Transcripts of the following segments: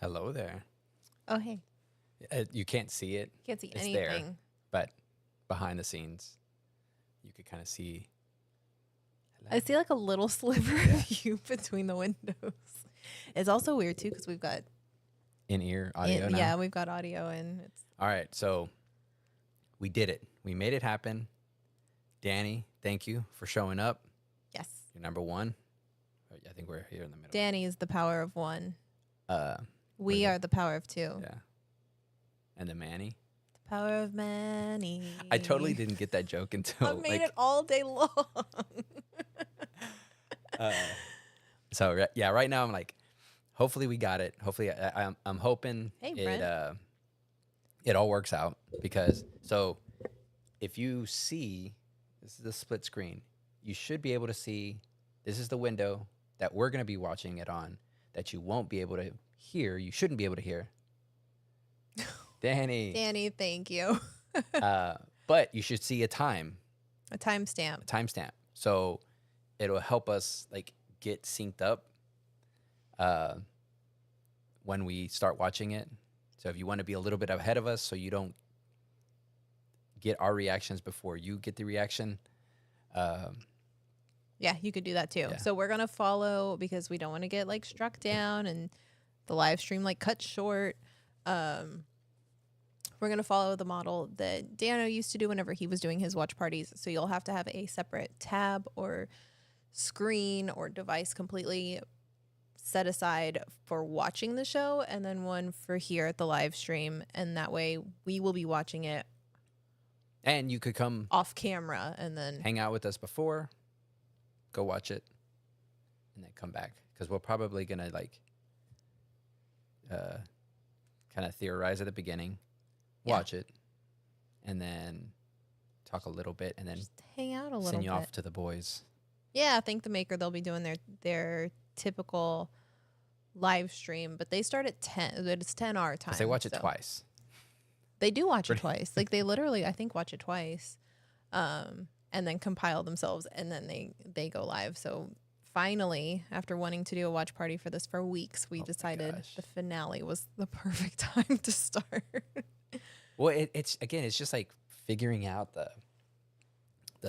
Hello there. Oh, hey. You can't see it. Can't see It's anything. there, but behind the scenes, you could kind of see. Hello. I see like a little sliver of you between the windows. It's also weird too because we've got In-ear audio now. yeah, we've got audio and it's All right, so we did it. We made it happen. Danny, thank you for showing up. yes. You're number one. I think we're here in the middle. Danny is the power of one. Uh, We Wait. are the power of two. yeah. And the Manny. The power of many. I totally didn't get that joke until I've made it all day long. So yeah, right now I'm like, hopefully we got it. Hopefully I'm hoping Hey, Brent. it all works out because so if you see this is the split screen, you should be able to see this is the window that we're gonna be watching it on that you won't be able to hear. You shouldn't be able to hear. Danny. Danny, thank you. But you should see a timestamp. timestamp. So it'll help us like get synced up when we start watching it. So if you want to be a little bit ahead of us so you don't get our reactions before you get the reaction. Yeah, you could do that too. Yeah. So we're going to follow because we don't want to get like struck down and the live stream like cut short. We're going to follow the model that Dano used to do whenever he was doing his watch parties. So you'll have to have a separate tab or screen or device completely set aside for watching the show and then one for here at the live stream. And that way we will be watching it And you could come off camera and then hang out with us before, go watch it, and then come back. Because we're probably going to like kind of theorize at the beginning, watch it, and then talk a little bit, and then just hang out a little send you bit. off to the boys. Yeah, thank the maker. They'll be doing their typical live stream, but they start at 10. It's 10 our time. 'Cause they watch it so twice. They do watch it twice. Like they literally, I think, watch it twice, and then compile themselves, and then they go live. So finally, after wanting to do a watch party for this for weeks, we decided the finale was the perfect time to start. Well, it's just like figuring out the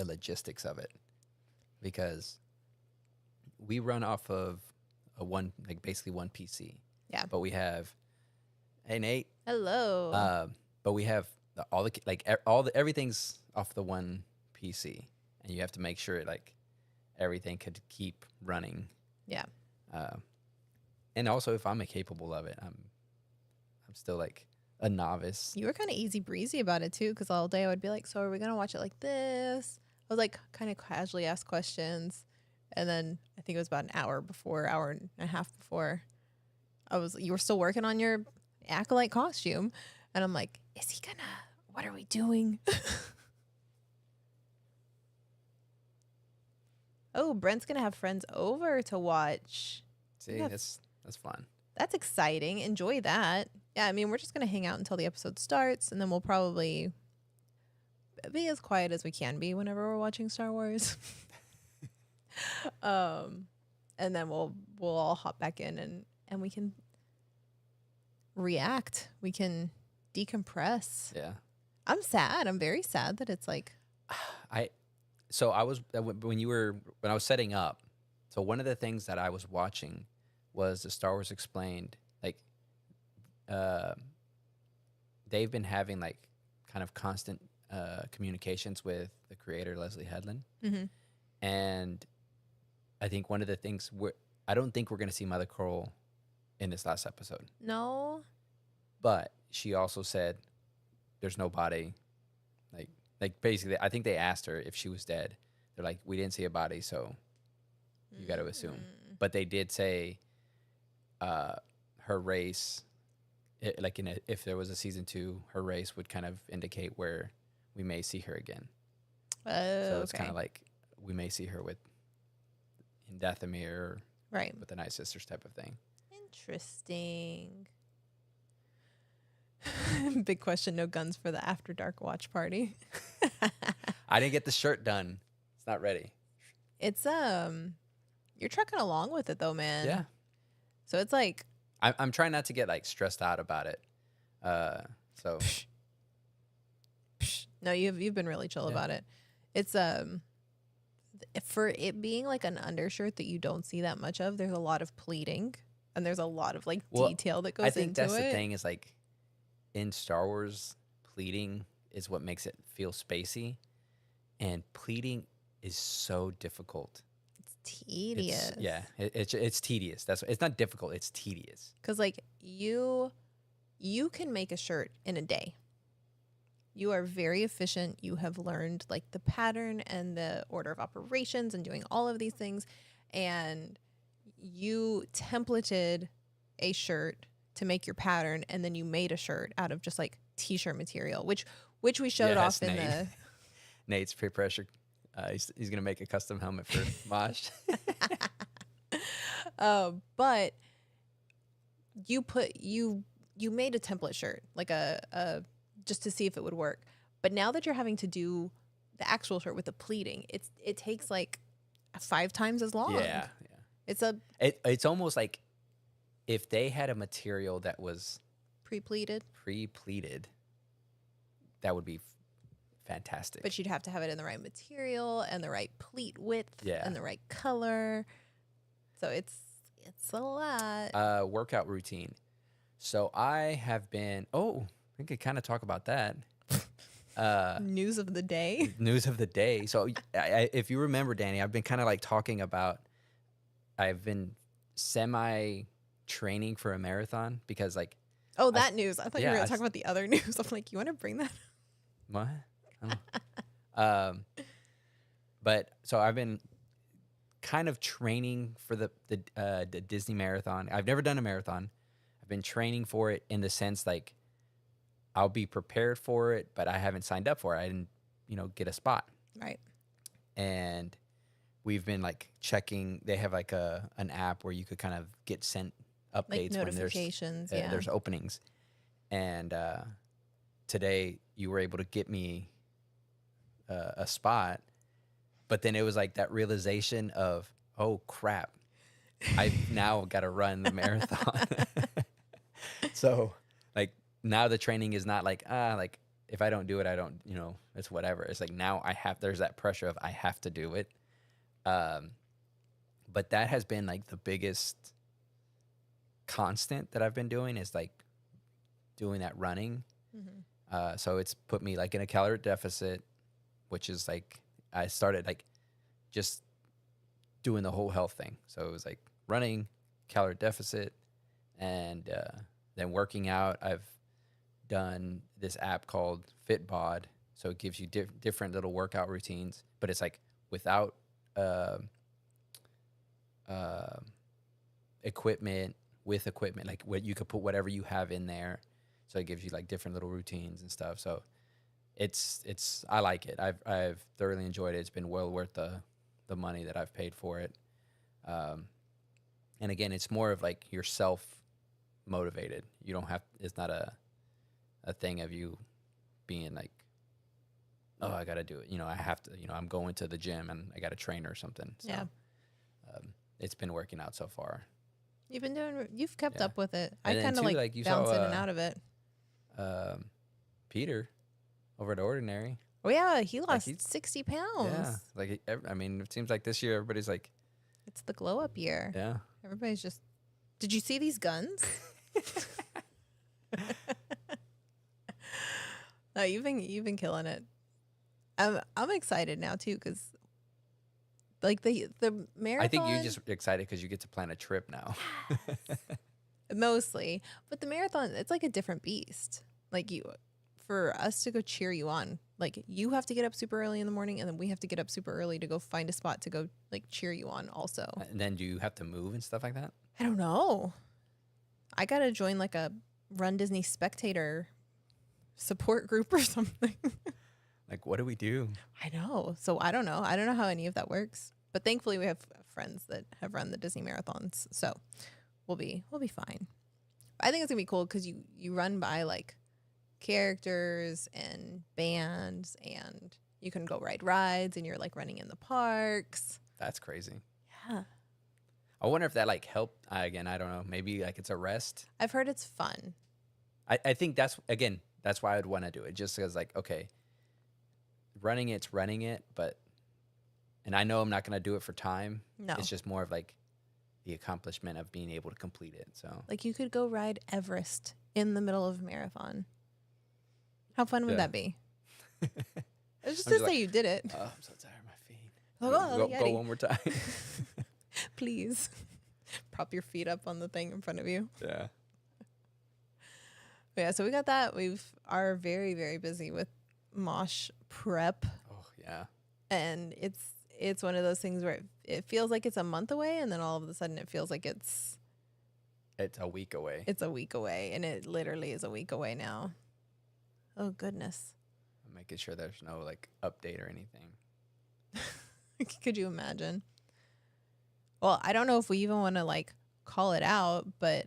logistics of it, because we run off of basically one PC. Yeah. But we have, hey Nate. Hello. But we have everything's off the one PC, and you have to make sure like everything could keep running. Yeah. And also, if I'm capable of it, I'm still like a novice. You were kind of easy breezy about it too, because all day I would be like, "So are we gonna watch it like this?" I was like, kind of casually ask questions, and then I think it was about an hour and a half before, you were still working on your Acolyte costume, and I'm like, "Is he gonna? What are we doing?" Oh, Brent's gonna have friends over to watch. See, that's fun. That's exciting. Enjoy that. Yeah, I mean, we're just going to hang out until the episode starts, and then we'll probably be as quiet as we can be whenever we're watching Star Wars. And then we'll all hop back in and we can react. We can decompress. Yeah. I'm sad. I'm very sad that it's like when I was setting up, so one of the things that I was watching was the Star Wars Explained. Like, they've been having like kind of constant communications with the creator Leslie Headland, and I think one of the things I don't think we're going to see Mother Coral in this last episode. No, but she also said there's no body. Like basically, I think they asked her if she was dead. They're like, we didn't see a body, so you got to assume. But they did say her race, if there was a season 2, her race would kind of indicate where we may see her again. So it's kind of like we may see her in Dathomir, or right, with the Night Sisters type of thing. Interesting. Big question, no guns for the After Dark watch party. I didn't get the shirt done. It's not ready. It's you're trucking along with it though, man. Yeah. So it's like I'm trying not to get like stressed out about it. So No, you've been really chill about it. It's for it being like an undershirt that you don't see that much of. There's a lot of pleating and there's a lot of like detail that goes I into it. think that's the thing is like in Star Wars, pleating is what makes it feel spacey, and pleating is so difficult. It's tedious. It's tedious. It's not difficult. It's tedious. Because like you can make a shirt in a day. You are very efficient. You have learned like the pattern and the order of operations and doing all of these things. And you templated a shirt to make your pattern. And then you made a shirt out of just like t-shirt material, which we showed off in the Nate's peer pressure. He's going to make a custom helmet for Mosh. But you made a template shirt, like a just to see if it would work. But now that you're having to do the actual shirt with the pleating, it takes like 5 times as long. Yeah. It's almost like if they had a material that was pre-pleated, that would be fantastic. but you'd have to have it in the right material and the right pleat width and the right color. So it's a lot. Workout routine. So I have been. We could kind of talk about that. News of the day. News of the day. So if you remember, Danny, I've been kind of like talking about. I've been semi-training for a marathon because like. Oh, that news! I thought you were going to talk about the other news. I'm like, you want to bring that? What? But so I've been kind of training for the Disney marathon. I've never done a marathon. I've been training for it in the sense like I'll be prepared for it, but I haven't signed up for it. I didn't, get a spot. Right. And we've been like checking. They have like an app where you could kind of get sent updates like notifications. when there's openings. And today you were able to get me a spot, but then it was like that realization of, oh crap, I've now got to run the marathon. So like now the training is not like if I don't do it, I don't, it's whatever. It's like now there's that pressure of I have to do it. But that has been like the biggest constant that I've been doing is like doing that running. Mm-hmm. So it's put me like in a calorie deficit, which is like I started like just doing the whole health thing. So it was like running, calorie deficit, and then working out. I've done this app called Fitbod, so it gives you different little workout routines, but it's like without equipment, with equipment, like what you could put whatever you have in there. So it gives you like different little routines and stuff. So it's I like it. I've thoroughly enjoyed it. It's been well worth the money that I've paid for it. And again, it's more of like yourself motivated. You don't have. It's not a thing of you being like, oh, I got to do it. I have to. I'm going to the gym and I got to train or something. So, yeah. It's been working out so far. You've kept up with it. And I kind of like bounce in and out of it. Peter over at Ordinary. Oh yeah, he lost 60 pounds. Yeah, like it seems like this year everybody's like, it's the glow up year. Yeah, everybody's just. Did you see these guns? No, you've been killing it. I'm excited now too because like the marathon. I think you're just excited because you get to plan a trip now. Mostly, but the marathon, it's like a different beast. Like for us to go cheer you on, like you have to get up super early in the morning, and then we have to get up super early to go find a spot to go like cheer you on. Also, and then do you have to move and stuff like that? I don't know. I gotta join like a Run Disney Spectator support group or something. Like, what do we do? I know. So I don't know. I don't know how any of that works. But thankfully, we have friends that have run the Disney marathons, so we'll be fine. I think it's gonna be cool because you run by like characters and bands, and you can go ride rides, and you're like running in the parks. That's crazy. Yeah. I wonder if that like helped. Again, I don't know. Maybe like it's a rest. I've heard it's fun. I think that's why I would want to do it, just because like, okay, it's running it, but and I know I'm not gonna do it for time. No. It's just more of like the accomplishment of being able to complete it. So Like you could go ride Everest in the middle of a marathon. How fun would Yeah. that be? It's just I'm to just say like, you did it. oh, I'm so tired of my feet. Oh, Go Yeti. one more time. Please. Prop your feet up on the thing in front of you. Yeah. But yeah, so we got that. Are very, very busy with mosh prep. Oh yeah. And it's one of those things where it feels like it's a month away, and then all of a sudden it feels like it's a week away. a week away, and it literally is a week away now. Oh goodness. I'm making sure there's no like update or anything. Could you imagine? Well, I don't know if we even want to like call it out, but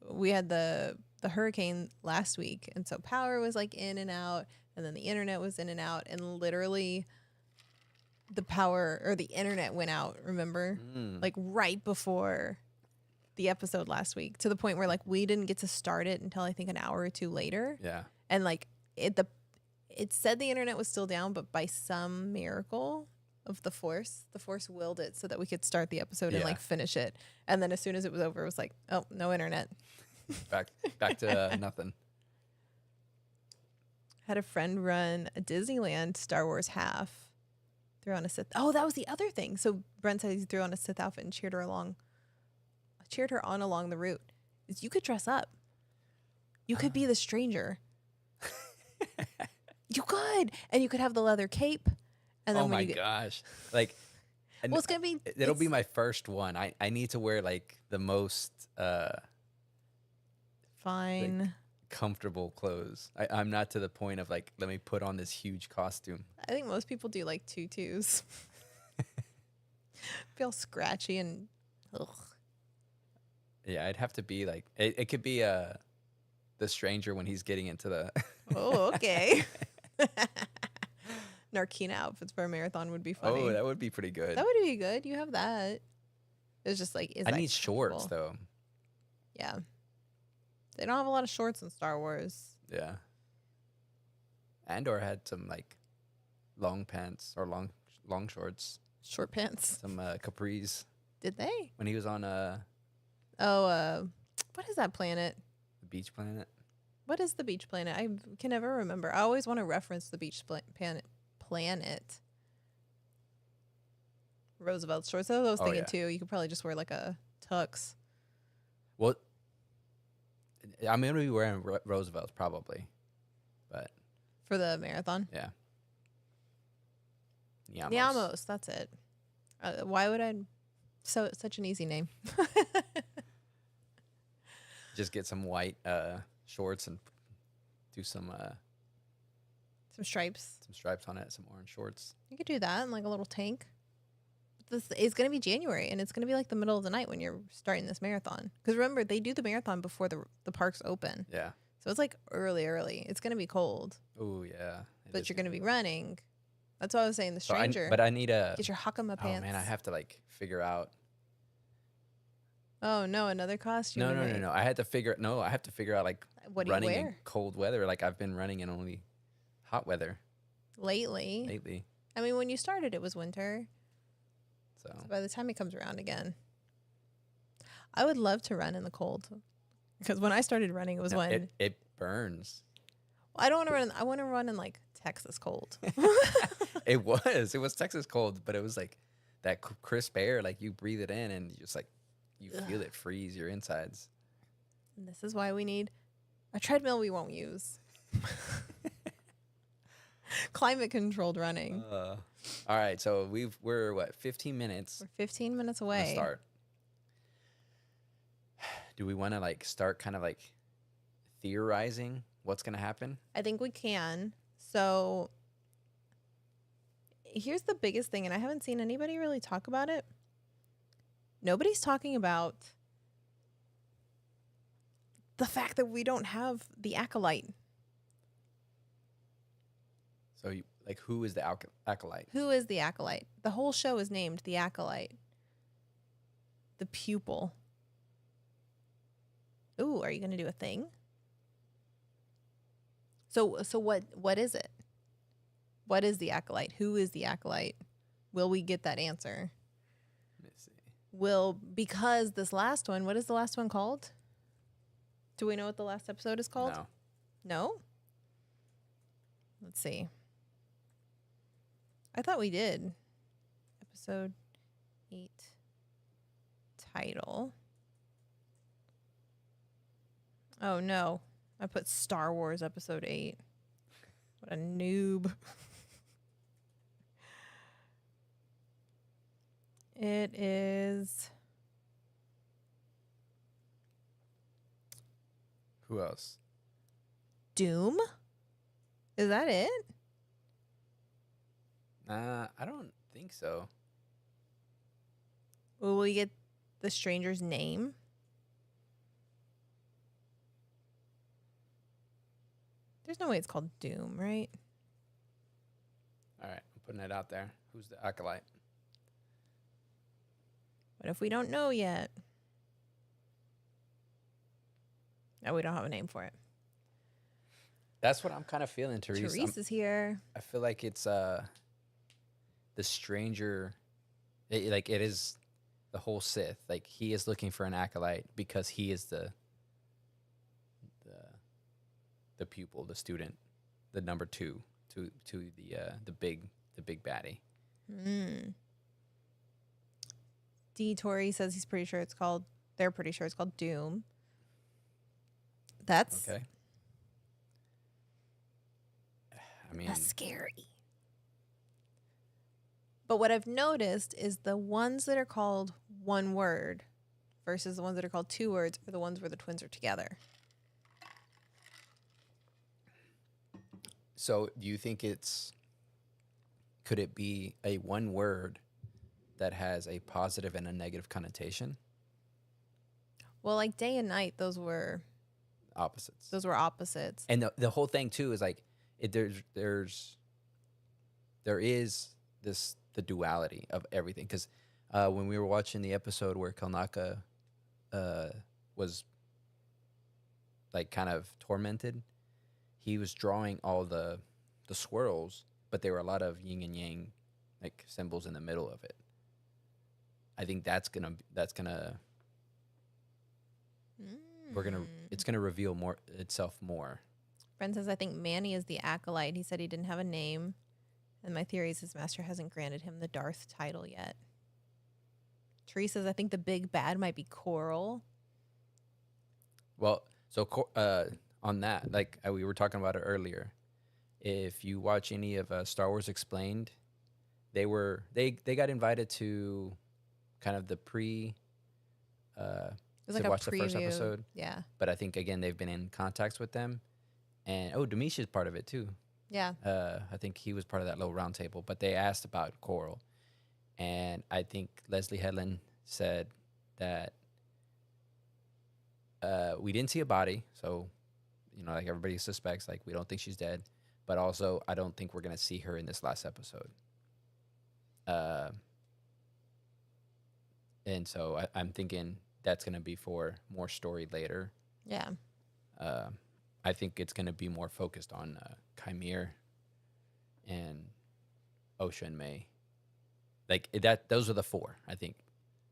we had the hurricane last week, and so power was like in and out, and then the internet was in and out, and literally the power or the internet went out, remember? Like right before the episode last week, to the point where like we didn't get to start it until I think an hour or two later. Yeah. And like it said the internet was still down, but by some miracle of the force willed it so that we could start the episode and Yeah. like finish it. And then as soon as it was over, it was like, oh, no internet. Back to nothing. Had a friend run a Disneyland Star Wars half. Threw on a Sith. Oh, that was the other thing. So Brent said he threw on a Sith outfit and cheered her on along the route. Is you could dress up. You could be the stranger. You could, and you could have the leather cape. And then Oh when my you get, gosh. Like, and well, it's gonna be. it'll be my first one. I need to wear like the most fine. comfortable clothes. I'm not to the point of like, let me put on this huge costume. I think most people do like tutus. Feel scratchy and ugh. Yeah, I'd have to be like, it could be the stranger when he's getting into the Oh, okay. Narkina outfits for a marathon would be funny. Oh, that would be pretty good. That would be good. You have that. It's just like, is I that need shorts comfortable? though. Yeah. They don't have a lot of shorts in Star Wars. Yeah. Andor had some like long pants or long shorts, Short pants. some capris Did they? when he was on What is that planet? the beach planet. What is the beach planet? I can never remember. I always want to reference the beach planet. Roosevelt shorts. That's what I was Oh, thinking yeah. too. You could probably just wear like a tux. Well, I'm gonna be wearing Roosevelt's probably, but For the marathon? yeah. Niamos. That's it. Why would I? Such an easy name. Just get some white shorts and do some Some stripes. stripes on it, some orange shorts. You could do that and like a little tank. This is going to be January, and it's going to be like the middle of the night when you're starting this marathon. Because remember, they do the marathon before the parks open. Yeah. So it's like early. It's going to be cold, Oh yeah. but you're going to be running. That's what I was saying. The So stranger. but I need a. Get your Hakama Oh pants. man, I have to like figure out. Oh no, another costume. No. I have to figure out like What do you running in wear? cold weather. Like I've been running in only hot weather Lately. lately. I mean, when you started, it was winter. So So by the time it comes around again, I would love to run in the cold. Because when I started running, it was when it burns. I don't want to run. I want to run in like Texas cold. It was Texas cold, but it was like that crisp air. Like you breathe it in and you just like you feel it freeze your insides. And this is why we need a treadmill we won't use. Climate controlled running. All right, so we're what 15 minutes. We're 15 minutes to away. start. Do we want to like start kind of like theorizing what's gonna happen? I think we can. So here's the biggest thing, and I haven't seen anybody really talk about it. Nobody's talking about the fact that we don't have the Acolyte. So like who is the Acolyte? Who is the Acolyte? The whole show is named The Acolyte. The pupil. Ooh, are you going to do a thing? So what is it? What is the acolyte? Who is the acolyte? Will we get that answer? Let me see. Because this last one, what is the last one called? Do we know what the last episode is called? No. No? Let's see. I thought we did. Episode 8 title. Oh no. I put Star Wars episode 8. What a noob. It is Who else? Doom? Is that it? I don't think so. Will we get the stranger's name? There's no way it's called Doom, right? All right, I'm putting it out there. Who's the acolyte? What if we don't know yet? No, we don't have a name for it. That's what I'm kind of feeling, Therese. Therese is here. I feel like it's the stranger. It is the whole Sith. Like he is looking for an acolyte because he is the pupil, the student, the number 2 to the big baddie. D. Tori says he's pretty sure it's called. They're pretty sure it's called Doom. That's Okay. I mean, that's scary. But what I've noticed is the ones that are called one word versus the ones that are called 2 words are the ones where the twins are together. so do you think could it be a one word that has a positive and a negative connotation? Well, like day and night, those were Opposites. opposites. And the whole thing too is like there is this the duality of everything, because when we were watching the episode where Kalnaka was like kind of tormented, he was drawing all the swirls, but there were a lot of yin and yang like symbols in the middle of it. I think it's gonna reveal itself more. Brent says, I think Manny is the acolyte. He said he didn't have a name. And my theory is his master hasn't granted him the Darth title yet. Therese says, I think the big bad might be Coral. Well, so on that, like we were talking about it earlier, if you watch any of Star Wars Explained, they got invited to kind of the It was like a watch preview. the first episode. Yeah. But I think again they've been in contacts with them, and Demisha's part of it too. Yeah. I think he was part of that little round table, but they asked about Coral. And I think Leslie Headland said that we didn't see a body. So, like everybody suspects, like we don't think she's dead. But also, I don't think we're going to see her in this last episode. And so I'm thinking that's going to be for more story later. Yeah. I think it's going to be more focused on Chimere and Osha and May. Like those are the 4, I think.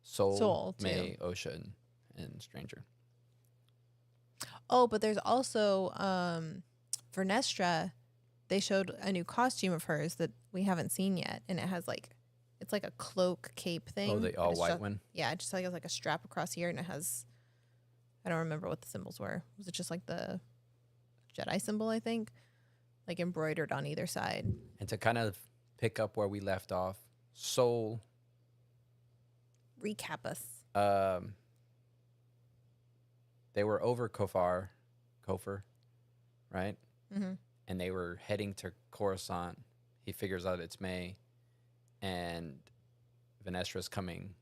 Soul May, Osha, and Stranger. Oh, but there's also Vernestra. They showed a new costume of hers that we haven't seen yet, and it's like a cloak cape thing. Oh, the all white one? Yeah, it just has like a strap across here, and it has, I don't remember what the symbols were. Was it just like the Jedi symbol, I think, like embroidered on either side? And to kind of pick up where we left off, Soul. Recap us. They were over Kofar, right? Mm-hmm. And they were heading to Coruscant. He figures out it's May, and Venestra's coming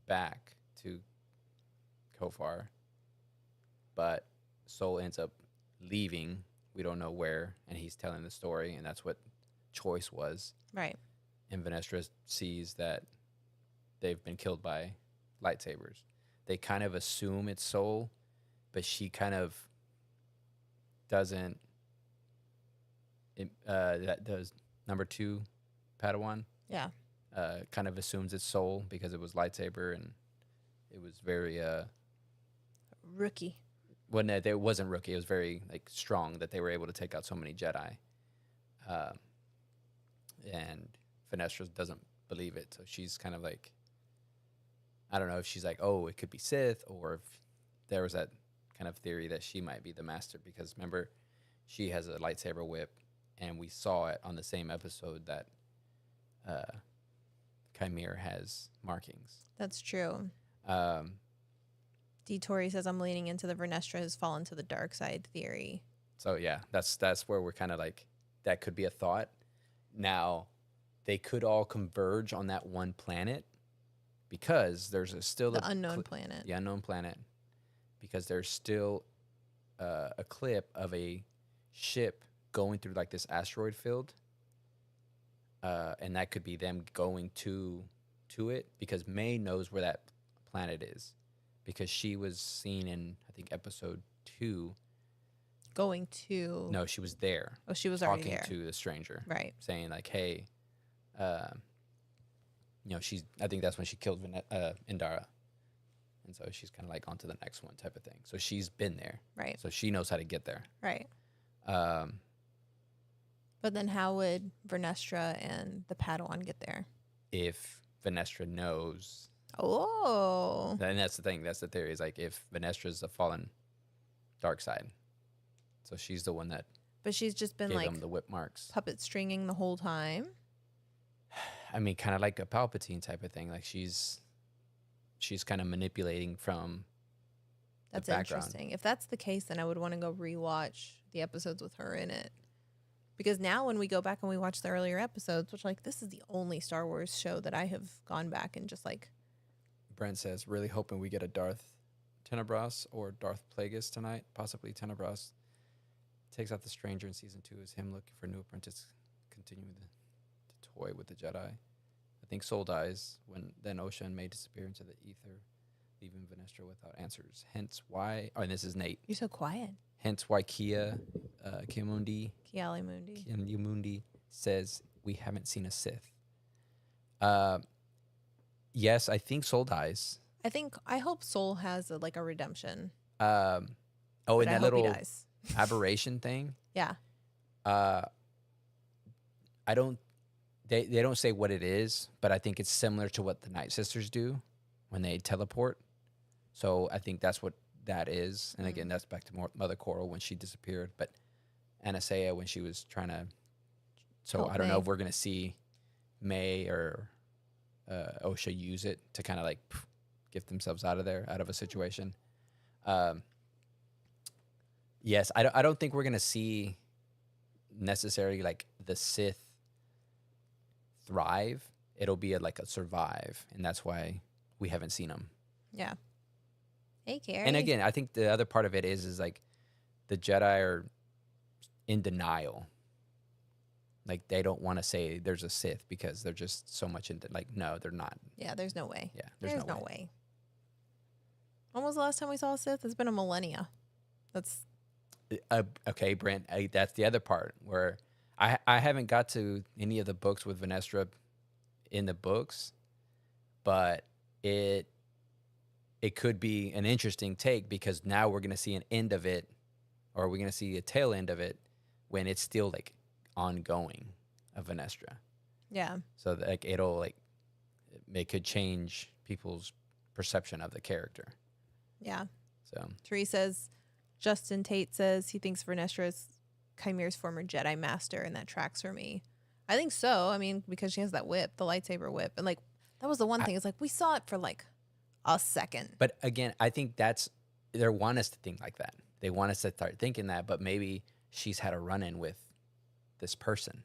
back to Kofar, but Soul ends up leaving. We don't know where, and he's telling the story, and that's what Choice was. Right. And Venestra sees that they've been killed by lightsabers. They kind of assume it's Soul, but she kind of doesn't. That does number 2 Padawan Yeah. kind of assumes it's Soul because it was lightsaber and it was very Rookie. well, no, it wasn't rookie. It was very like strong that they were able to take out so many Jedi. And Finestra doesn't believe it, so she's kind of like, I don't know if she's like, oh, it could be Sith, or if there was that kind of theory that she might be the master, because remember, she has a lightsaber whip, and we saw it on the same episode that Chimera has markings. That's true. Um, Tori says I'm leaning into the Vernestra has fallen to the dark side theory. So yeah, that's where we're kind of like, that could be a thought. Now, they could all converge on that one planet because there's still the unknown planet. The unknown planet, because there's still a clip of a ship going through like this asteroid field, and that could be them going to it, because May knows where that planet is, because she was seen in, I think, episode 2. Going to... No, she was there. Oh, she was already there. Talking to the stranger. Right. Saying like, hey, I think that's when she killed Indara. And so she's kind of like on to the next one type of thing. So she's been there. Right. So she knows how to get there. Right. But then how would Vernestra and the Padawan get there? If Vernestra knows. Oh. And that's the thing. That's the theory. Is like if Venestra's a fallen dark side. So she's the one that. But she's just been gave like them the whip marks. Puppet stringing the whole time. I mean, kind of like a Palpatine type of thing. Like she's kind of manipulating from. That's the background. Interesting. If that's the case, then I would want to go rewatch the episodes with her in it. Because now when we go back and we watch the earlier episodes, which like this is the only Star Wars show that I have gone back and just like. Brent says, really hoping we get a Darth Tenebras or Darth Plagueis tonight, possibly Tenebras. Takes out the stranger in season 2 is him looking for a new apprentice, continuing the toy with the Jedi. I think Soul dies when then Osha and May disappear into the ether, leaving Venestra without answers. Hence why, and this is Nate. You're so quiet. Hence why Kiamundi says we haven't seen a Sith. Yes, I think Soul dies. I hope Soul has a redemption. And that little he dies. aberration thing. Yeah. I don't. They don't say what it is, but I think it's similar to what the Night Sisters do when they teleport. So I think that's what that is. And again, that's back to Mother Coral when she disappeared, but Anastasia when she was trying to. So I don't know if we're gonna see May or Osha use it to kind of like get themselves out of a situation. Yes, I don't think we're gonna see necessarily like the Sith thrive. It'll be a survive, and that's why we haven't seen them. Yeah. Hey, Carrie. And again, I think the other part of it is like the Jedi are in denial. Like they don't want to say there's a Sith because they're just so much into no, they're not. Yeah, there's no way. Yeah, there's no way. When was the last time we saw a Sith? It's been a millennia. That's okay, Brent. That's the other part where I haven't got to any of the books with Venestra in the books, but it could be an interesting take because now we're gonna see an end of it, or we're gonna see a tail end of it when it's still ongoing of Venestra. Yeah. So it could change people's perception of the character. Yeah. So Therese says, Justin Tate says he thinks Vernestra is Chimera's former Jedi master, and that tracks for me. I think so. I mean, because she has that whip, the lightsaber whip, and that was the one thing. It's we saw it for a second. But again, I think they want us to think like that. They want us to start thinking that, but maybe she's had a run-in with this person.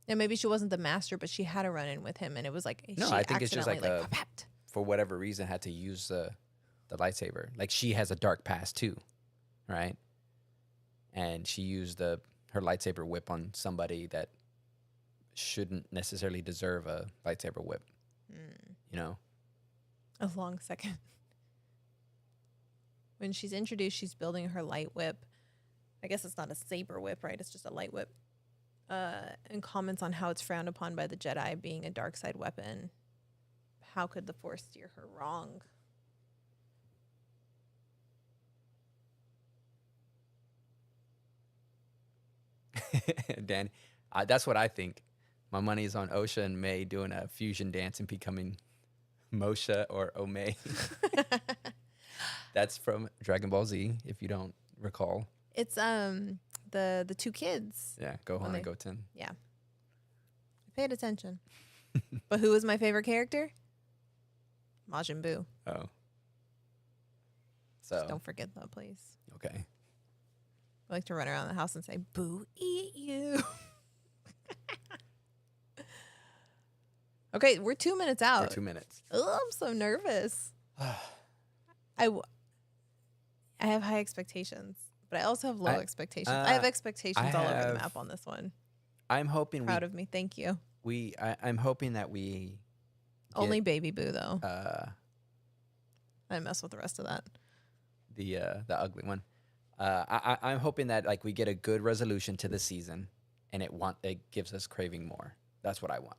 And maybe she wasn't the master, but she had a run-in with him, and it was no, I think it's just for whatever reason had to use the lightsaber. She has a dark past too, right? And she used her lightsaber whip on somebody that shouldn't necessarily deserve a lightsaber whip. You know? A long second. When she's introduced, she's building her light whip. I guess it's not a saber whip, right? It's just a light whip. And comments on how it's frowned upon by the Jedi, being a dark side weapon. How could the Force steer her wrong? Dan, that's what I think. My money is on Osha and May doing a fusion dance and becoming Moshe or Omei. That's from Dragon Ball Z, if you don't recall. It's the two kids. Yeah, Gohan and Goten. Yeah. I paid attention. But who was my favorite character? Majin Buu. Oh. So Just don't forget that, please. Okay. I like to run around the house and say, "Boo, eat you." Okay, we're 2 minutes out. For 2 minutes. Oh, I'm so nervous. I have high expectations, but I also have low expectations. I have expectations all over the map on this one. I'm hoping Proud of me. Thank you. I'm hoping that we Only Baby Boo, though. I I mess with the rest of that. The ugly one. I'm hoping that like we get a good resolution to the season, and it gives us craving more. That's what I want.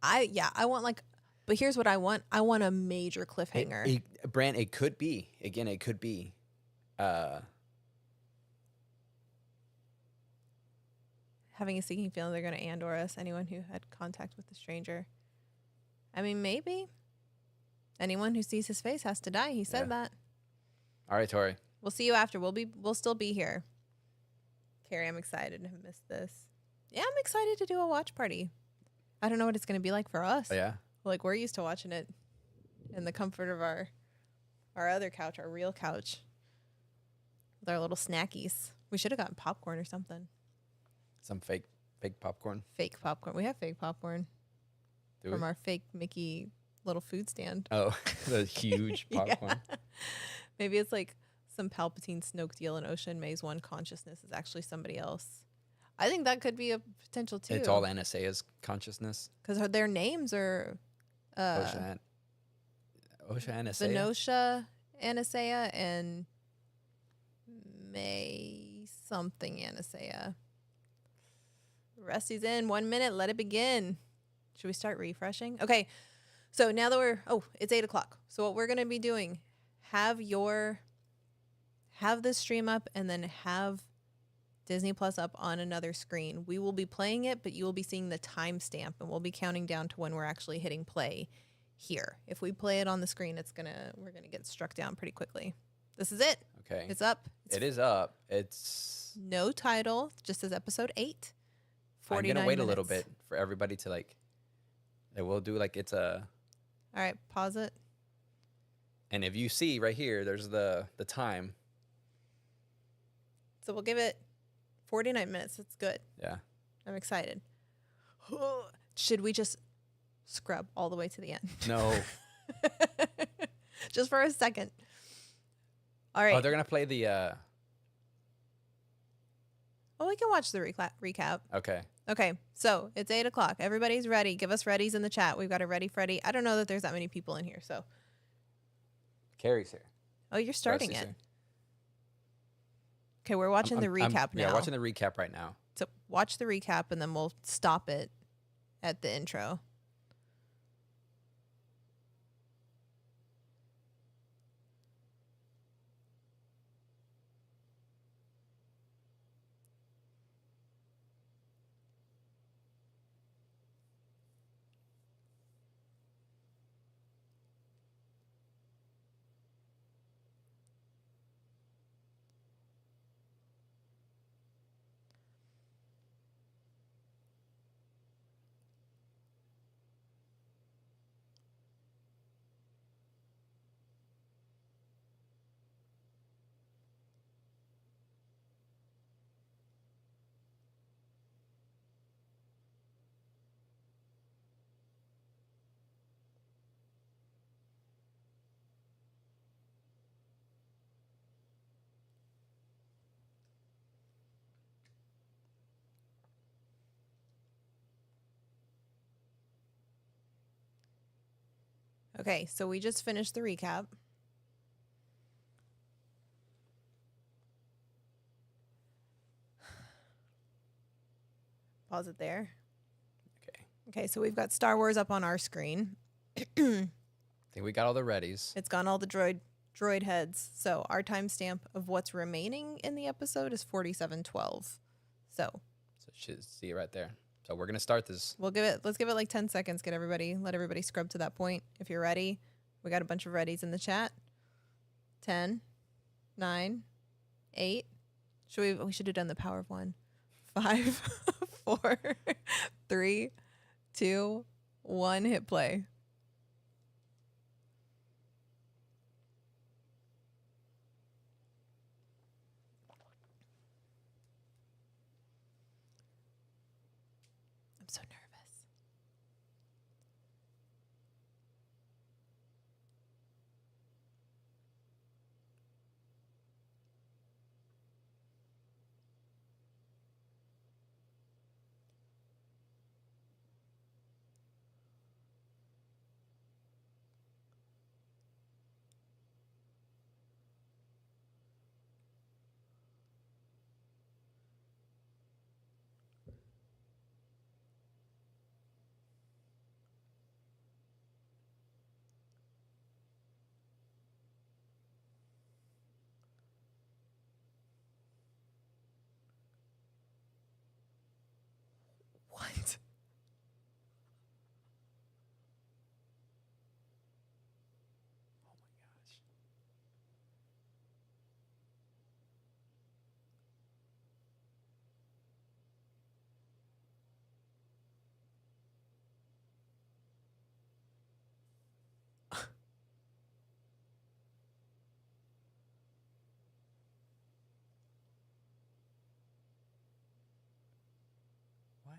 I want like, but here's what I want. I want a major cliffhanger. Brand, it could be. Again, it could be. Having a sinking feeling they're going to Andor us, anyone who had contact with the stranger. I mean, maybe. Anyone who sees his face has to die. He said that. All right, Tori. We'll see you after. We'll still be here. Carrie, I'm excited to miss this. Yeah, I'm excited to do a watch party. I don't know what it's going to be like for us. Oh, yeah. Like, we're used to watching it in the comfort of our other couch, our real couch, with our little snackies. We should have gotten popcorn or something. Some fake popcorn. Fake popcorn. We have fake popcorn from our fake Mickey little food stand. Oh, the huge popcorn. Yeah. Maybe it's like some Palpatine Snoke deal in Ocean Maze 1 consciousness is actually somebody else. I think that could be a potential too. It's all Anastaea's consciousness. Because their names are Osha Anastaea. Zenosha Anastaea and May something Anastaea. Rusty's in 1 minute. Let it begin. Should we start refreshing? Okay. So now that it's 8 o'clock. So what we're going to be doing, have this stream up and then have Disney Plus up on another screen. We will be playing it, but you will be seeing the timestamp and we'll be counting down to when we're actually hitting play here. If we play it on the screen, we're going to get struck down pretty quickly. This is it. Okay. It's up. It is up. It's no title, just as episode 8. I'm going to wait a little bit for everybody to like, we'll do like it's a. All right, pause it. And if you see right here, there's the time. So we'll give it 49 minutes. That's good. Yeah. I'm excited. Should we just scrub all the way to the end? No. Just for a second. All right. Oh, they're going to play the... Well, we can watch the recap. Okay. Okay, so it's 8 o'clock. Everybody's ready. Give us readies in the chat. We've got a ready Freddy. I don't know that there's that many people in here, so. Carrie's here. Oh, you're starting it. Okay, we're watching the recap now. Yeah, watching the recap right now. So watch the recap, and then we'll stop it at the intro. Okay, so we just finished the recap. Pause it there. Okay. Okay, so we've got Star Wars up on our screen. I think we got all the readies. It's gone all the droid heads. So our timestamp of what's remaining in the episode is 47:12. So should see it right there. So we're gonna start this. let's give it like 10 seconds. Let everybody scrub to that point. If you're ready, we got a bunch of readies in the chat. 10, 9, 8. We should have done the power of 1. 5, 4, 3, 2, 1. Hit play. I'm so nervous. What? Oh my gosh. What?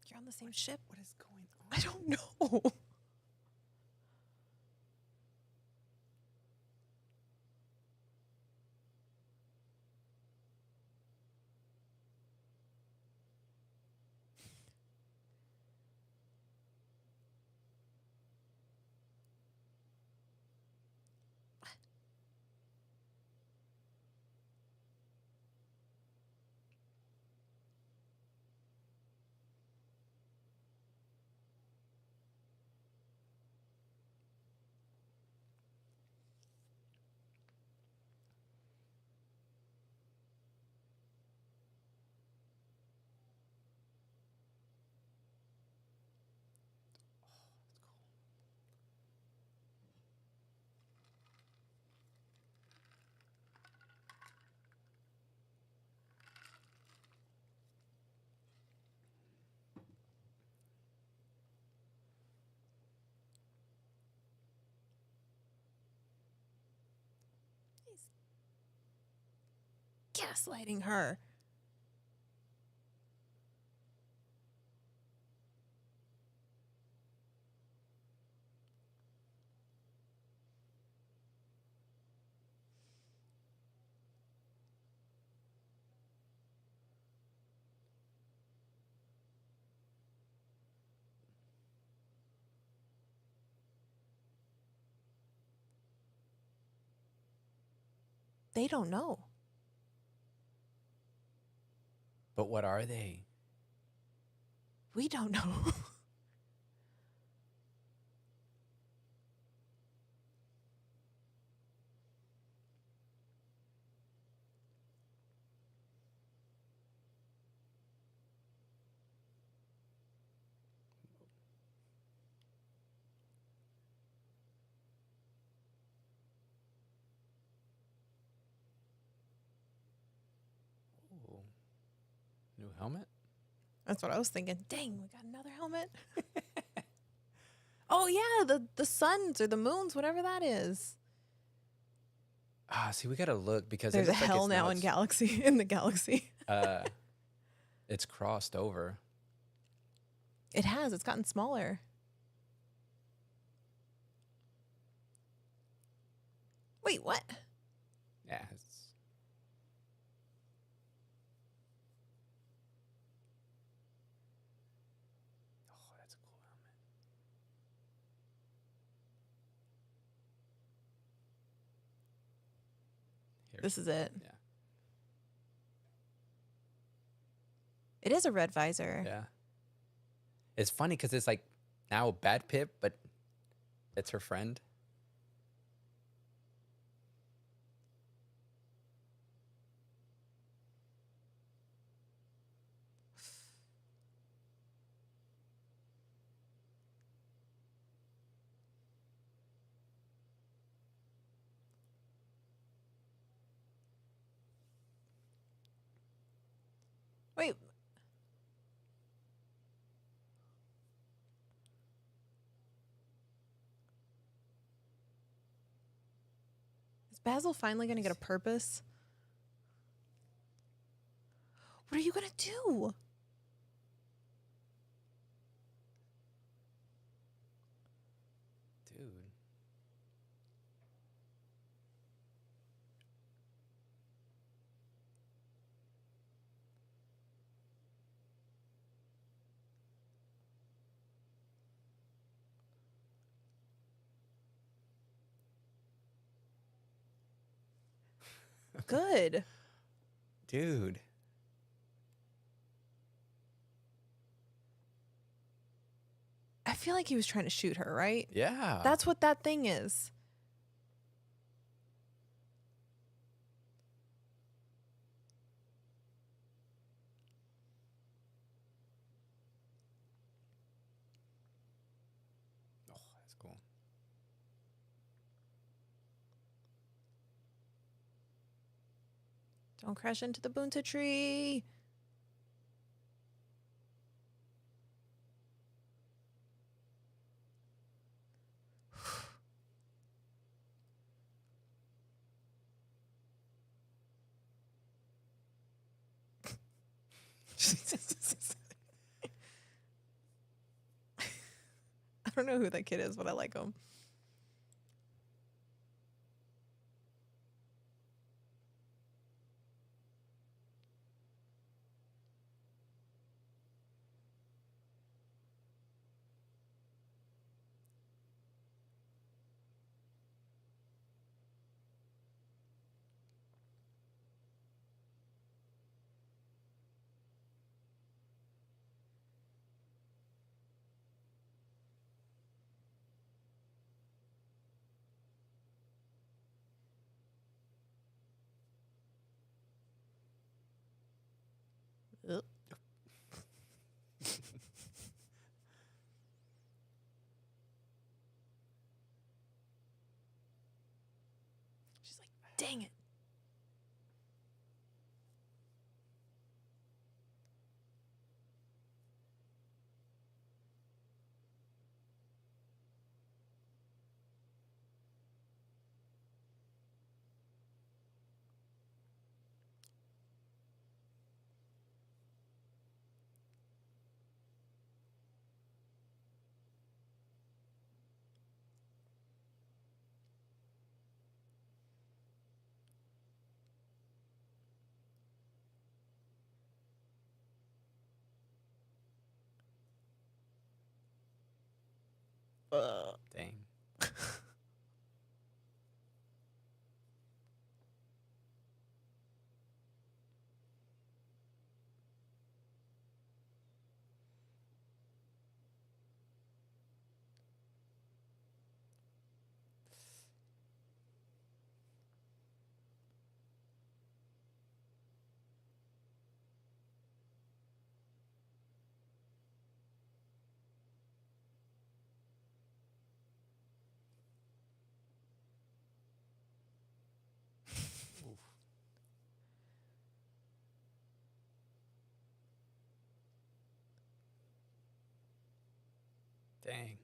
You're on the same ship? What is going on? I don't know. He's gaslighting her. They don't know. But what are they? We don't know. Ooh. New helmet? That's what I was thinking. Dang, we got another helmet. Oh yeah, the suns or the moons, whatever that is. See, we gotta look because it There's a looks like hell now in galaxy in the galaxy. it's crossed over. It has. It's gotten smaller. Wait, what? Yeah. Oh, that's a cool helmet. Here. This is it. Yeah. It is a red visor. Yeah. It's funny because it's like now Bad Pip, but it's her friend. Wait. Is Basil finally going to get a purpose? What are you going to do? Dude. Good. Dude. I feel like he was trying to shoot her, right? Yeah. That's what that thing is. Oh, that's cool. Don't crash into the Bunta tree. I don't know who that kid is, but I like him. Ugh. She's like, dang it. Dang. Oof. Dang.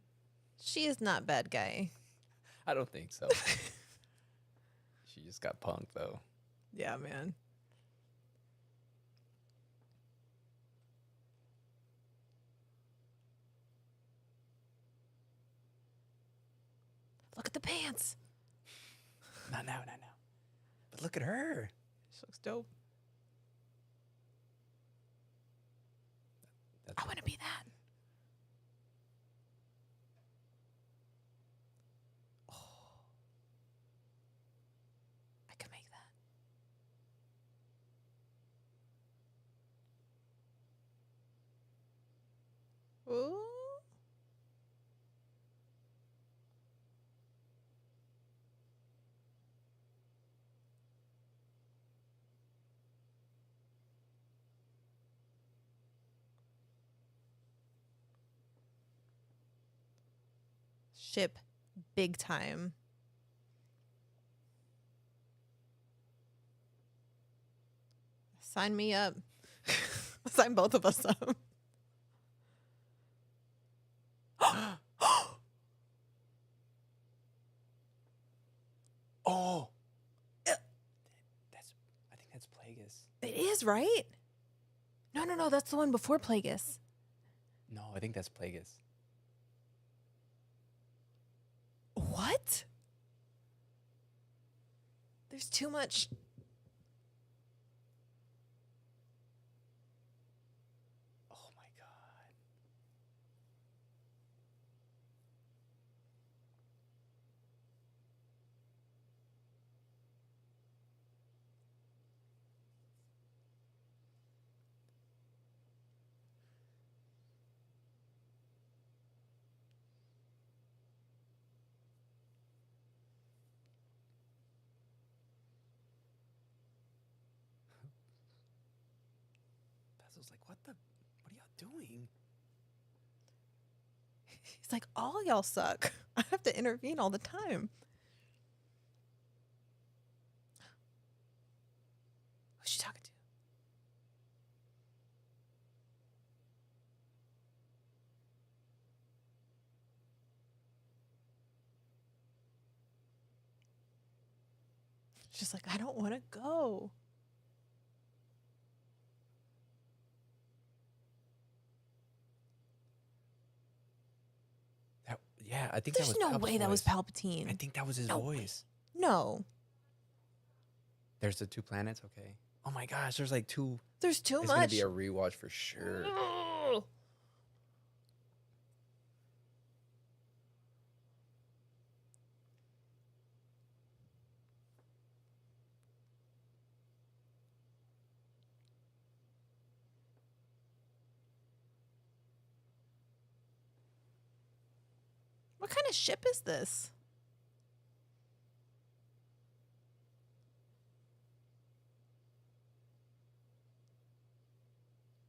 She is not bad guy. I don't think so. She just got punked though. Yeah, man. Look at the pants. Not now. But look at her. She looks dope. That's I want to be that. Oh. I can make that. Ooh. Ship big time. Sign me up. Sign both of us up. Oh. I think that's Plagueis. It is, right? No. That's the one before Plagueis. No, I think that's Plagueis. What? There's too much. Oh my god. Basil's like, what are y'all doing? He's like, all y'all suck. I have to intervene all the time. Who's she talking to? She's like, I don't want to go. Yeah, I think There's that was no Palp's way that was voice. Palpatine. I think that was his No voice. No. There's the 2 planets, okay. Oh my gosh, there's like 2. There's too It's much. gonna be a rewatch for sure. Ugh. What kind of ship is this?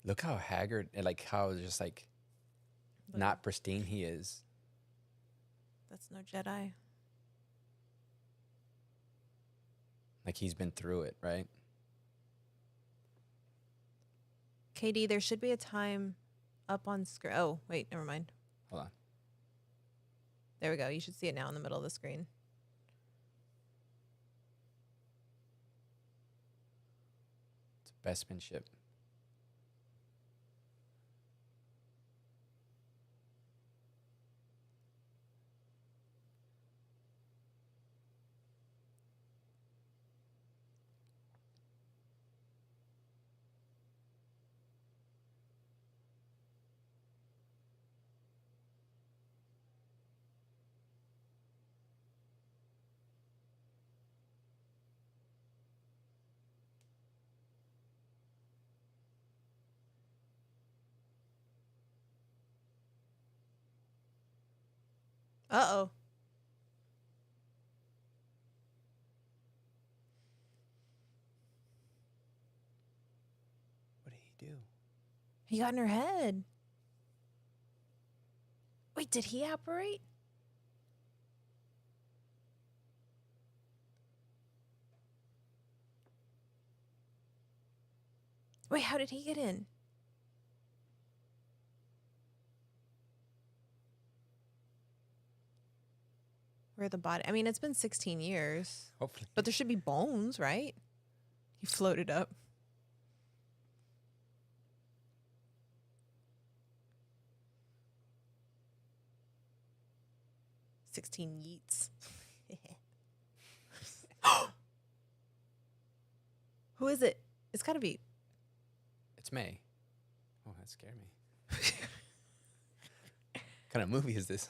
Look how haggard and like how just like not pristine he is. That's no Jedi. Like he's been through it, right? KD, there should be a time up on screen. Oh, wait, never mind. Hold on. There we go. You should see it now in the middle of the screen. It's a Bespin ship. Uh-oh. What did he do? He got in her head. Wait, did he apparate? Wait, how did he get in? Where the body? I mean, it's been 16 years, Hopefully. but there should be bones, right? He floated up. "16 yeets." Who is it? It's got to be. It's May. Oh, that scared me. What kind of movie is this?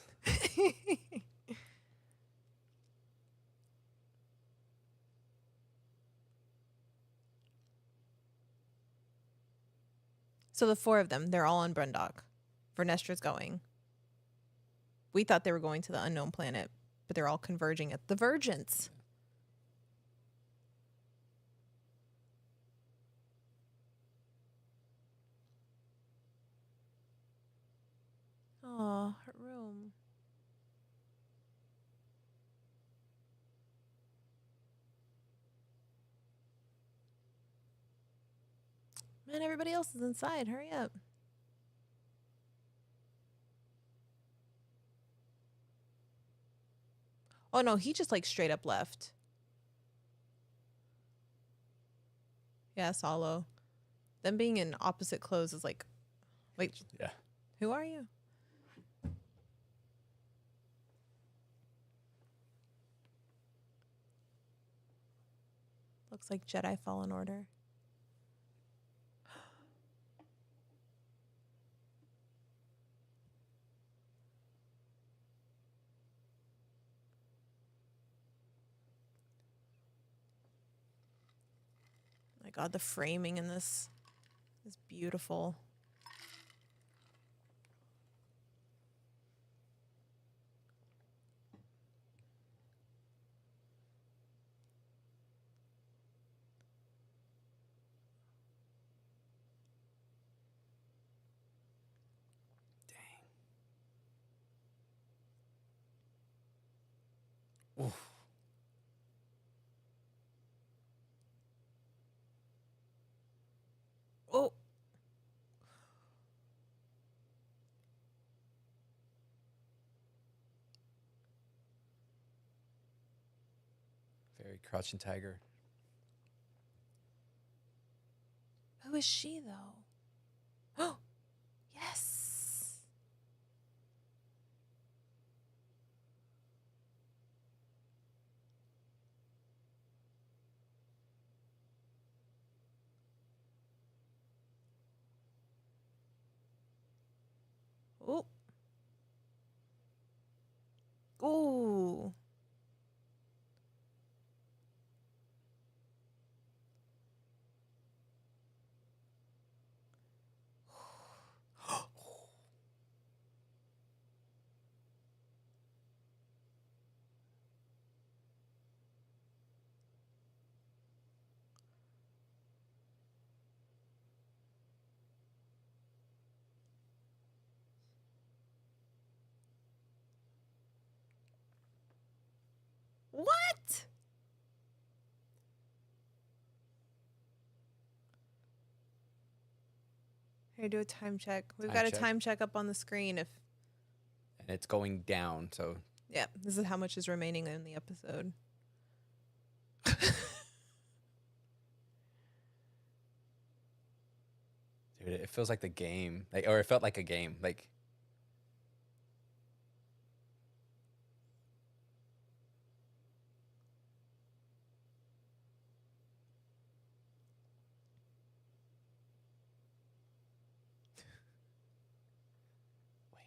So the four of them, they're all on Brundock. Vernestra's going. We thought they were going to the unknown planet, but they're all converging at the Vergence. Oh, her room. Man, everybody else is inside. Hurry up. Oh, no, he just like straight up left. Yeah, Solo. Them being in opposite clothes is like, wait, Yeah. who are you? Looks like Jedi Fallen Order. My God, the framing in this is beautiful. Oof. Oh, Very Crouching Tiger. who is she though? Oh, yes. Oh. Ooh. What? Here, do a time check. We've Time got a check. time check up on the screen. If And it's going down, so yeah, this is how much is remaining in the episode. dude, it feels like the game. Like, or it felt like a game. Like, wait.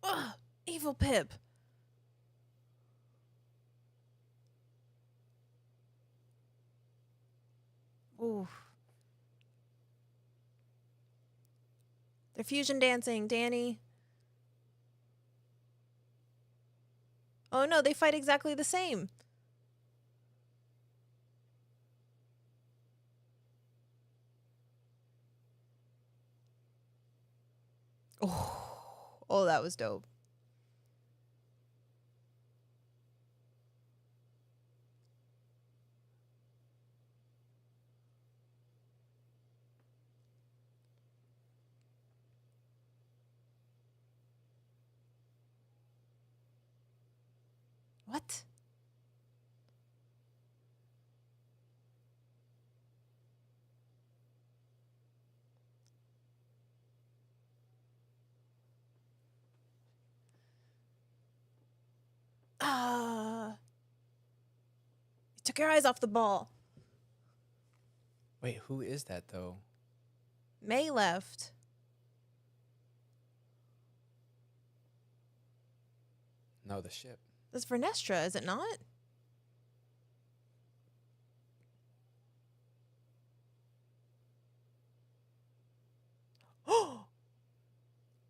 Ugh, evil Pip. Ooh. They're fusion dancing, Danny. Oh no, they fight exactly the same. Oh, that was dope. What? Ah. You took your eyes off the ball. Wait, who is that though? May left. No, the ship. That's Vernestra, is it not? Oh,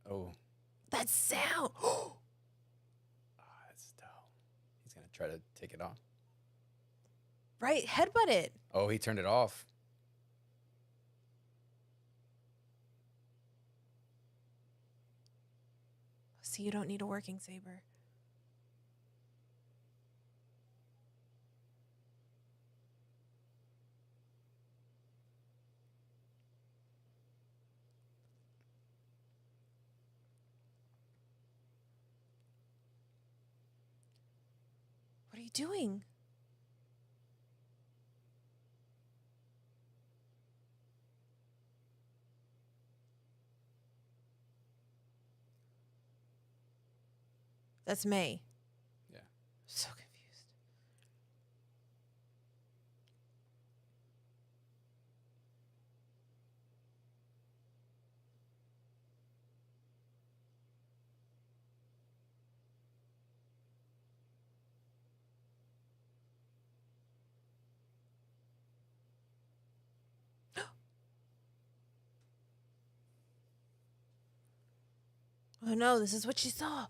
Oh, that sound. that's dope. He's gonna try to take it off. Right, headbutt it. Oh, he turned it off. See, you don't need a working saber. What are you doing? That's May. Yeah. So confused. Oh no, this is what she saw.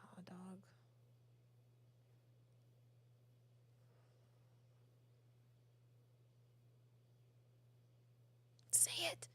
Oh, dog. Say it.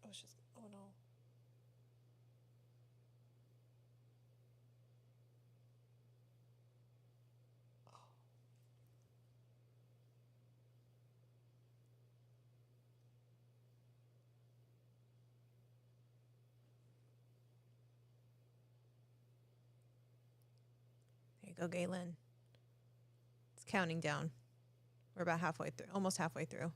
Oh, she's. Oh no. There you go, Galen. It's counting down. We're about halfway through, almost halfway through.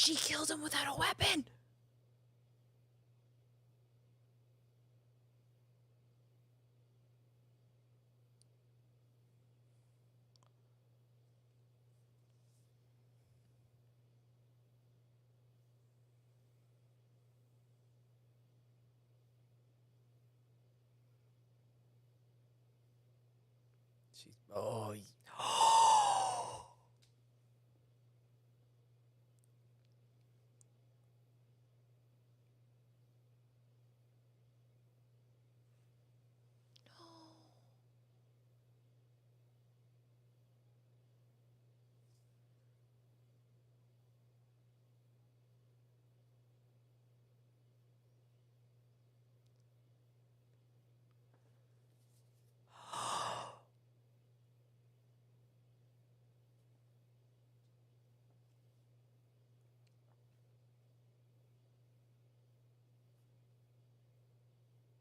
She killed him without a weapon. She's oh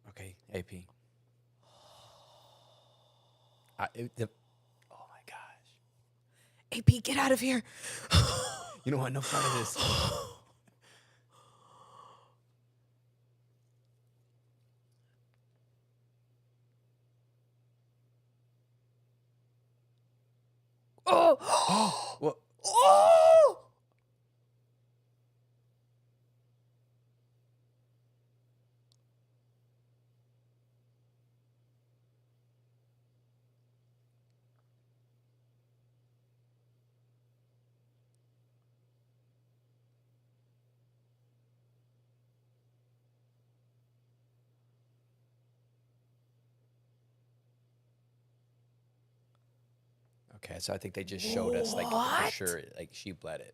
okay, AP. Oh my gosh. AP, get out of here. You know what? No part of this. Oh. What? Oh. Okay, so I think they just showed us like for What? sure, like she bled it.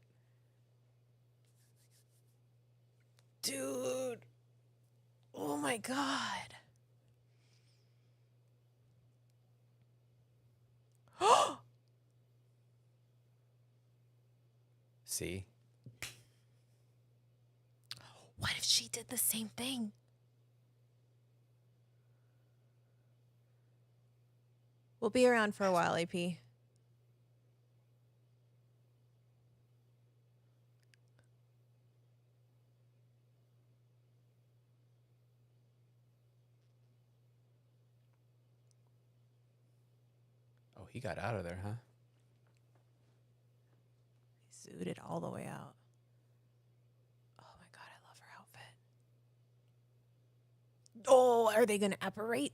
Dude. Oh my God. See? What if she did the same thing? We'll be around for a while, AP. Oh, he got out of there, huh? He zooted all the way out. Oh my God, I love her outfit. Oh, are they going to apparate?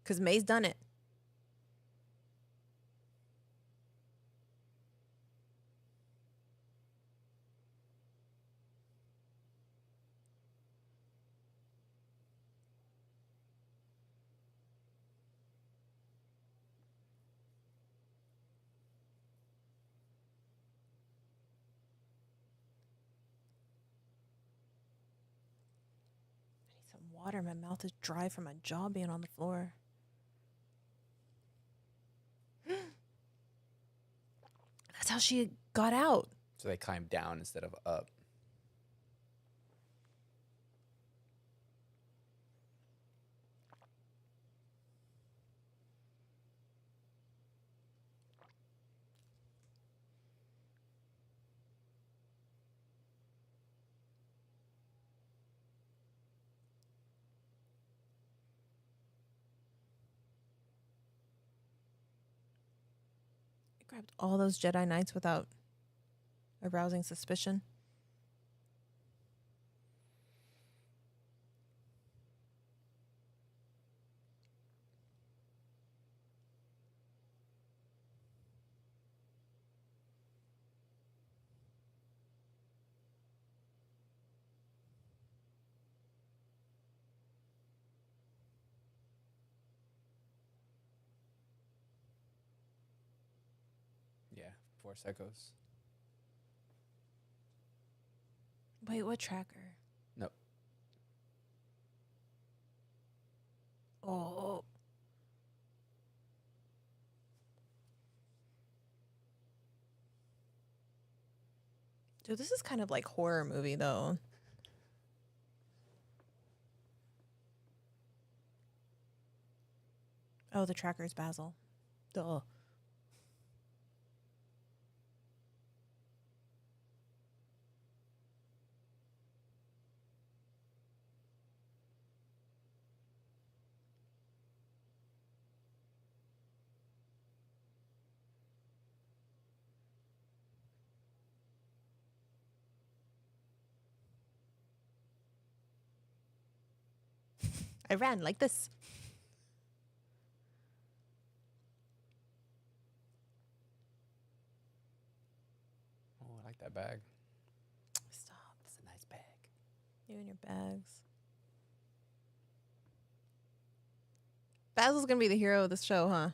Because May's done it. I need some water. My mouth is dry from my jaw being on the floor. That's how she got out. So they climbed down instead of up. I grabbed all those Jedi Knights without arousing suspicion. Yeah, Force Echoes. Wait, what tracker? Nope. Oh. Dude, this is kind of like horror movie, though. Oh, the tracker's Basil. Duh. I ran like this. Oh, I like that bag. Stop. It's a nice bag. You and your bags. Basil's gonna be the hero of this show, huh?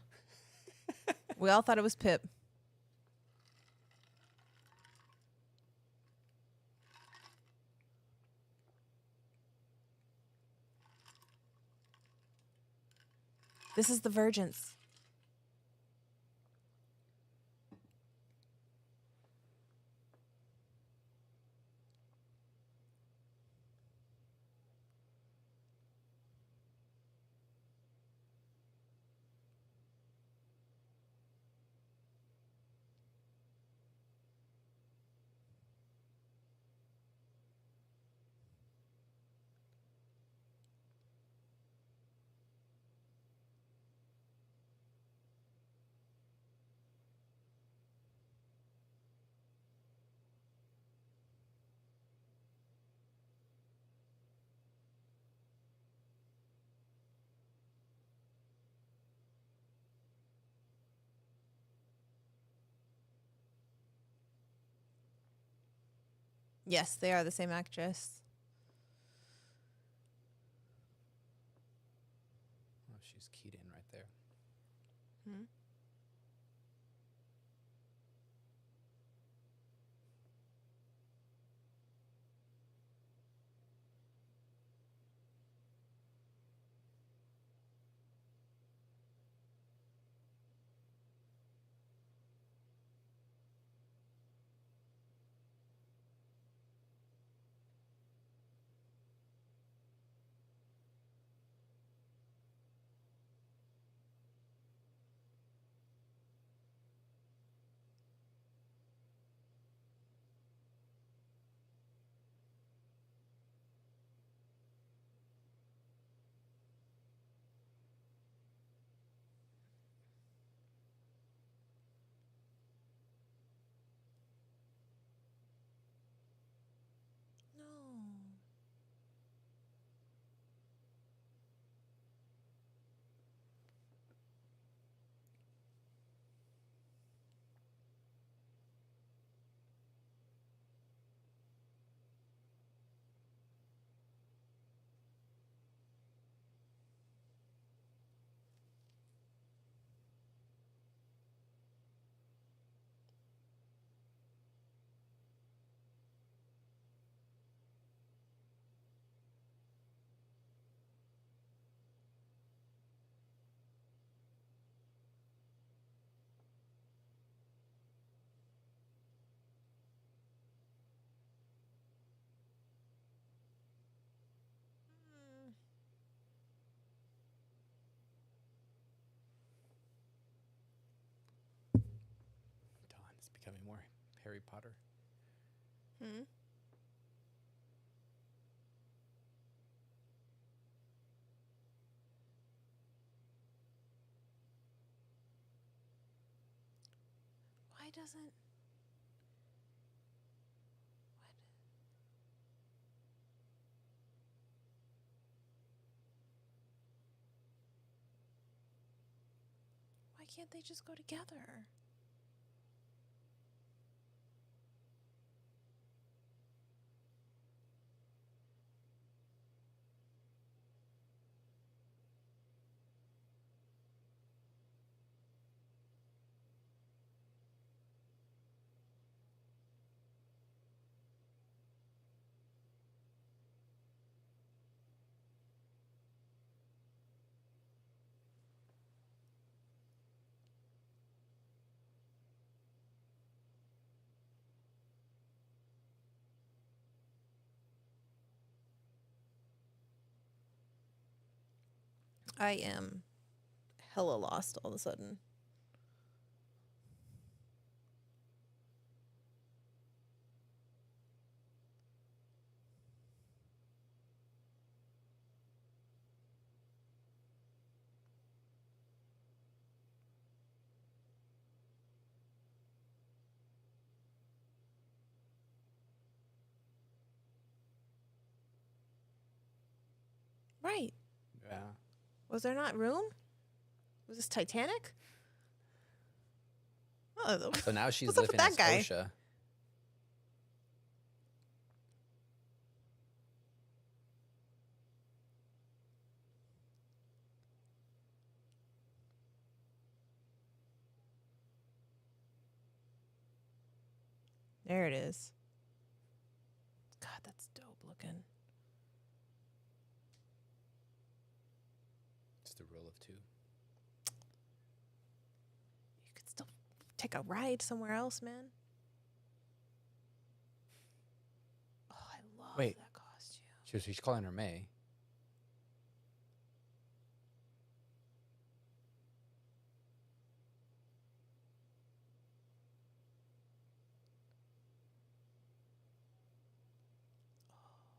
We all thought it was Pip. This is the Virgins. Yes, they are the same actress. Oh, she's keyed in right there. Hmm? No. Dawn is becoming more Harry Potter. Hmm? Why doesn't... What? Why can't they just go together? I am hella lost all of a sudden. Right. Yeah. Was there not room? Was this Titanic? Oh, So now she's what's up with living that as guy? OSHA. There it is. God, that's dope looking. It's the rule of two. You could still take a ride somewhere else, man. Oh, I love Wait. that costume. She's calling her May. Oh yeah.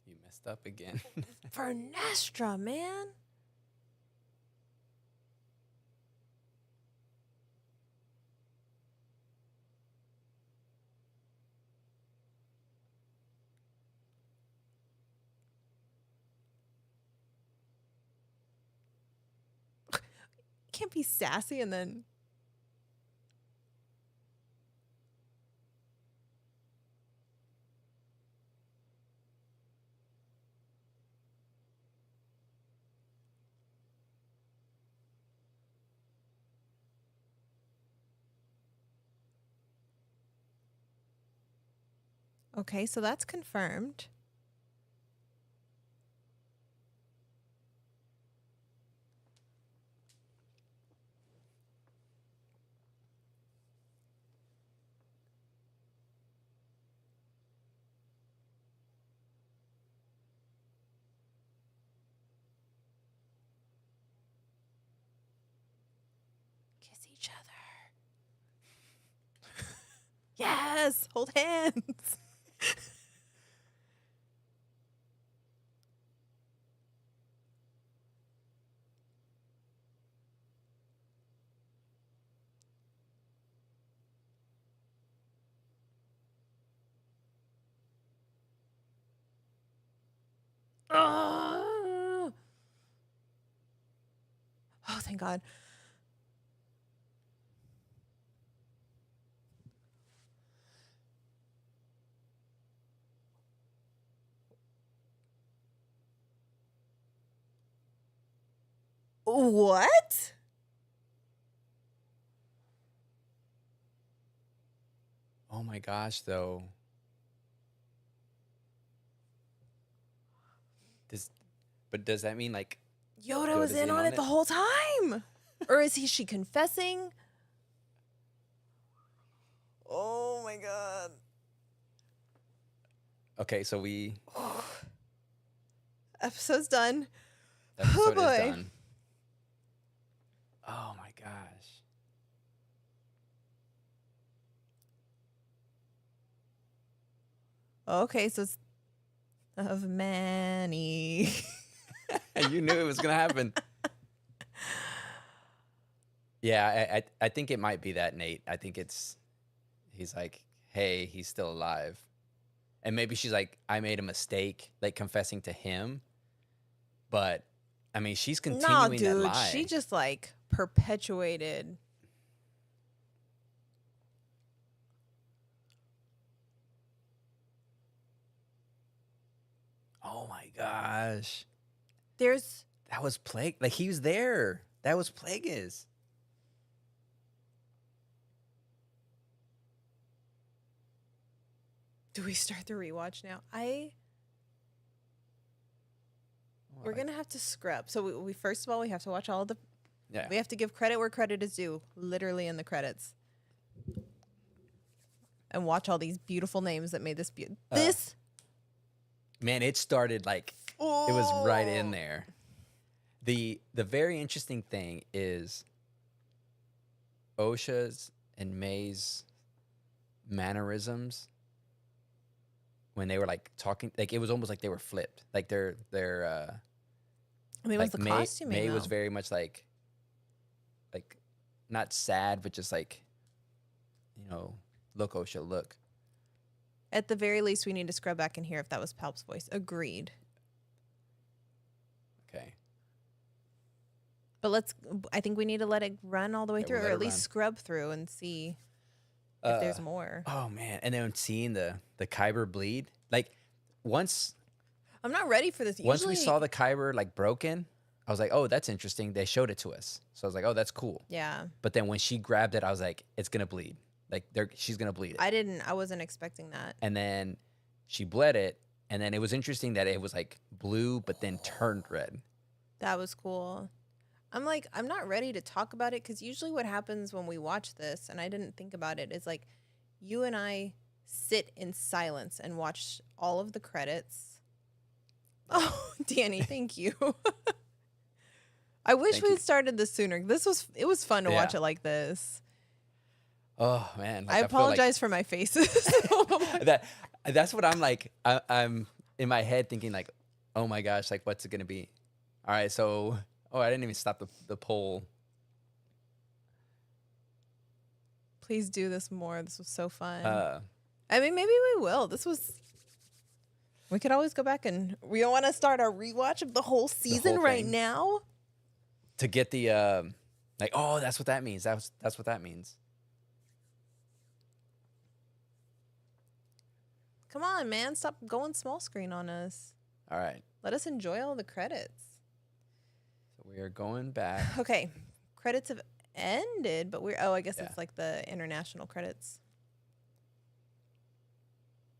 You messed up again. Vernestra, man. Can't be sassy and then. Okay, so that's confirmed. Kiss each other. Yes, hold hands. thank God. What? Oh my gosh, though. But does that mean like Yoda was in on it the whole time? Or is she confessing? Oh my God. Okay, so Episode's done. the episode boy. is done. Oh my gosh. Okay, so it's of Manny. You knew it was gonna happen. Yeah, I think it might be that, Nate. I think he's like, hey, he's still alive. And maybe she's like, I made a mistake, like confessing to him. But I mean, she's continuing that lie. She just like perpetuated. Oh my gosh. That was Plague. Like he was there. That was Plagueis. Do we start the rewatch now? We're gonna have to scrub. So we first of all we have to watch all the. Yeah. We have to give credit where credit is due, literally in the credits, and watch all these beautiful names that made this this. Man, it started like it was right in there. The very interesting thing is Osha's and May's mannerisms when they were like talking, like it was almost like they were flipped. Like their I mean, like it was the costuming. May was very much like not sad, but just like, look, Osha, look. At the very least, we need to scrub back and hear if that was Palp's voice. Agreed. Okay. But I think we need to let it run all the way through, or at least scrub through and see if there's more. Oh, man. And then seeing the Kyber bleed, like once... I'm not ready for this. Once we saw the Kyber like broken, I was like, oh, that's interesting. They showed it to us. So I was like, oh, that's cool. Yeah. But then when she grabbed it, I was like, it's going to bleed. Like she's going to bleed it. I wasn't expecting that. And then she bled it. And then it was interesting that it was like blue, but then turned red. That was cool. I'm like, I'm not ready to talk about it because usually what happens when we watch this, and I didn't think about it, is like you and I sit in silence and watch all of the credits. Oh, Danny, thank you. I wish we had started this sooner. It was fun to watch it like this. Oh man, I apologize for my faces. That's what I'm like. I'm in my head thinking like, oh my gosh, like what's it gonna be? All right, so I didn't even stop the poll. Please do this more. This was so fun. I mean, maybe we will. We could always go back and we don't want to start our rewatch of the whole season right now. To get the like, oh, that's what that means. That's what that means. Come on, man. Stop going small screen on us. All right. Let us enjoy all the credits. So we are going back. Okay. Credits have ended, but I guess it's like the international credits.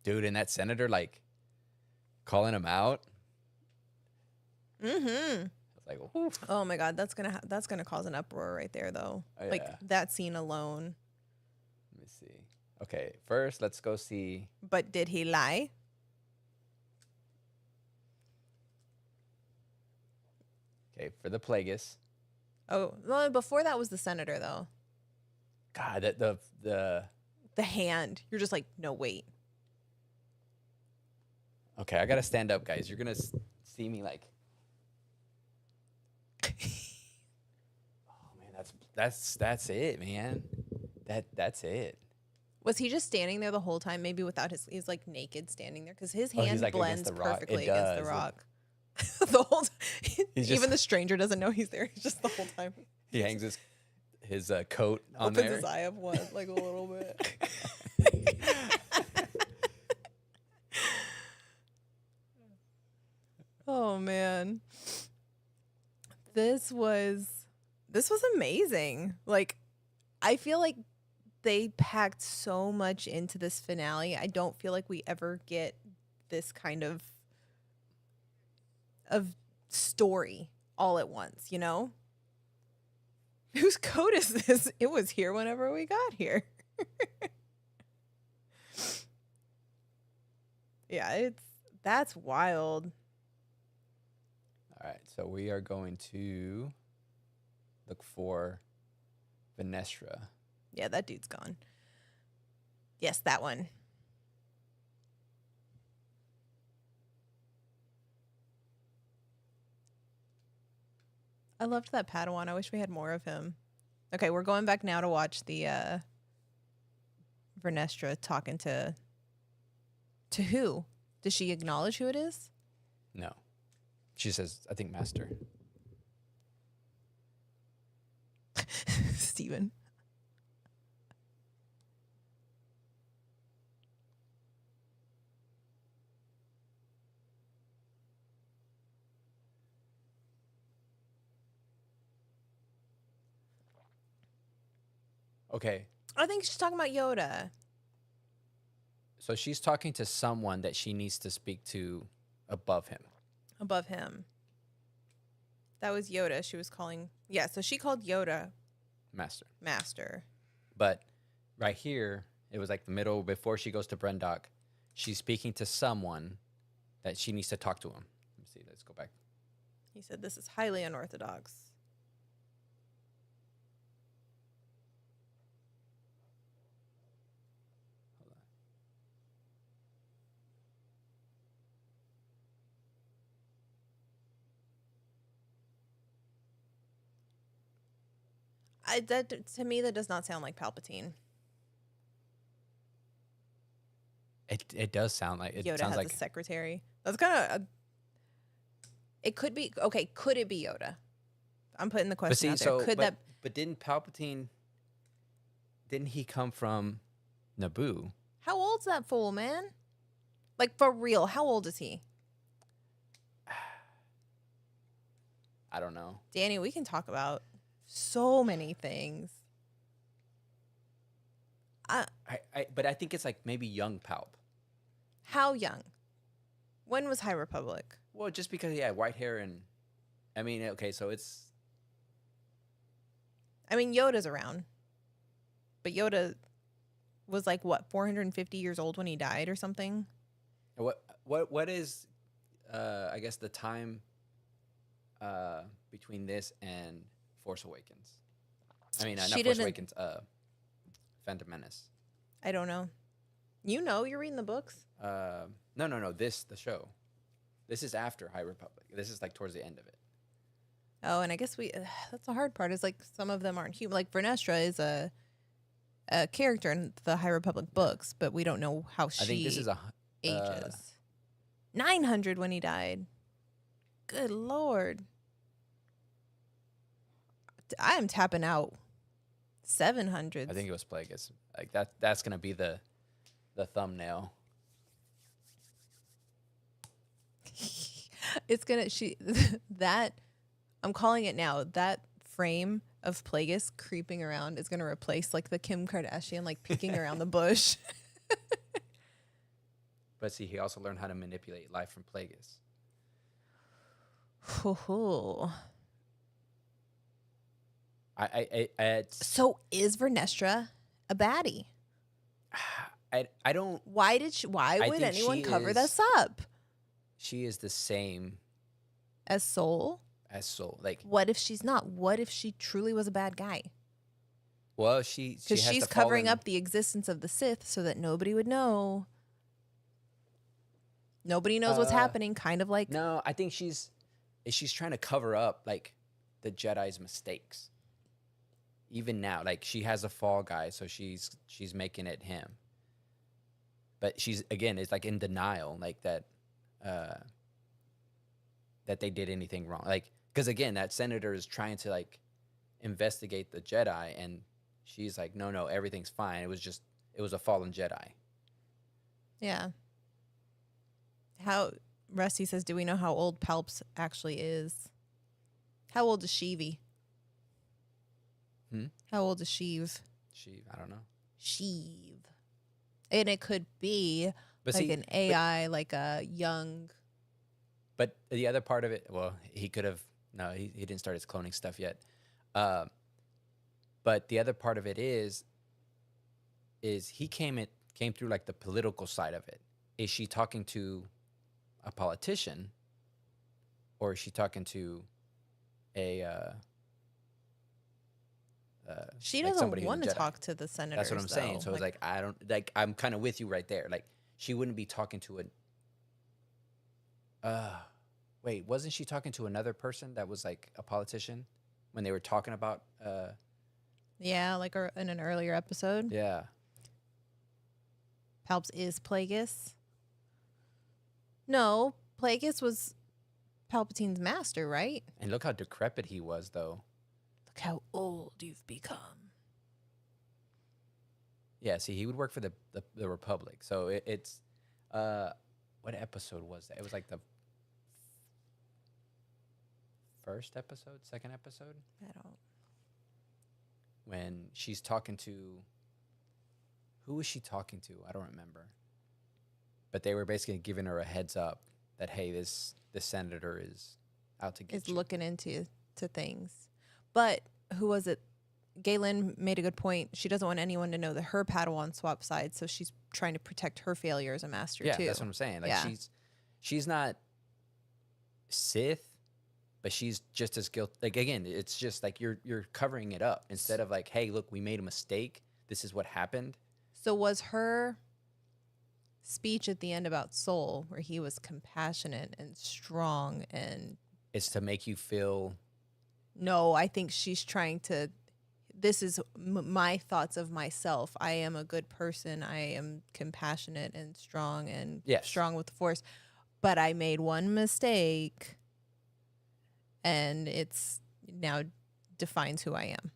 Dude, and that senator, like, calling him out. Mm-hmm. I was like, oof. Oh my God, that's gonna cause an uproar right there, though. Oh, yeah. Like that scene alone. Let me see. Okay, first let's go see. But did he lie? Okay, for the Plagueis. Oh, well, before that was the senator, though. God, the hand. You're just like, no, wait. Okay, I gotta stand up, guys. You're gonna see me like. Oh man, that's it, man. That's it. Was he just standing there the whole time? Maybe without he's like naked standing there because his hand like blends perfectly against the rock. He's Even the stranger doesn't know he's there. He's just the whole time. He hangs his coat on Opens there. his eye up one, like a little bit. Oh man. This was amazing. Like I feel like they packed so much into this finale. I don't feel like we ever get this kind of story all at once, you know? Whose coat is this? It was here whenever we got here. Yeah, that's wild. All right, so we are going to look for Venestra. Yeah, that dude's gone. Yes, that one. I loved that Padawan. I wish we had more of him. Okay, we're going back now to watch the Vernestra talking to who? Does she acknowledge who it is? No. She says, I think master. Steven. Okay. I think she's talking about Yoda. So she's talking to someone that she needs to speak to above him. Above him. That was Yoda. She was calling. Yeah, so she called Yoda Master. But right here, it was like the middle before she goes to Brendock. She's speaking to someone that she needs to talk to him. Let me see. Let's go back. He said this is highly unorthodox. That to me, that does not sound like Palpatine. It does sound like it. Yoda sounds has like a secretary. That's kind of. It could be okay. Could it be Yoda? I'm putting the question out there. Could that? But didn't Palpatine? Didn't he come from Naboo? How old's that fool, man? Like for real? How old is he? I don't know. Danny, we can talk about so many things. But I think it's like maybe young Palp. How young? When was High Republic? Well, just because he had white hair and, I mean, okay, so it's. I mean, Yoda's around, but Yoda was like what 450 years old when he died or something. What is, I guess the time, between this and Force Awakens? I mean, not Force Awakens. Phantom Menace. I don't know. You know, you're reading the books. No. The show. This is after High Republic. This is like towards the end of it. Oh, and I guess that's the hard part is like some of them aren't human. Like Vernestra is a character in the High Republic books, but we don't know how she I think this is ages. 900 when he died. Good Lord. I am tapping out. 700. I think it was Plagueis. Like that's gonna be the thumbnail. It's gonna that I'm calling it now. That frame of Plagueis creeping around is gonna replace like the Kim Kardashian like peeking around the bush. But see, he also learned how to manipulate life from Plagueis. So is Vernestra a baddie? I don't. Why would anyone cover this up? She is the same as Soul. Like, what if she's not? What if she truly was a bad guy? Well, because she's covering up the existence of the Sith so that nobody would know. Nobody knows what's happening. Kind of like no, I think she's trying to cover up like the Jedi's mistakes. Even now, like she has a fall guy, so she's making it him. But she's it's like in denial, like that they did anything wrong. Like because again, that senator is trying to like investigate the Jedi, and she's like, no, everything's fine. It was a fallen Jedi. Yeah. How Rusty says, do we know how old Palps actually is? How old is Sheevy? How old is Sheev? I don't know. Sheev. And it could be But like see, an AI, like a young. But the other part of it, well, he could have. No, he didn't start his cloning stuff yet. But the other part of it is he came through like the political side of it. Is she talking to a politician, or is she talking to a? She like doesn't somebody who's a want to Jedi? talk to the senators. That's what I'm saying. So it's like I don't like. I'm kind of with you right there. Like she wouldn't be talking to wait, wasn't she talking to another person that was like a politician when they were talking about? Yeah, like in an earlier episode. Yeah. Palps is Plagueis. No, Plagueis was Palpatine's master, right? And look how decrepit he was, though. Look how old you've become. Yeah, see, he would work for the Republic. So it's what episode was that? It was like the first episode, second episode? I don't. When she's talking to, who was she talking to? I don't remember. But they were basically giving her a heads up that, hey, this senator is out to get you. Is looking into things. But who was it? Galen made a good point. She doesn't want anyone to know that her Padawan swapped sides, so she's trying to protect her failure as a master too. Yeah, that's what I'm saying. Like Yeah. she's not Sith, but she's just as guilty. Like again, it's just like you're covering it up instead of like, hey, look, we made a mistake. This is what happened. So was her speech at the end about Soul, where he was compassionate and strong and It's to make you feel. no, I think she's trying to. This is my thoughts of myself. I am a good person. I am compassionate and strong and Yes. strong with the Force. But I made one mistake, and it's now defines who I am.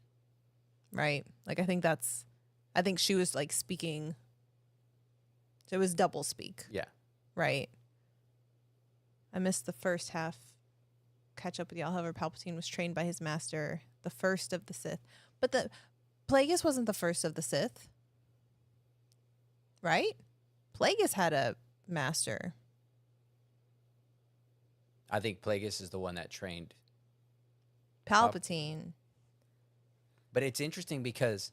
Right? Like I think she was like speaking. So it was double speak. Yeah. Right. I missed the first half. Catch up with y'all. However, Palpatine was trained by his master, the first of the Sith. But the Plagueis wasn't the first of the Sith. Right? Plagueis had a master. I think Plagueis is the one that trained. Palpatine. But it's interesting because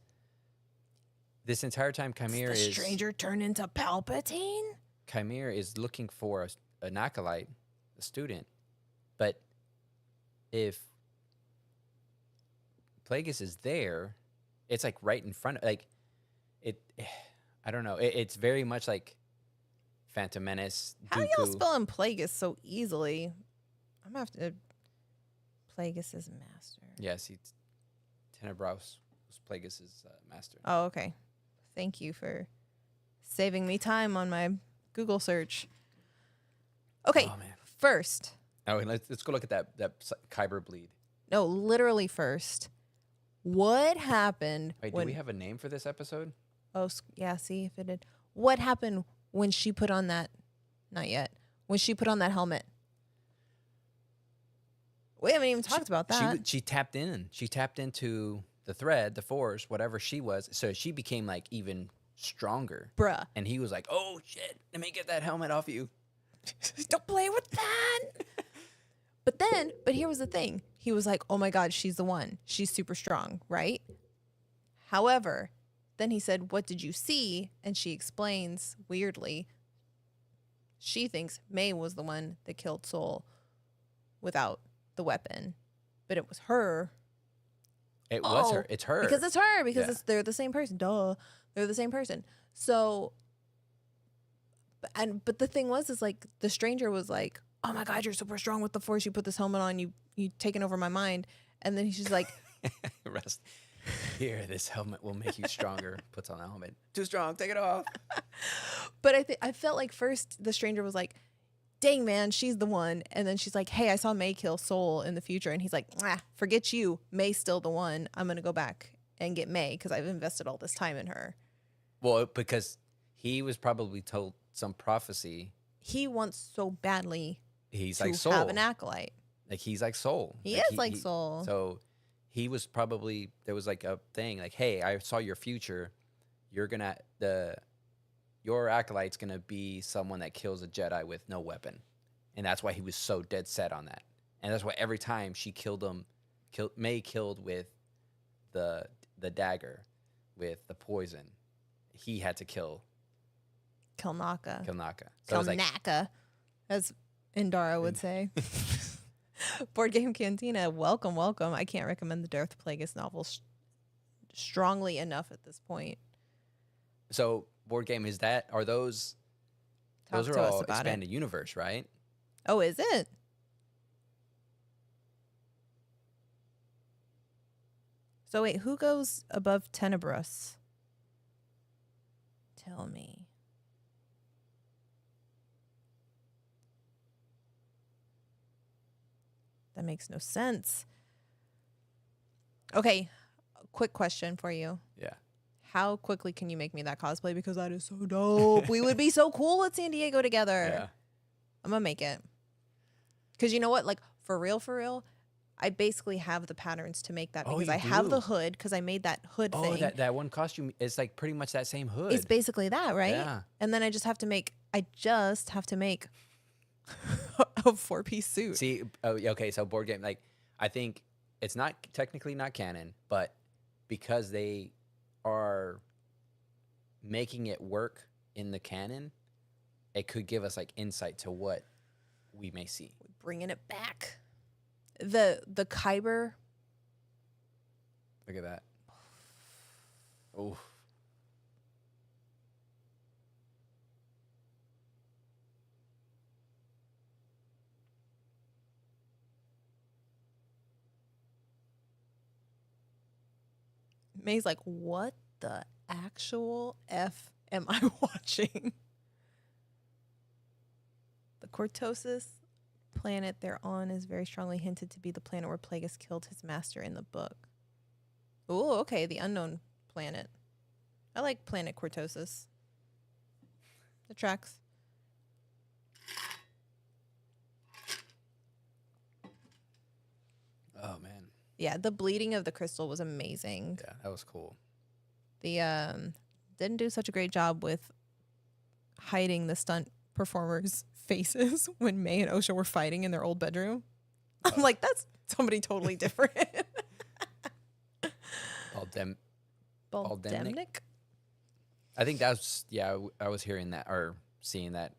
this entire time The stranger turned into Palpatine? Chimere is looking for an acolyte, a student. But if Plagueis is there, it's like right in front of like it. I don't know. It's very much like Phantom Menace. How Dooku. y'all spelling Plagueis so easily? I'm gonna have to. Plagueis is master. Yes, Tenebros was Plagueis' master. Oh, okay. Thank you for saving me time on my Google search. Okay, Oh man. first. Oh, and let's go look at that Kyber bleed. No, literally first. What happened Wait, when? do we have a name for this episode? Oh, yeah. See if it did. What happened when she put on that? Not yet. When she put on that helmet. We haven't even talked about that. She tapped in. She tapped into the thread, the Force, whatever she was. So she became like even stronger. Bruh. And he was like, "Oh shit, let me get that helmet off you." Don't play with that. But here was the thing. He was like, oh my God, she's the one. She's super strong, right? However, then he said, what did you see? And she explains weirdly. She thinks May was the one that killed Soul without the weapon. But it was her. It was her. It's her. Because it's her. Because Yeah. they're the same person. Duh. They're the same person. So, but the thing is like the stranger was like, oh my God, you're super strong with the Force. You put this helmet on. You taken over my mind. And then she's like, Rest. Here, this helmet will make you stronger. Puts on a helmet. Too strong. Take it off. but I felt like first the stranger was like, dang, man, she's the one. And then she's like, hey, I saw May kill Soul in the future. And he's like, forget you. May's still the one. I'm going to go back and get May because I've invested all this time in her. Well, because he was probably told some prophecy. He wants so badly He's to like Soul. have an acolyte. Like, he's like Soul. He like, is like Soul. So he was probably, there was like a thing like, hey, I saw your future. You're going to, your acolyte's going to be someone that kills a Jedi with no weapon. And that's why he was so dead set on that. And that's why every time she killed him, May killed with the dagger, with the poison, he had to kill Kilnaka. So Kilnaka, as Indara would say. Board Game Cantina, welcome. I can't recommend the Darth Plagueis novel strongly enough at this point. So, Board Game, are those are all expanded universe, right? Oh, is it? So wait, who goes above Tenebrous? Tell me. That makes no sense. Okay, quick question for you. Yeah. How quickly can you make me that cosplay? Because that is so dope. We would be so cool at San Diego together. Yeah. I'm going to make it. Because you know what? Like, for real, I basically have the patterns to make that because I have the hood because I made that hood thing. Oh, that one costume is like pretty much that same hood. It's basically that, right? Yeah. And then I just have to make a 4-piece suit. See, okay, so Board Game, like, I think it's not technically not canon, but because they are making it work in the canon, it could give us like insight to what we may see. Bringing it back. The Kyber. Look at that. Oh. May's like, what the actual F am I watching? The Cortosis planet they're on is very strongly hinted to be the planet where Plagueis killed his master in the book. Oh, okay, the unknown planet. I like planet Cortosis. It tracks. Oh, man. Yeah, the bleeding of the crystal was amazing. Yeah, that was cool. The didn't do such a great job with hiding the stunt performers' faces when May and Osha were fighting in their old bedroom. I'm like, that's somebody totally different. Baldemnik? I think that's, I was hearing that or seeing that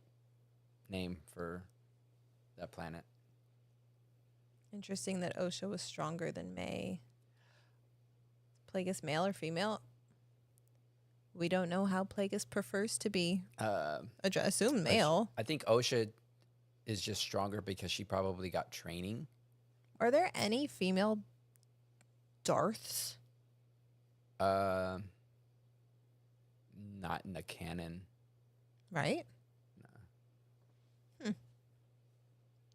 name for that planet. Interesting that Osha was stronger than May. Plagueis male or female? We don't know how Plagueis prefers to be. Assume male. I think Osha is just stronger because she probably got training. Are there any female Darths? Not in the canon. Right? No.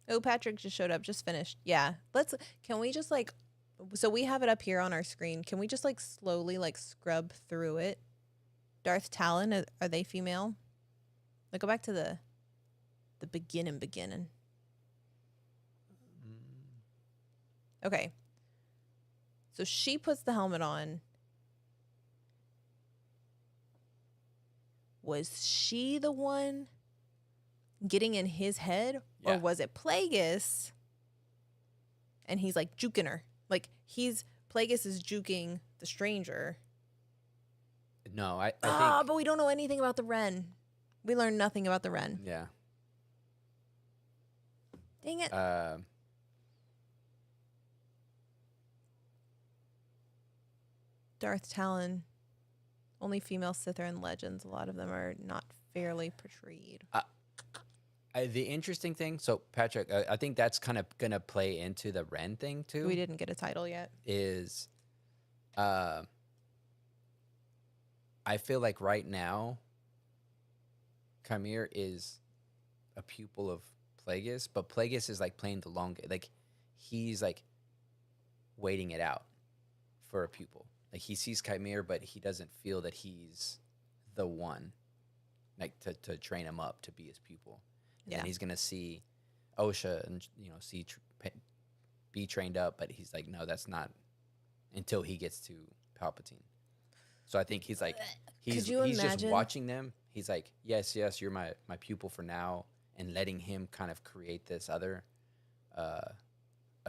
Oh, Patrick just showed up, just finished. Yeah. Can we just so we have it up here on our screen. Can we just slowly scrub through it? Darth Talon, are they female? Go back to the beginning. Okay. So she puts the helmet on. Was she the one getting in his head? Yeah. Or was it Plagueis? And he's juking her. Plagueis is juking the stranger. No, I think. But we don't know anything about the Wren. We learned nothing about the Wren. Yeah. Dang it. Darth Talon. Only female Sith are in Legends. A lot of them are not fairly portrayed. The interesting thing, so Patrick, I think that's kind of going to play into the Wren thing too. We didn't get a title yet. Is, I feel like right now, Chimere is a pupil of Plagueis, but Plagueis is like playing the long game. Like he's like waiting it out for a pupil. Like he sees Chimera, but he doesn't feel that he's the one, like to train him up to be his pupil. And then he's gonna see Osha and be trained up, but he's like, no, that's not until he gets to Palpatine. So I think he's like, he's just watching them. He's like, yes, you're my pupil for now, and letting him kind of create this other, a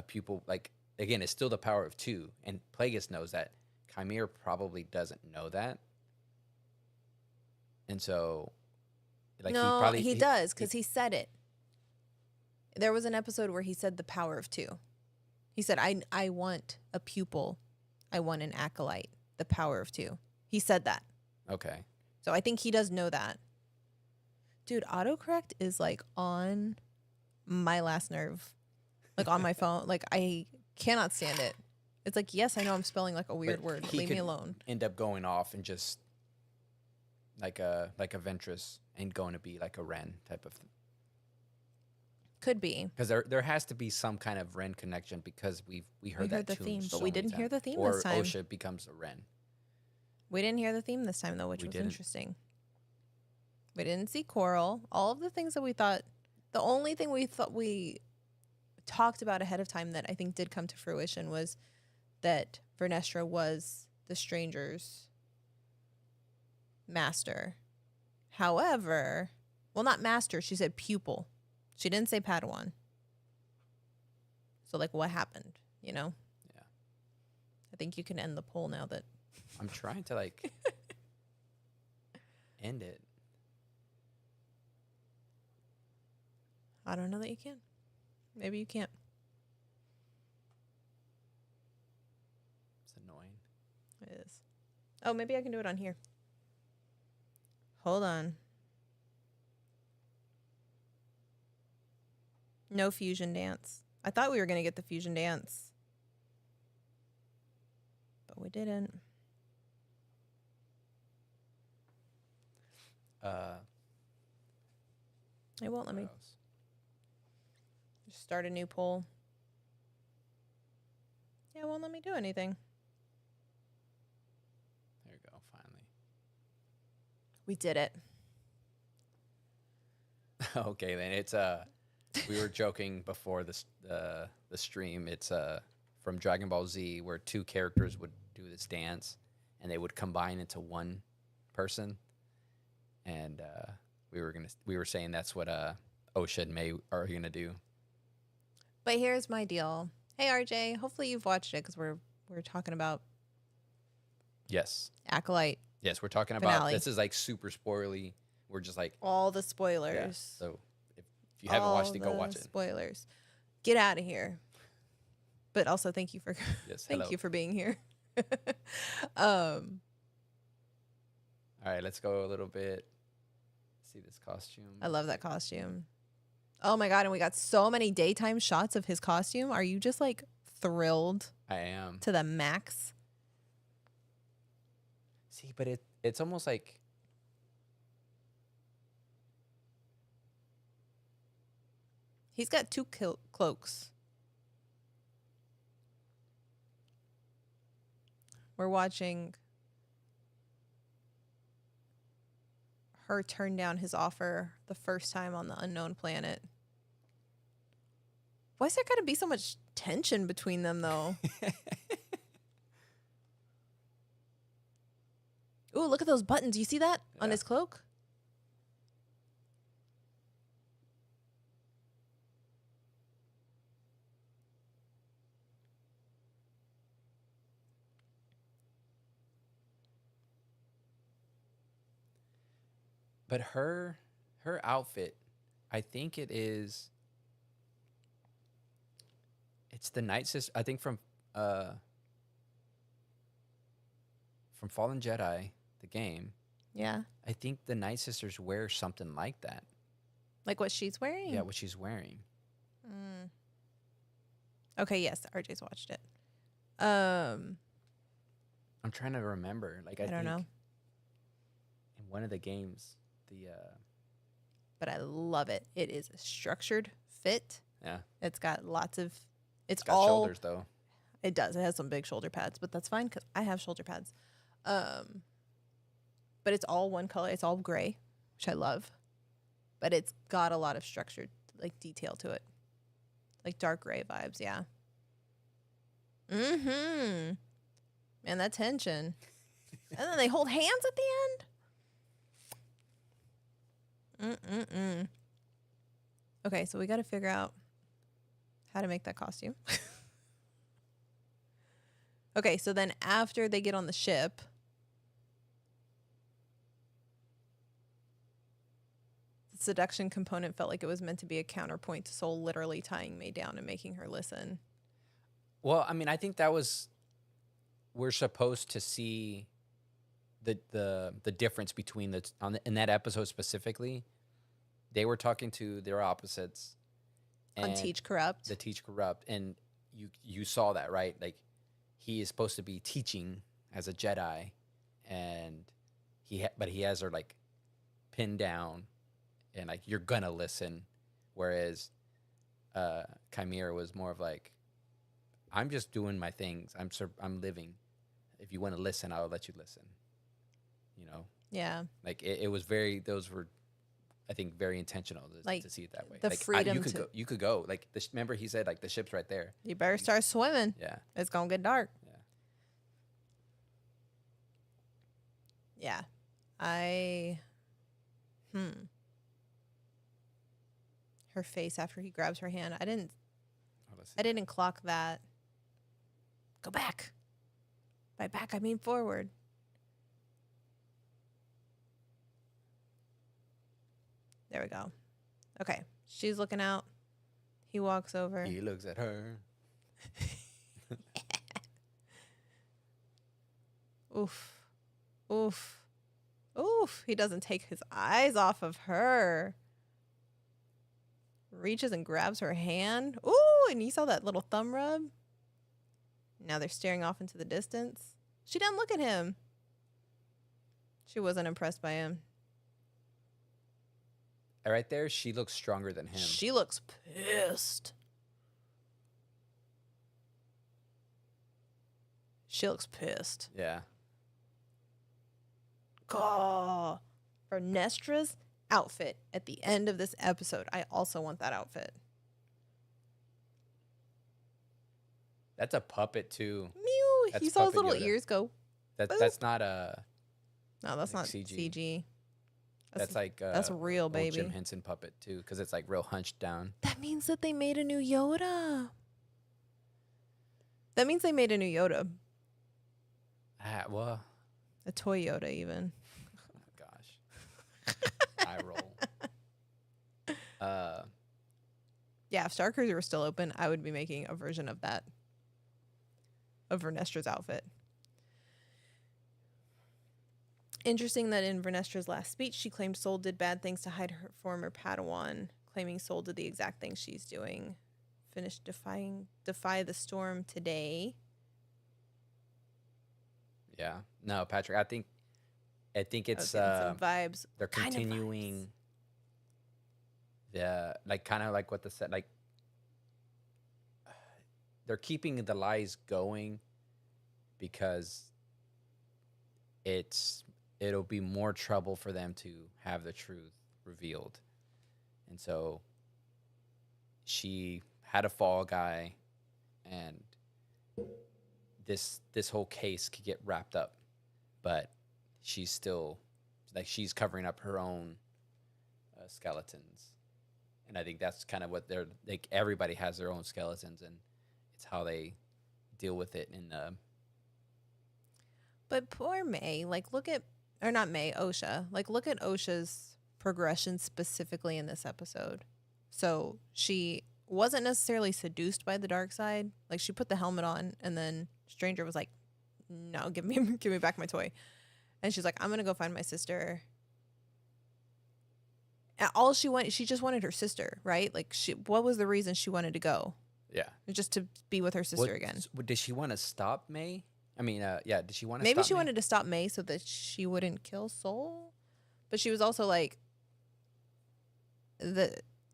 pupil. Like again, it's still the power of 2, and Plagueis knows that. Chimera probably doesn't know that, and so, like, no, he does because he said it. There was an episode where he said the power of 2. He said, I want a pupil. I want an acolyte. The power of 2. He said that. Okay. So I think he does know that. Dude, autocorrect is like on my last nerve. Like on my phone. Like I cannot stand it. It's like, yes, I know I'm spelling like a weird word. But leave me alone. End up going off and just like a Ventress and going to be like a Ren type of thing. Could be. Because there has to be some kind of Ren connection because we heard the theme, but we didn't hear the theme this time. Or Osha becomes a Ren. We didn't hear the theme this time, though, which was interesting. We didn't see Coral. All of the things that we thought, the only thing we thought we talked about ahead of time that I think did come to fruition was that Vernestra was the stranger's master. However, well, not master, she said pupil. She didn't say Padawan. So, like, what happened, you know? Yeah. I think you can end the poll now that... I'm trying to, like, end it. I don't know that you can. Maybe you can't. It's annoying. It is. Oh, maybe I can do it on here. Hold on. No fusion dance. I thought we were going to get the fusion dance. But we didn't. It won't let me. Just start a new poll. Yeah, it won't let me do anything. There you go, finally. We did it. Okay, then it's we were joking before the stream. It's from Dragon Ball Z where 2 characters would do this dance and they would combine into one person. And we were saying that's what Osha and May are gonna do. But here's my deal. Hey RJ, hopefully you've watched it because we're talking about Acolyte. Yes, we're talking finale. about this is like super spoilery. We're just like all the spoilers. Yeah, so if you haven't watched it, go watch it. Spoilers. Get out of here. But also thank you for thank you for being here. All right, let's go a little bit. See this costume. I love that costume. Oh my God, and we got so many daytime shots of his costume. Are you just like thrilled? I am. To the max. See, but it's almost like he's got 2 cloaks. We're watching her turn down his offer the first time on the unknown planet. Why's there got to be so much tension between them, though? Ooh, look at those buttons. You see that on his cloak? But her outfit, I think it's the Night Sister. I think from Fallen Jedi, the game. Yeah. I think the Night Sisters wear something like that. Like what she's wearing? Yeah, what she's wearing. Mm. Okay, yes, RJ's watched it. I'm trying to remember. Like I don't know. In one of the games, but I love it. It is structured, fit. Yeah. It's got lots of. It's got shoulders though. It does. It has some big shoulder pads, but that's fine because I have shoulder pads. But it's all one color. It's all gray, which I love. But it's got a lot of structured, like, detail to it. Like dark gray vibes, yeah. Mm-hmm. Man, that tension. And then they hold hands at the end. Mm-mm-mm. Okay, so we got to figure out how to make that costume. Okay, so then after they get on the ship, the seduction component felt like it was meant to be a counterpoint to Soul literally tying May down and making her listen. Well, I mean, I think that was, we're supposed to see the difference between in that episode specifically. They were talking to their opposites On Teach Corrupt. The Teach Corrupt, and you saw that, right? Like, he is supposed to be teaching as a Jedi, and but he has her like pinned down, and like, you're gonna listen, whereas Chimera was more of like, I'm just doing my things. I'm living. If you want to listen, I'll let you listen. You know? Yeah. Like, it was very, those were, I think, very intentional to see it that way. The like, freedom you could go. Like, remember he said, like, the ship's right there. You better start swimming. Yeah. It's going to get dark. Yeah. Yeah. Her face after he grabs her hand. I didn't clock that. Go back. By back, I mean forward. There we go. Okay. She's looking out. He walks over. He looks at her. Oof. Oof. Oof. He doesn't take his eyes off of her. Reaches and grabs her hand. Ooh, and you saw that little thumb rub? Now they're staring off into the distance. She didn't look at him. She wasn't impressed by him. Right there, she looks stronger than him. She looks pissed. She looks pissed. Yeah. God. Vernestra's outfit at the end of this episode. I also want that outfit. That's a puppet too. Mew. That's You saw his Puppet little Yoda. ears go. That's not a. No, that's like not CG. CG. That's like that's real, old baby. Jim Henson puppet too, because it's like real hunched down. That means that they made a new Yoda. That means they made a new Yoda. Well. A toy Yoda, even. Oh my gosh. I roll. Yeah, if Star Cruiser were still open, I would be making a version of that. Of Vernestra's outfit. Interesting that in Vernestra's last speech, she claimed Soul did bad things to hide her former Padawan, claiming Soul did the exact thing she's doing. Finished defy the storm today. Yeah. No, Patrick, I think it's some vibes. They're continuing kind of like what the set, like, they're keeping the lies going because it'll be more trouble for them to have the truth revealed. And so she had a fall guy, and this whole case could get wrapped up, but she's still, like, she's covering up her own skeletons. And I think that's kind of what they're like. Everybody has their own skeletons, and it's how they deal with it. But poor May, like, Osha. Like, look at Osha's progression specifically in this episode. So she wasn't necessarily seduced by the dark side. Like, she put the helmet on, and then Stranger was like, "No, give me back my toy." And she's like, "I'm gonna go find my sister." And all she just wanted her sister, right? Like, what was the reason she wanted to go? Yeah, just to be with her sister again. Did she want to stop May? I mean, yeah. Did she want to? Maybe she wanted to stop May so that she wouldn't kill Soul, but she was also like,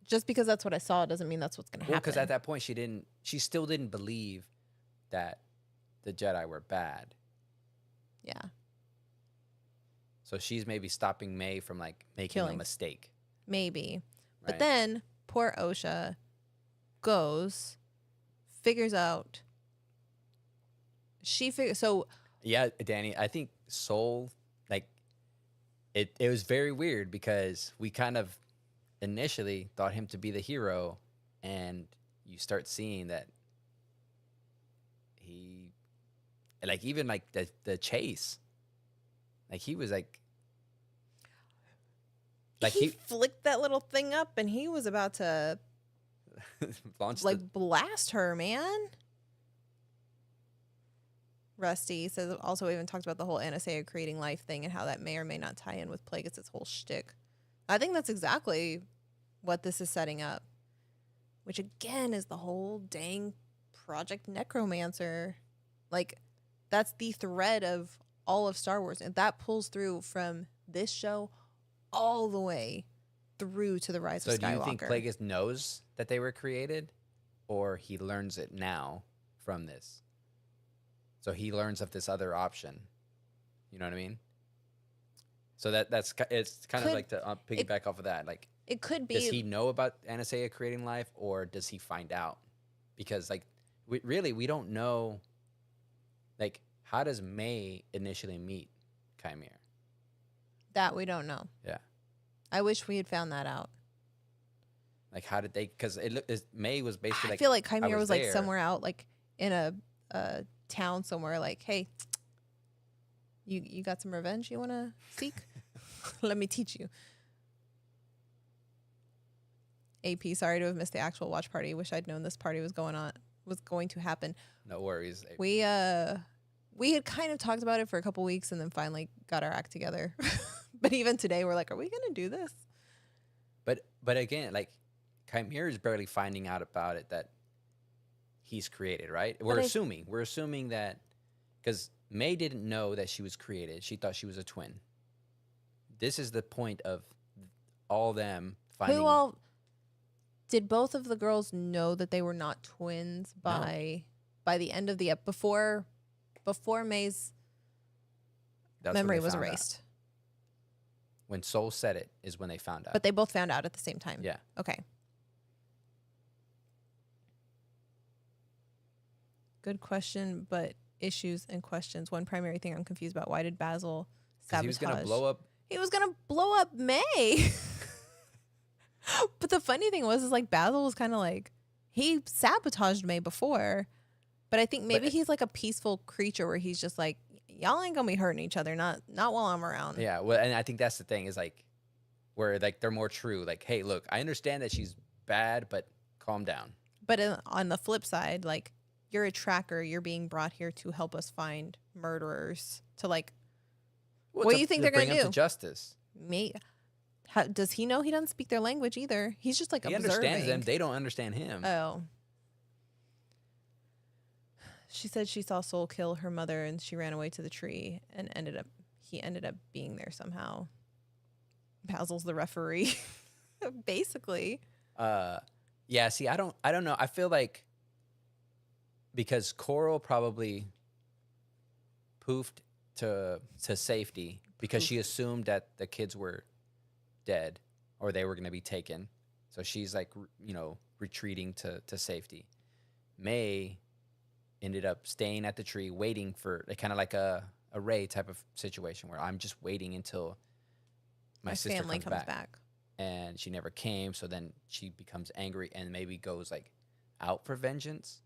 just because that's what I saw doesn't mean that's what's going to Well, happen. because at that point she still didn't believe that the Jedi were bad. Yeah. So she's maybe stopping May from like making Killing. a mistake. Maybe. Right? But then poor Osha goes, figures out. So yeah, Danny, I think Soul, like, it was very weird because we kind of initially thought him to be the hero, and you start seeing that he, like, even like the chase, like he was like he flicked that little thing up and he was about to launch like blast her, man. Rusty says also even talked about the whole Anastasia creating life thing and how that may or may not tie in with Plagueis' whole shtick. I think that's exactly what this is setting up, which again is the whole dang Project Necromancer. Like, that's the thread of all of Star Wars, and that pulls through from this show all the way through to the Rise of Skywalker. So do you think Plagueis knows that they were created, or he learns it now from this? So he learns of this other option. You know what I mean? So it's kind of like to piggyback off of that. Like, it could be. Does he know about Anastasia creating life, or does he find out? Because like we don't know. Like, how does May initially meet Chimere? That we don't know. Yeah. I wish we had found that out. Like, how did they? Because May was basically like. I feel like Chimere was like there. somewhere out, like in a town somewhere. Like, hey, you got some revenge you want to seek? Let me teach you. AP, sorry to have missed the actual watch party. Wish I'd known this party was going to happen. No worries. AP. We had kind of talked about it for a couple weeks and then finally got our act together. But even today we're like, are we gonna do this? But again, like, Chimere is barely finding out about it that he's created, right? We're assuming that because May didn't know that she was created. She thought she was a twin. This is the point of all them finding. Did both of the girls know that they were not twins by the end of the before May's memory was erased? When Soul said it is when they found out. But they both found out at the same time. Yeah. Okay. Good question, but issues and questions. One primary thing I'm confused about: why did Basil sabotage? He was gonna blow up. He was gonna blow up May. But the funny thing was, is like Basil was kind of like, he sabotaged May before, but I think maybe he's like a peaceful creature where he's just like, y'all ain't gonna be hurting each other, not while I'm around. Yeah, well, and I think that's the thing is like, where like they're more true. Like, hey, look, I understand that she's bad, but calm down. But on the flip side, like, you're a tracker, you're being brought here to help us find murderers. To like, what do you think they're gonna do? Bring them to justice. Does he know he doesn't speak their language either? He's just like he observing. Understands them. They don't understand him. Oh. She said she saw Soul kill her mother and she ran away to the tree and he ended up being there somehow. Basil's the referee. Basically. Yeah, see, I don't know. I feel like because Coral probably poofed to safety because she assumed that the kids were dead or they were going to be taken. So she's like, retreating to safety. May ended up staying at the tree waiting for kind of like a Ray type of situation where I'm just waiting until my sister family comes back. And she never came. So then she becomes angry and maybe goes like out for vengeance.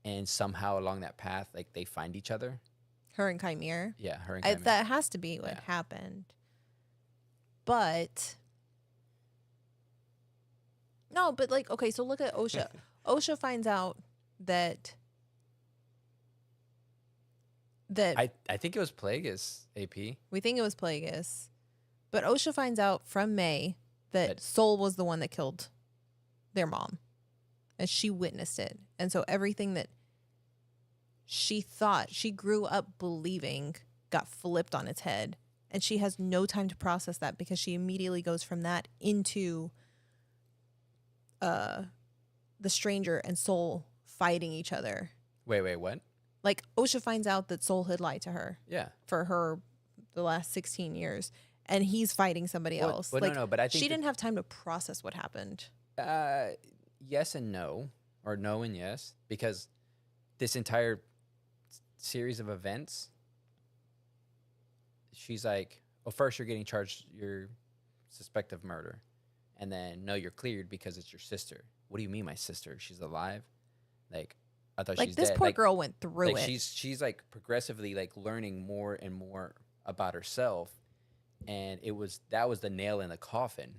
And somehow along that path, like they find each other. Her and Chimere. Yeah, her and Chimere. That has to be what happened. But no, but like, okay, so look at Osha. Osha finds out that I think it was Plagueis, AP. We think it was Plagueis. But Osha finds out from May that Soul was the one that killed their mom. And she witnessed it. And so everything that she thought, she grew up believing, got flipped on its head. And she has no time to process that because she immediately goes from that into uh the stranger and Soul fighting each other. Wait, what? Like Osha finds out that Soul had lied to her Yeah. for her the last 16 years, and he's fighting somebody else. Well, like no, but I think she didn't have time to process what happened. Yes and no, or no and yes, because this entire series of events, she's like, well, first you're getting charged, you're suspect of murder, and then no, you're cleared because it's your sister. What do you mean, my sister? She's alive? Like, I thought Like she's this dead. poor Like, girl went through like it. she's like progressively like learning more and more about herself, and that was the nail in the coffin.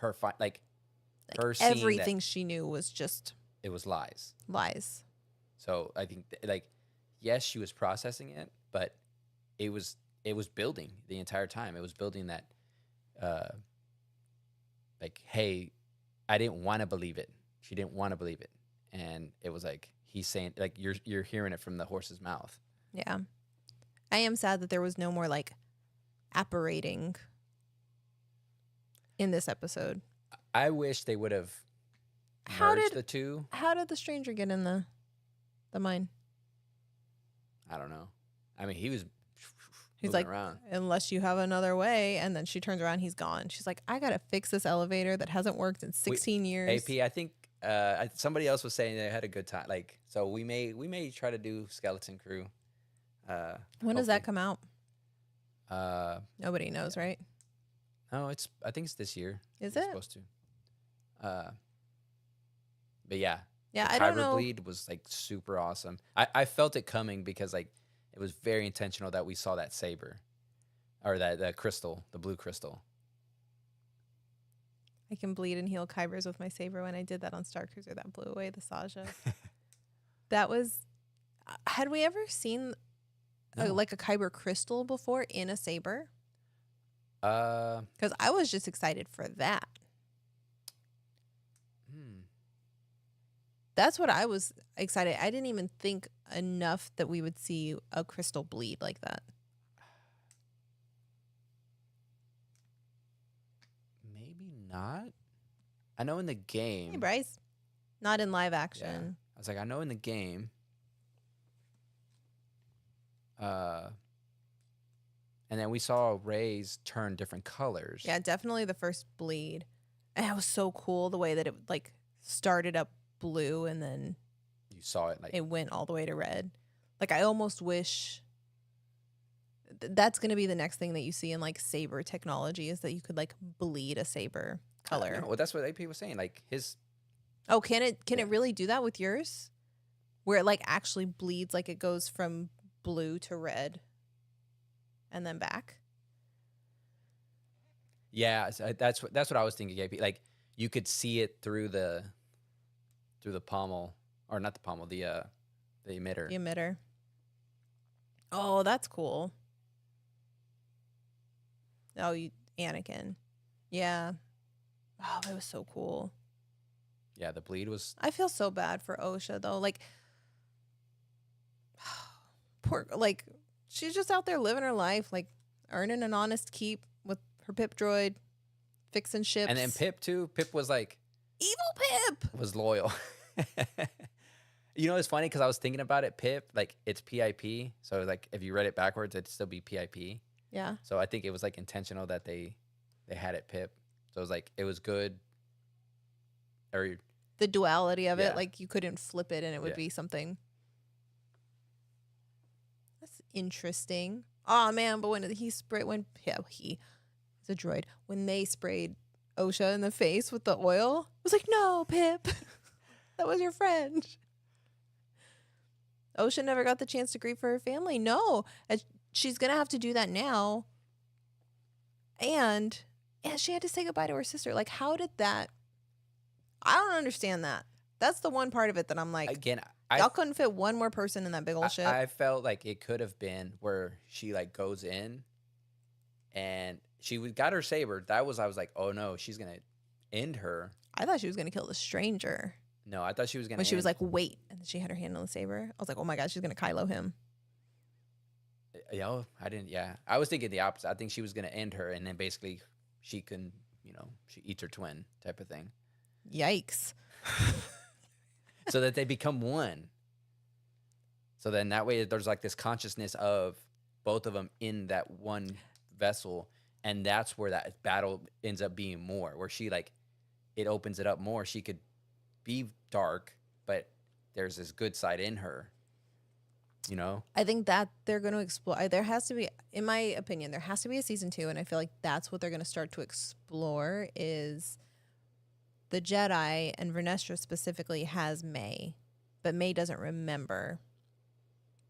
Like Like her seeing that everything she knew was just it was lies. lies. So I think like, yes, she was processing it, but it was building the entire time. It was building that, like, hey, I didn't want to believe it. She didn't want to believe it, and it was like he's saying, like, you're hearing it from the horse's mouth. Yeah. I am sad that there was no more like apparating in this episode. I wish they would have How merged did the two. how did the stranger get in the mine? I don't know. I mean, he was He's moving like, around. unless you have another way, and then she turns around, he's gone. She's like, I gotta fix this elevator that hasn't worked in 16 years. AP, I think somebody else was saying they had a good time. Like, so we may try to do Skeleton Crew. When does that come out? Uh, Nobody knows, right? no, I think it's this year. Is It's it? supposed to? But yeah, Yeah, the I don't Kyber know. bleed was like super awesome. I felt it coming because like it was very intentional that we saw that saber, or that crystal, the blue crystal. I can bleed and heal Kybers with my saber. When I did that on Star Cruiser, that blew away the Saja. That was. Had we ever seen No. like a Kyber crystal before in a saber? Uh, Because I was just excited for that. That's what I was excited. I didn't even think enough that we would see a crystal bleed like that. Maybe not. I know in the game. Hey, Bryce. Not in live Yeah. action. I was like, I know in the game. And then we saw rays turn different colors. Yeah, definitely the first bleed. And that was so cool the way that it like started up blue and then You saw it like it went all the way to red. Like I almost wish that's going to be the next thing that you see in like saber technology is that you could like bleed a saber color. No, well, that's what AP was saying. Like his. Oh, can it Yeah. really do that with yours? Where it like actually bleeds, like it goes from blue to red and then back? Yeah, so that's what I was thinking. AP. Like you could see it through the pommel, or not the pommel, the emitter. The emitter. Oh, that's cool. Oh, Anakin. Yeah. Oh, that was so cool. Yeah, the bleed was. I feel so bad for Osha though. Like, poor, like she's just out there living her life, like earning an honest keep with her pip droid, fixing ships. And then Pip too. Pip was like Evil Pip. was loyal. You know, it's funny because I was thinking about it. Pip, like it's PIP, so like if you read it backwards, it'd still be PIP. Yeah. So I think it was like intentional that they had it Pip. So it was like it was good. Or The duality of Yeah. it, like you couldn't flip it and it would Yeah. be something. That's interesting. Oh man, but when he's a droid. When they sprayed Osha in the face with the oil, I was like, no, Pip. That was your friend. Osha never got the chance to grieve for her family. No. And she's gonna have to do that now. And she had to say goodbye to her sister. Like, how did that? I don't understand that. That's the one part of it that I'm like, again, y'all couldn't fit one more person in that big old ship. I felt like it could have been where she like goes in, and got her saber. I was like, oh no, she's gonna end her. I thought she was gonna kill the stranger. No, I thought she was gonna. When she was like, wait, and then she had her hand on the saber. I was like, oh my god, she's gonna Kylo him. Yo, I didn't. Yeah, I was thinking the opposite. I think she was gonna end her, and then basically she can, she eats her twin type of thing. Yikes. so that they become one. So then that way there's like this consciousness of both of them in that one vessel. And that's where that battle ends up being more, where she like, it opens it up more. She could be dark, but there's this good side in her, you know? I think that they're going to explore. There has to be, in my opinion, there has to be a season 2. And I feel like that's what they're going to start to explore is the Jedi, and Vernestra specifically has May, but May doesn't remember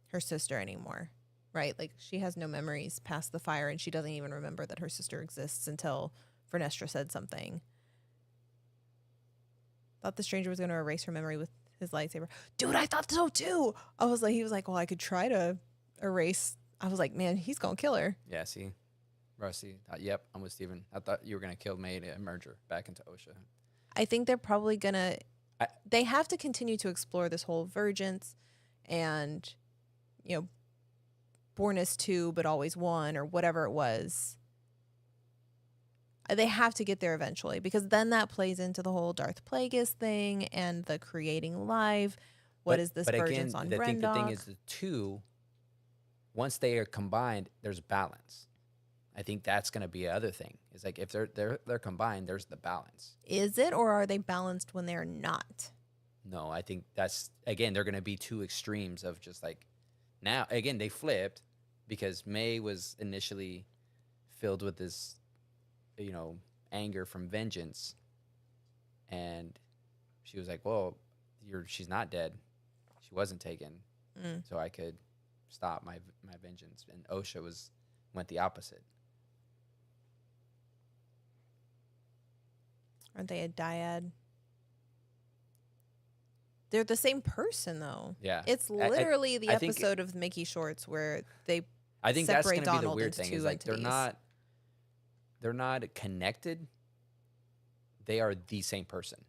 her sister anymore, right? Like she has no memories past the fire, and she doesn't even remember that her sister exists until Vernestra said something. Thought the stranger was going to erase her memory with his lightsaber. Dude, I thought so too. He was like, well, I could try to erase. I was like, man, he's going to kill her. Yeah, see? Rusty. Yep, I'm with Steven. I thought you were going to kill May to merge her back into Osha. I think they're probably going to... They have to continue to explore this whole Virgence and, you know, born as 2 but always 1 or whatever it was. They have to get there eventually, because then that plays into the whole Darth Plagueis thing and the creating life. What is this Virgence on Rendok? The thing is, the 2, once they are combined, there's balance. I think that's going to be the other thing. It's like if they're combined, there's the balance. Is it, or are they balanced when they're not? No, I think that's, again, they're going to be 2 extremes of just like, now, again, they flipped because May was initially filled with this, you know, anger from vengeance. And she was like, well, she's not dead. She wasn't taken. So I could stop my vengeance. And Osha went the opposite. Aren't they a dyad? They're the same person, though. Yeah. It's literally the episode of Mickey Shorts where they I think that's separate going to be the Donald weird into thing. 2 Is like entities. they're not connected. They are the same person.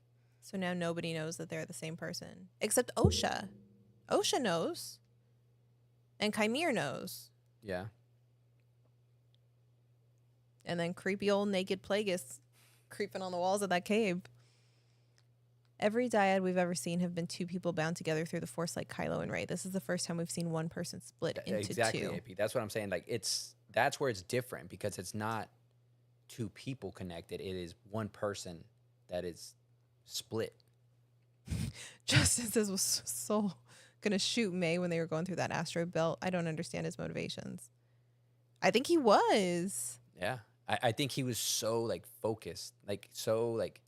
So now nobody knows that they're the same person. Except Osha. Osha knows. And Chimere knows. Yeah. And then creepy old naked Plagueis creeping on the walls of that cave. Every dyad we've ever seen have been 2 people bound together through the Force like Kylo and Rey. This is the first time we've seen one person split into 2. Exactly, AP. That's what I'm saying. Like that's where it's different, because it's not 2 people connected. It is one person that is split. Justin says was so gonna shoot May when they were going through that asteroid belt. I don't understand his motivations. I think he was. Yeah. I think he was so like focused, like so like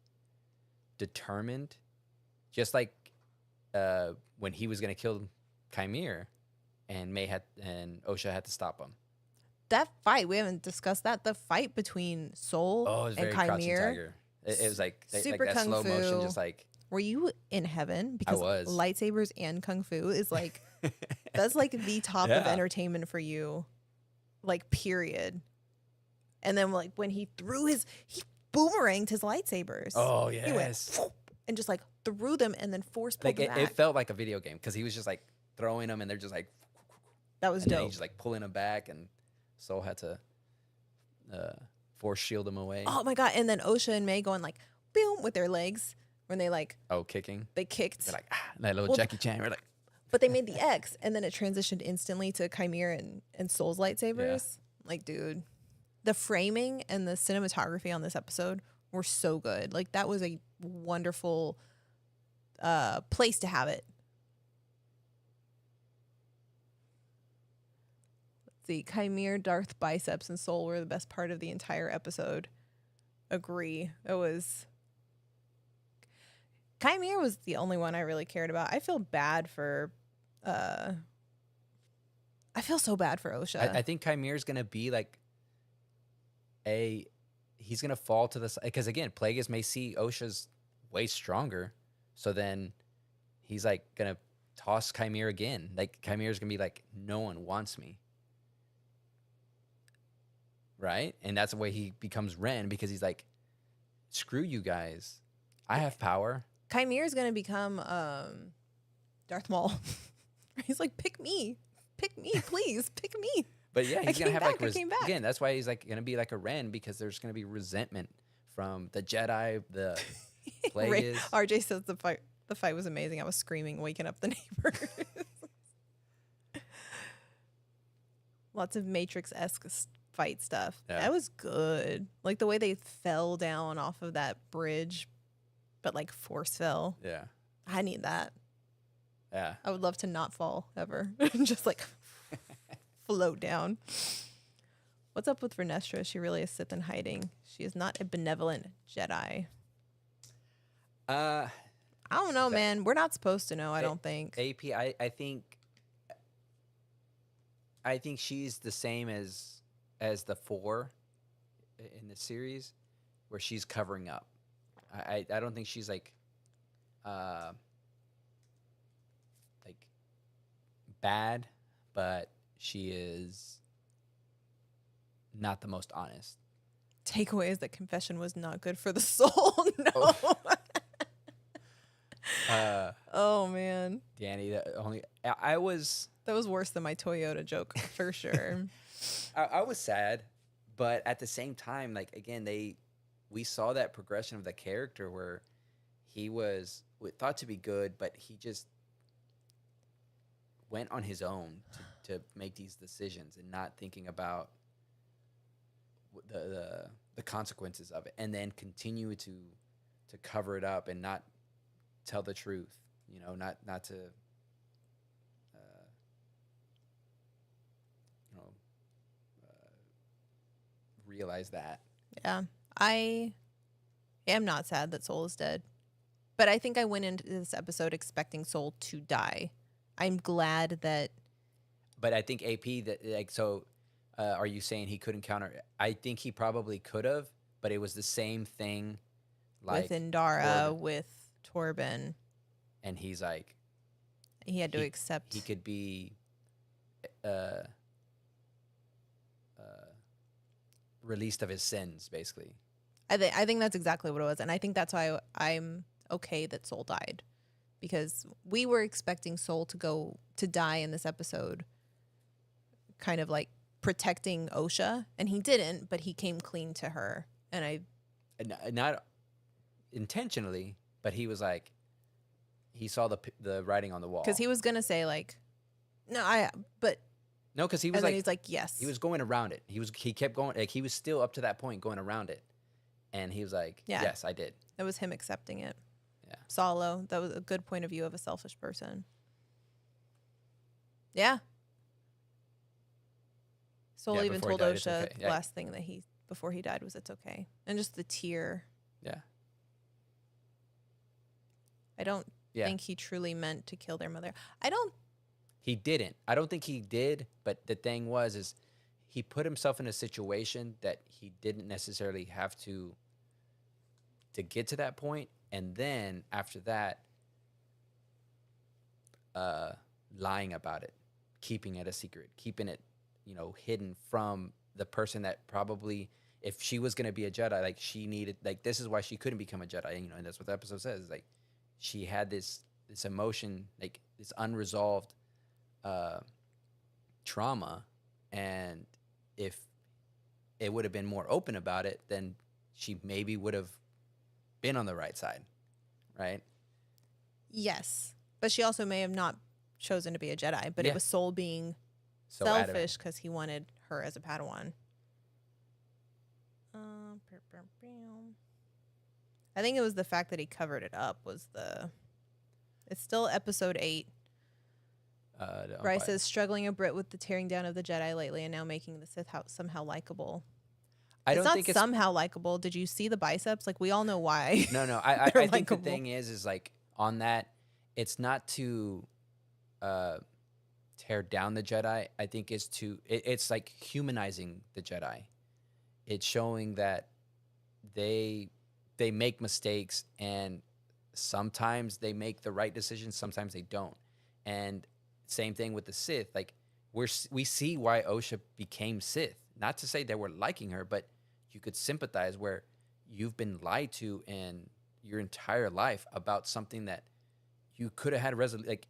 determined, just like when he was gonna kill Chimere, and Osha had to stop him. That fight, we haven't discussed that. The fight between Soul and Chimere. It was like super like that kung slow fu. motion, just like. Were you in heaven? Because I was. Lightsabers and kung fu is like that's like the top of entertainment for you, like period. And then like when he boomeranged his lightsabers. Oh yes. He went and just like threw them and then force pulled like them back. it felt like a video game, because he was just like throwing them and they're just like. That was and dope. Then he just like pulling them back, and Soul had to force shield him away. Oh my god! And then Osha and May going like boom with their legs when they like kicking. They kicked. They're like that little Jackie Chan. We're like. But they made the X, and then it transitioned instantly to Chimere and Soul's lightsabers. Yeah. Like, dude, the framing and the cinematography on this episode were so good. Like, that was a wonderful place to have it. Let's see. Chimere, Darth biceps, and Soul were the best part of the entire episode. Agree. It was... Chimere was the only one I really cared about. I feel bad for... I feel so bad for Osha. I think Chimere's going to be like he's going to fall to the side. Because again, Plagueis may see Osha's way stronger. So then he's like going to toss Chimere again. Like Chimere's going to be like, no one wants me. Right? And that's the way he becomes Ren, because he's like, screw you guys. I have power. Chimere's going to become Darth Maul. He's like, pick me, please, pick me. But yeah, he's going to have like, again, that's why he's like going to be like a Ren, because there's going to be resentment from the Jedi, the Plagueis. RJ says the fight was amazing. I was screaming, waking up the neighbors. Lots of Matrix-esque fight stuff. Yeah. That was good. Like the way they fell down off of that bridge, but like force fell. Yeah. I need that. Yeah. I would love to not fall ever. Just like float down. What's up with Vernestra? She really is Sith in hiding. She is not a benevolent Jedi. I don't know, man. We're not supposed to know, I don't think. AP, I think she's the same as the 4 in the series, where she's covering up. I don't think she's like bad, but she is not the most honest. Takeaway is that confession was not good for the soul. No. Oh man, Danny, that was worse than my Toyota joke for sure. I was sad, but at the same time, like again, we saw that progression of the character where he was thought to be good, but he just went on his own to make these decisions and not thinking about the consequences of it, and then continue to cover it up and not tell the truth, not to realize that. Yeah, I am not sad that Soul is dead, but I think I went into this episode expecting Soul to die. I'm glad that. But I think AP are you saying he couldn't counter? I think he probably could have, but it was the same thing. Like with Indara, with Torben, and he's like, he had to accept. He could be released of his sins, basically. I think that's exactly what it was, and I think that's why I'm okay that Soul died, because we were expecting Soul to die in this episode, kind of like protecting Osha, and he didn't, but he came clean to her, and I not intentionally, but he was like, he saw the writing on the wall, because he was gonna say like, no, because he was and like, then he's like, yes, he was going around it. He kept going, like he was still up to that point going around it, and he was like, yes, I did. That was him accepting it. Yeah, Solo. That was a good point of view of a selfish person. Yeah. Soul even told Osha the last thing that before he died was it's okay. And just the tear. Yeah. I don't think he truly meant to kill their mother. He didn't. I don't think he did, but the thing is he put himself in a situation that he didn't necessarily have to get to that point, and then after that, lying about it, keeping it a secret, keeping it, hidden from the person that probably, if she was going to be a Jedi, like she needed, like this is why she couldn't become a Jedi, and that's what the episode says, like she had this emotion, like this unresolved trauma, and if it would have been more open about it, then she maybe would have been on the right side, right? Yes, but she also may have not chosen to be a Jedi, but it was Soul being selfish because he wanted her as a Padawan. I think it was the fact that he covered it up it's still episode 8. Bryce says, struggling a Brit with the tearing down of the Jedi lately and now making the Sith somehow likable. It's not somehow likable. Did you see the biceps? Like, we all know why. No. I think likable. The thing is like on that, it's not to tear down the Jedi. I think it's like humanizing the Jedi. It's showing that they make mistakes, and sometimes they make the right decisions, sometimes they don't. And same thing with the Sith. Like we see why Osha became Sith. Not to say that we're liking her, but you could sympathize where you've been lied to in your entire life about something that you could have had a resolution. Like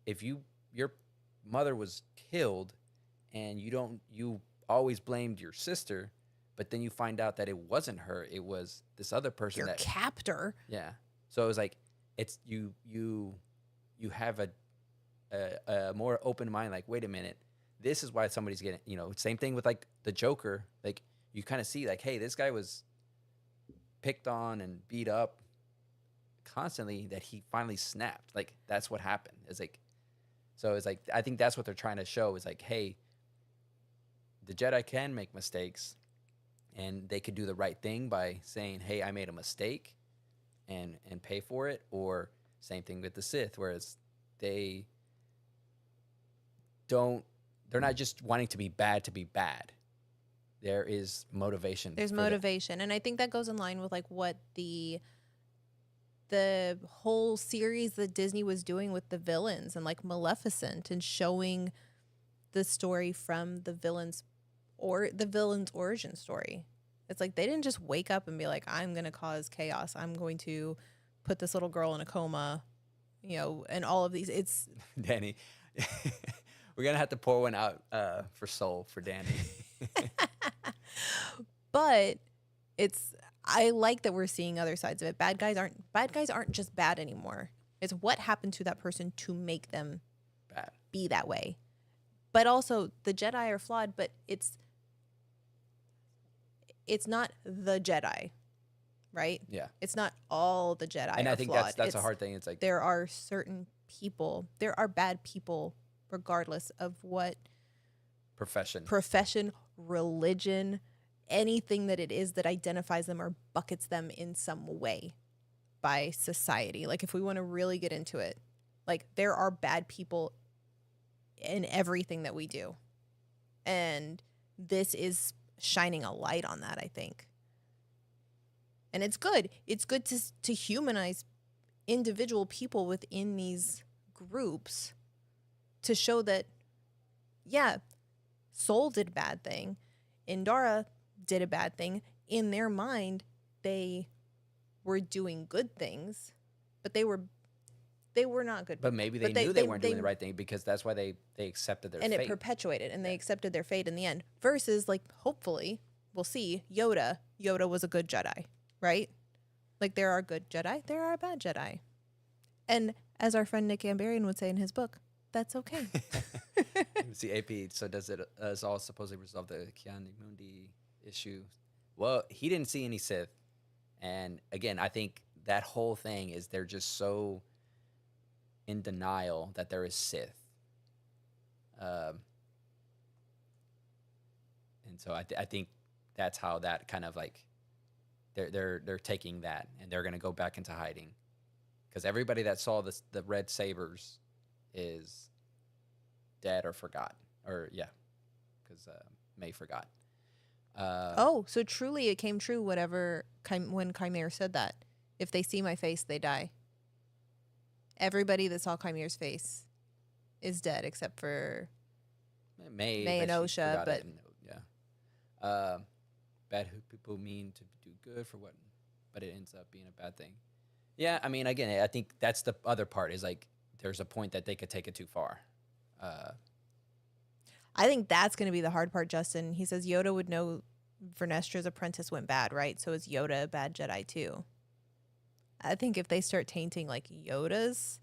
if your mother was killed and you always blamed your sister, but then you find out that it wasn't her, it was this other person, your captor. Yeah. So it was like it's you have a more open mind. Like, wait a minute, this is why somebody's getting. Same thing with like the Joker. Like you kind of see like, hey, this guy was picked on and beat up constantly. That he finally snapped. Like that's what happened. It's like so. It's like I think that's what they're trying to show. Is like, hey, the Jedi can make mistakes, and they could do the right thing by saying, hey, I made a mistake, and pay for it. Or same thing with the Sith, whereas they they're not just wanting to be bad to be bad. There is motivation. There's motivation. And I think that goes in line with like what the whole series that Disney was doing with the villains and like Maleficent, and showing the story from the villain's origin story. It's like they didn't just wake up and be like, I'm going to cause chaos. I'm going to put this little girl in a coma, and all of these. It's Danny. We're going to have to pour one out for Soul for Danny. But I like that we're seeing other sides of it. Bad guys aren't just bad anymore. It's what happened to that person to make them Bad. Be that way. But also the Jedi are flawed, but it's not the Jedi, right? Yeah. It's not all the Jedi And are I think flawed. that's a hard thing. It's like there are certain people, there are bad people regardless of what profession, religion, anything that it is that identifies them or buckets them in some way by society. Like if we want to really get into it, like there are bad people in everything that we do. And this is shining a light on that, I think. And it's good. It's good to humanize individual people within these groups to show that, yeah, Soul did a bad thing. Indara did a bad thing. In their mind, they were doing good things, but they were not good. But maybe they knew they weren't doing the right thing because that's why they accepted their fate. And it perpetuated, and they accepted their fate in the end. Versus, like, hopefully, we'll see, Yoda. Yoda was a good Jedi, right? Like, there are good Jedi, there are bad Jedi. And as our friend Nick Ambarian would say in his book, that's okay. See, AP, so does it all supposedly resolve the Keanu Mundi issue? Well, he didn't see any Sith. And again, I think that whole thing is they're just so in denial that there is Sith. And so I think that's how that kind of like they're taking that and they're going to go back into hiding. Because everybody that saw the red sabers is dead or forgot. Or, yeah, because May forgot. So truly it came true when Chimera said that. If they see my face, they die. Everybody that saw Chimera's face is dead except for May and Osha. But bad people mean to do good for what, but it ends up being a bad thing. Yeah, I mean, again, I think that's the other part is like there's a point that they could take it too far. I think that's going to be the hard part, Justin. He says Yoda would know Vernestra's apprentice went bad, right? So is Yoda a bad Jedi too? I think if they start tainting like Yoda's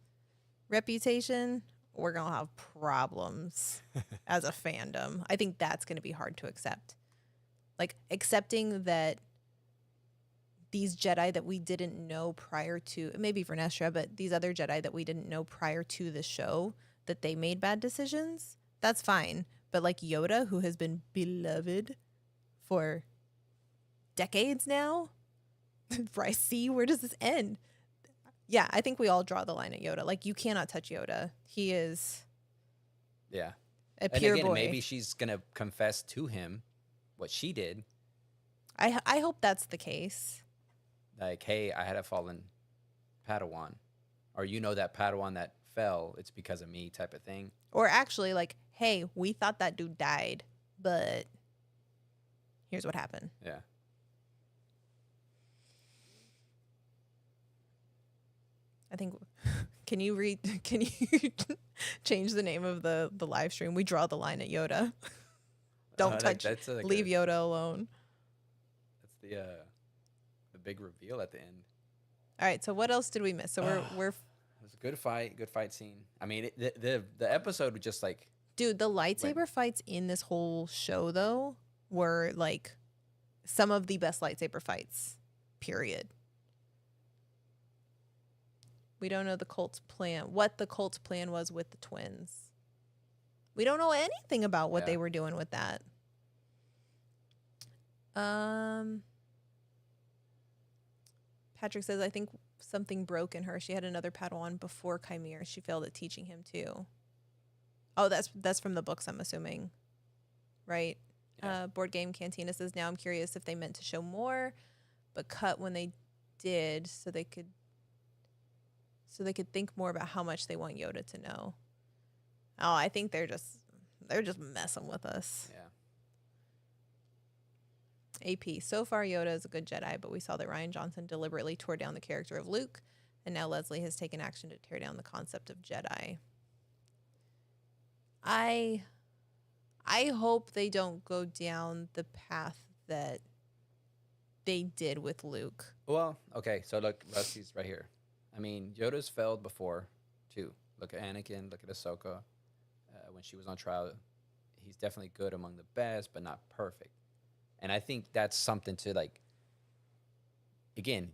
reputation, we're going to have problems as a fandom. I think that's going to be hard to accept. Like accepting that these Jedi that we didn't know prior to, maybe Vernestra, but these other Jedi that we didn't know prior to the show, that they made bad decisions, that's fine. But like Yoda, who has been beloved for decades now, I see, where does this end? Yeah, I think we all draw the line at Yoda. Like, you cannot touch Yoda. He is a pure and again, boy. Maybe she's going to confess to him what she did. I hope that's the case. Like, hey, I had a fallen Padawan. Or that Padawan that fell, it's because of me type of thing. Or actually, like, hey, we thought that dude died, but here's what happened. Yeah. I think, can you change the name of the live stream? We draw the line at Yoda. Don't touch, leave Yoda alone. That's the big reveal at the end. All right. So what else did we miss? So we're It was a good fight scene. I mean, the episode was just like, dude, the lightsaber fights in this whole show though were like some of the best lightsaber fights. Period. We don't know the cult's plan. What the cult's plan was with the twins. We don't know anything about what they were doing with that. Patrick says, I think something broke in her. She had another Padawan before Chimera. She failed at teaching him too. Oh, that's from the books, I'm assuming. Right? Yeah. Board Game Cantina says, now I'm curious if they meant to show more, but cut when they did so they could think more about how much they want Yoda to know. Oh, I think they're just messing with us. Yeah. AP, so far Yoda is a good Jedi, but we saw that Rian Johnson deliberately tore down the character of Luke, and now Leslie has taken action to tear down the concept of Jedi. I hope they don't go down the path that they did with Luke. Well, okay, so look, Leslie's right here. I mean, Yoda's failed before, too. Look at Anakin, look at Ahsoka. When she was on trial, he's definitely good among the best, but not perfect. And I think that's something to, like, again,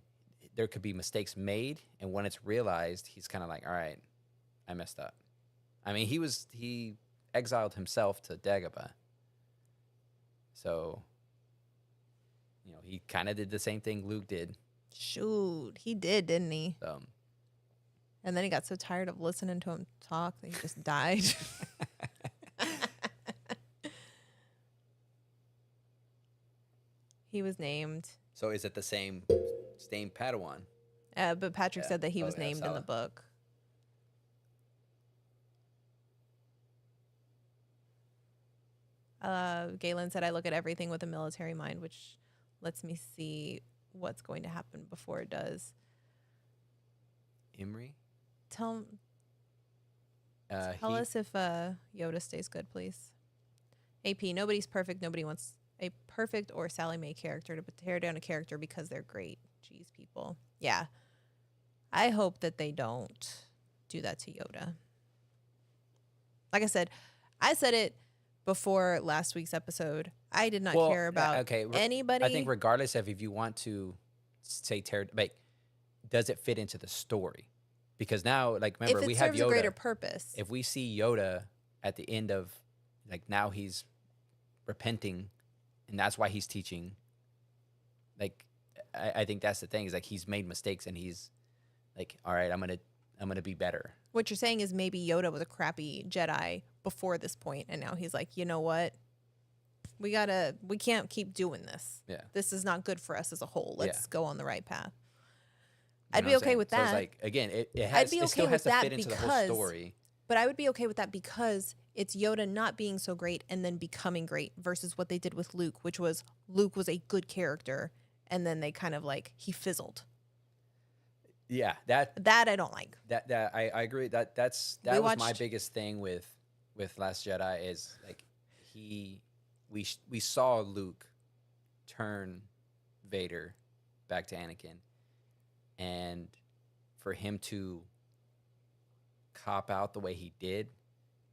there could be mistakes made, and when it's realized, he's kind of like, all right, I messed up. I mean, he exiled himself to Dagobah. So, you know, he kind of did the same thing Luke did. Shoot, he did, didn't he? So, and then he got so tired of listening to him talk that he just died. He was named. So is it the same Padawan? But Patrick said that he was named in the book. Galen said, I look at everything with a military mind, which lets me see what's going to happen before it does. Imri? Tell us if Yoda stays good, please. AP, nobody's perfect. Nobody wants a perfect or Sally Mae character to tear down a character because they're great. Jeez, people. Yeah. I hope that they don't do that to Yoda. Like I said it before last week's episode. I did not care about anybody. I think regardless of if you want to say does it fit into the story? Because now, like, remember, we have Yoda. If it serves a greater purpose. If we see Yoda at the end of, like, now he's repenting, and that's why he's teaching. Like, I think that's the thing, is like he's made mistakes and he's like, all right, I'm gonna be better. What you're saying is maybe Yoda was a crappy Jedi before this point, and now he's like, you know what? We can't keep doing this. Yeah. This is not good for us as a whole. Let's go on the right path. You I'd be okay with that. So it's like, again, it still has to fit into the whole story. But I would be okay with that because it's Yoda not being so great and then becoming great versus what they did with Luke, which was Luke was a good character and then they kind of like, he fizzled. Yeah, that I don't like. That I agree. That was my biggest thing with Last Jedi is like we saw Luke turn Vader back to Anakin, and for him to cop out the way he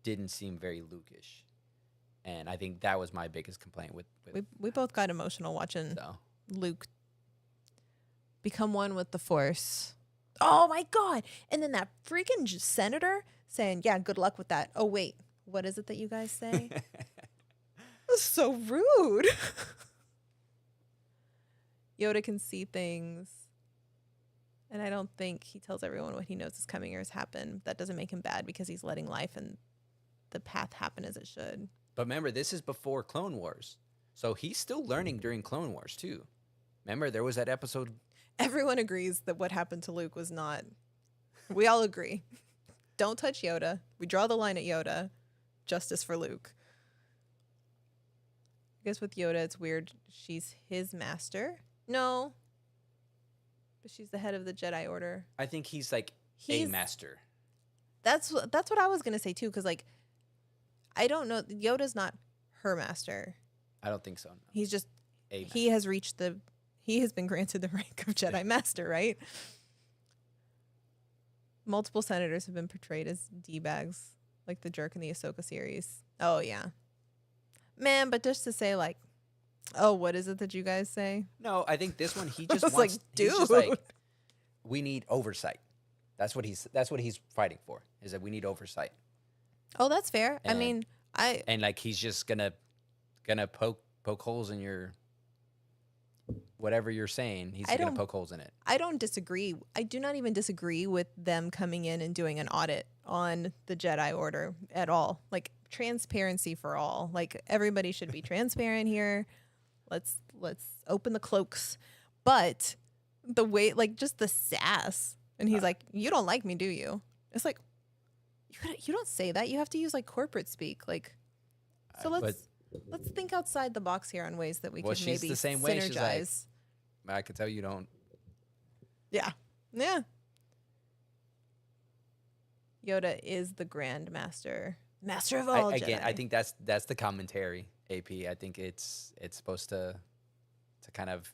didn't seem very Luke-ish. And I think that was my biggest complaint with we both got emotional watching Luke become one with the Force. Oh my God. And then that freaking senator saying, yeah, good luck with that. Oh, wait, what is it that you guys say? That's so rude. Yoda can see things. And I don't think he tells everyone what he knows is coming or has happened. That doesn't make him bad because he's letting life and the path happen as it should. But remember, this is before Clone Wars. So he's still learning during Clone Wars, too. Remember, there was that episode. Everyone agrees that what happened to Luke was not. We all agree. Don't touch Yoda. We draw the line at Yoda. Justice for Luke. I guess with Yoda, it's weird. She's his master. No. But she's the head of the Jedi Order. I think he's like a master. That's what I was going to say, too, because, like, I don't know. Yoda's not her master. I don't think so. No. He's just, he has been granted the rank of Jedi Master, right? multiple senators have been portrayed as D-bags, like the jerk in the Ahsoka series. Oh, yeah. Man, but just to say, like, oh, what is it that you guys say? No, I think this one he I just was wants. like, He's just dude. like, we need oversight. That's what he's fighting for. Is that we need oversight. Oh, that's fair. I And mean, and like he's just gonna poke holes in your whatever you're saying. He's I gonna don't poke holes in it. I don't disagree. I do not even disagree with them coming in and doing an audit on the Jedi Order at all. Like transparency for all. Like everybody should be transparent here. Let's open the cloaks. But the way, like, just the sass, and he's like, "You don't like me, do you?" It's like, you don't say that. You have to use like corporate speak. Like, so let's think outside the box here on ways that we could she's maybe the same way. synergize. She's like, I could tell you don't. Yeah. Yeah. Yoda is the Grand Master. Master of all Again, Jedi. I think that's the commentary. AP. I think it's supposed to kind of.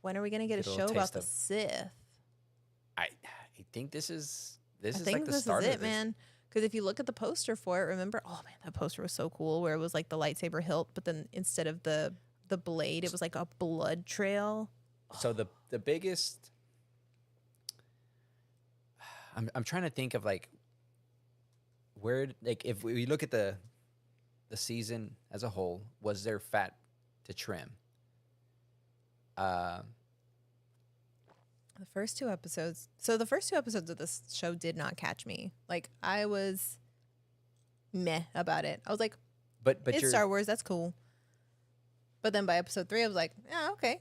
When are we going to get a Get a little show about taste the of- Sith? I think this is I like think the this start is of it, this. man. Because if you look at the poster for it, remember? Oh, man, that poster was so cool where it was like the lightsaber hilt, but then instead of the blade, it was like a blood trail. So the biggest. I'm trying to think of like where, like, if we look at the season as a whole, was there fat to trim? The first two episodes. So the first two episodes of this show did not catch me. Like, I was meh about it. I was like, But it's Star Wars. That's cool. But then by episode 3, I was like, yeah, okay.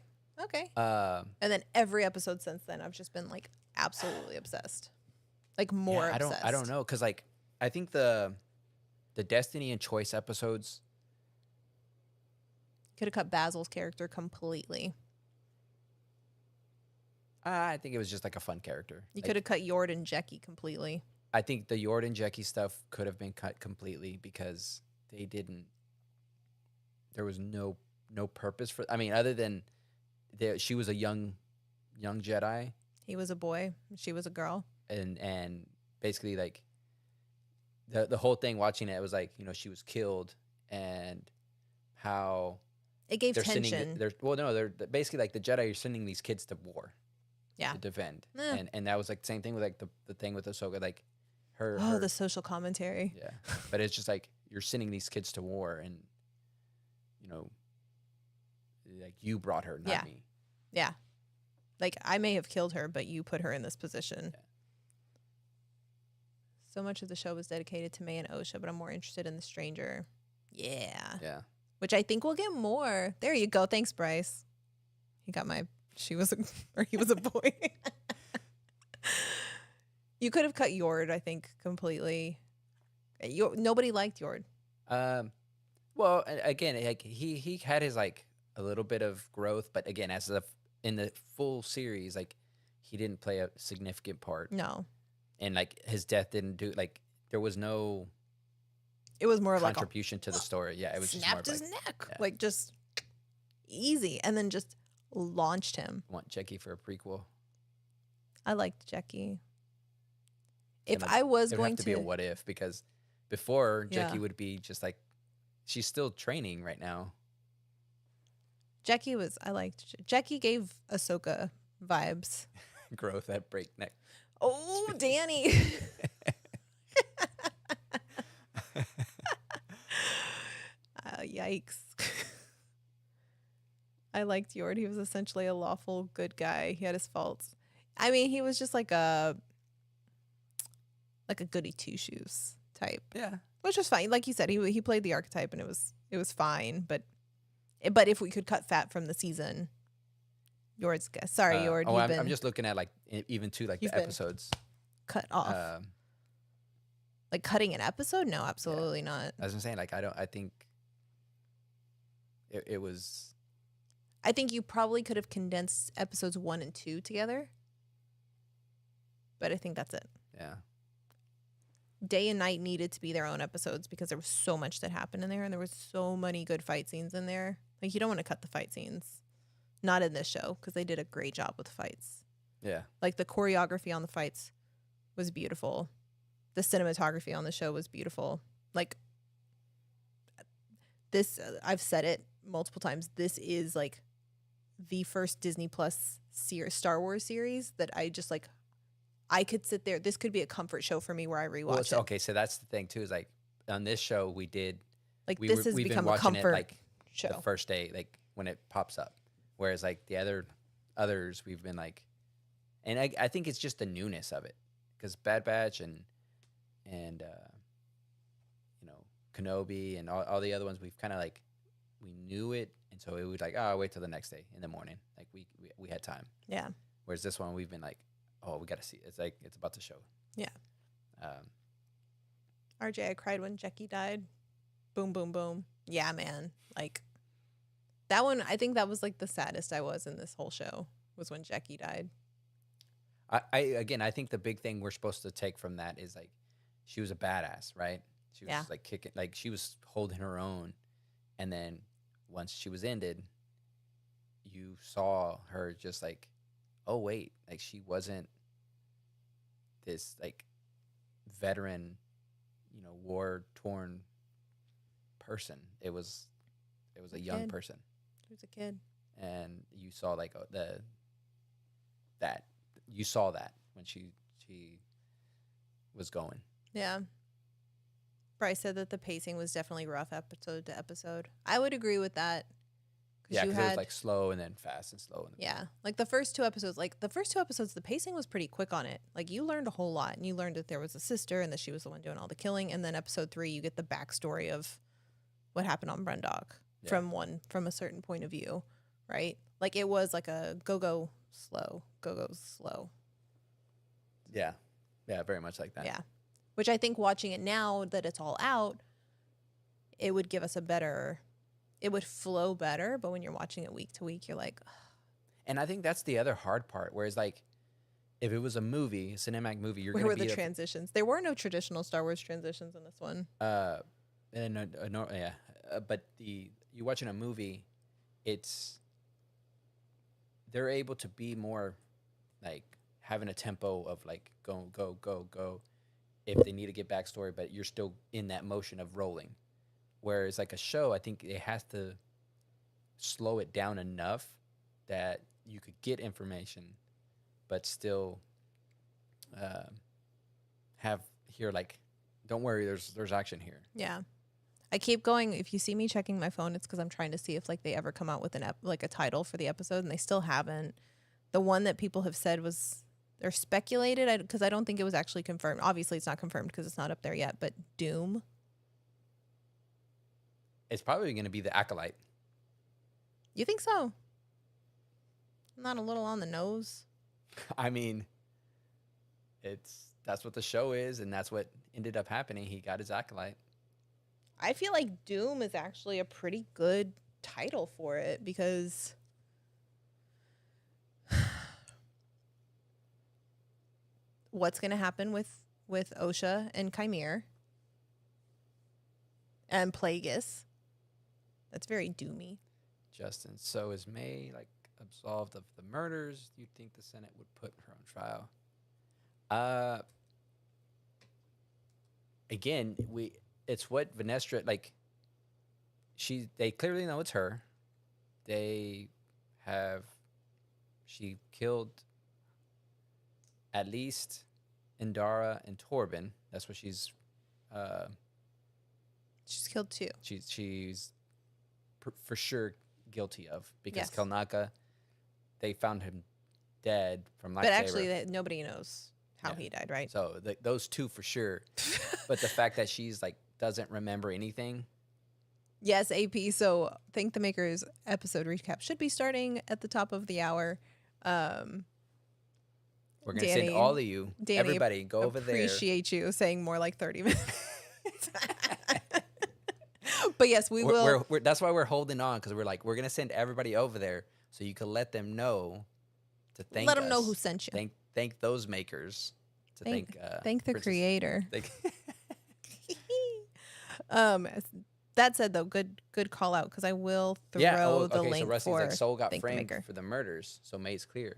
And then every episode since then, I've just been like absolutely obsessed. Like more obsessed. I don't know, because like I think the Destiny and Choice episodes. Could have cut Basil's character completely. I think it was just like a fun character. You Like, could have cut Yord and Jecki completely. I think the Yord and Jecki stuff could have been cut completely because they didn't. There was no purpose for. I mean, other than she was a young Jedi, He was a boy. She was a girl. and basically like the whole thing watching it was like, she was killed, and how It gave they're tension. they're basically like the Jedi are sending these kids to war. Yeah. To defend. Yeah. And that was like the same thing with like the thing with Ahsoka, like her. The social commentary. Yeah. But it's just like you're sending these kids to war, and like you brought her, not me. Yeah. Like, I may have killed her, but you put her in this position. Yeah. So much of the show was dedicated to May and Osha, but I'm more interested in the stranger. Yeah. Yeah. Which I think we'll get more. There you go. Thanks, Bryce. He got he was a boy. You could have cut Yord, I think, completely. Nobody liked Yord. Well, again, like he had his like a little bit of growth, but again, in the full series, like he didn't play a significant part. No. And like his death didn't do, like there was no. It was more of like contribution to the story. Yeah, it was snapped just his more of neck, yeah. like just easy, and then just launched him. Want Jecki for a prequel? I liked Jecki. It If I was would going have to be a what if, because before Yeah. Jecki would be just like she's still training right now. I liked Jecki gave Ahsoka vibes. Growth at breakneck. Oh, Danny. Yikes. I liked Yord. He was essentially a lawful good guy. He had his faults. I mean, he was just like a goody two shoes type. Yeah. Which was fine. Like you said, he played the archetype, and it was fine. But if we could cut fat from the season, Yord's guess. Sorry, Yord. I'm just looking at like even to like You've the been episodes. cut off. Like cutting an episode? No, absolutely not. As I'm saying, like I think it was. I think you probably could have condensed episodes 1 and 2 together. But I think that's it. Yeah. Day and Night needed to be their own episodes because there was so much that happened in there, and there was so many good fight scenes in there. Like, you don't want to cut the fight scenes. Not in this show, because they did a great job with fights. Yeah. Like, the choreography on the fights was beautiful. The cinematography on the show was beautiful. Like, this, I've said it multiple times, this is, like, the first Disney Plus Star Wars series that I just, like, I could sit there. This could be a comfort show for me where I rewatch it. Okay, so that's the thing, too, is, like, on this show, we've has become a comfort it, like, show. the first day, like, when it pops up. Whereas, like, the others, we've been, like, and I think it's just the newness of it. Because Bad Batch and Kenobi and all the other ones, we've kind of, like, we knew it. And so it was like, oh, I'll wait till the next day in the morning. Like, we had time. Yeah. Whereas this one, we've been like, oh, we got to see it. It's like, it's about to show. Yeah. RJ, I cried when Jackie died. Boom, boom, boom. Yeah, man. Like, that one, I think that was, like, the saddest I was in this whole show, was when Jackie died. I think the big thing we're supposed to take from that is, like, she was a badass, right? She was like kicking, like, she was holding her own. And then once she was ended, you saw her just like, oh, wait, like, she wasn't this, like, veteran, war-torn person. It was a young person. She was a kid. And you saw, like, you saw that when she was going. Yeah. Bryce said that the pacing was definitely rough episode to episode. I would agree with that. Yeah, because it was, like, slow and then fast and slow. Yeah. Like, the first two episodes, the pacing was pretty quick on it. Like, you learned a whole lot. And you learned that there was a sister and that she was the one doing all the killing. And then episode 3, you get the backstory of what happened on Brendok from a certain point of view, right? Like, it was like a go slow. Yeah. Yeah, very much like that. Yeah. Which I think watching it now that it's all out, it would give us it would flow better. But when you're watching it week to week, you're like, ugh. And I think that's the other hard part. Whereas, like, if it was a movie, a cinematic movie, you're going to be... Where were the transitions? There were no traditional Star Wars transitions in this one. But you watching a movie, they're able to be more, like, having a tempo of, like, go, go, go, go. If they need to get backstory, but you're still in that motion of rolling. Whereas, like, a show, I think it has to slow it down enough that you could get information, but still have here, like, don't worry, there's action here. Yeah. I keep going. If you see me checking my phone, it's because I'm trying to see if, like, they ever come out with a title for the episode, and they still haven't. The one that people have said was... They're speculated, because I don't think it was actually confirmed. Obviously, it's not confirmed because it's not up there yet, but Doom. It's probably going to be the Acolyte. You think so? Not a little on the nose? I mean, that's what the show is, and that's what ended up happening. He got his Acolyte. I feel like Doom is actually a pretty good title for it, because... what's going to happen with Osha and Chimere and Plagueis. That's very doomy. Justin, so is May, like, absolved of the murders? Do you think the Senate would put her on trial? Again, it's what Vanestra, like, they clearly know it's her. She killed at least Indara and Torben. That's what she's killed 2. She's for sure guilty of, because Yes. Kelnaka, they found him dead from lightsaber. But actually, nobody knows how he died, right? So those 2 for sure. But the fact that she's, like, doesn't remember anything. Yes, AP. So Thank the Makers episode recap should be starting at the top of the hour. We're going to send all of you, everybody, go over there. Appreciate you saying more like 30 minutes. But yes, we will. That's why we're holding on, because we're like, we're going to send everybody over there so you can let them know to thank us. Let them know who sent you. Thank those makers. Thank the Princess, creator. That That said, though, good call out, because I will throw Yeah. Oh, the okay. So link Rusty's for like, Soul got Thank the framed Maker. for the murders, so May's clear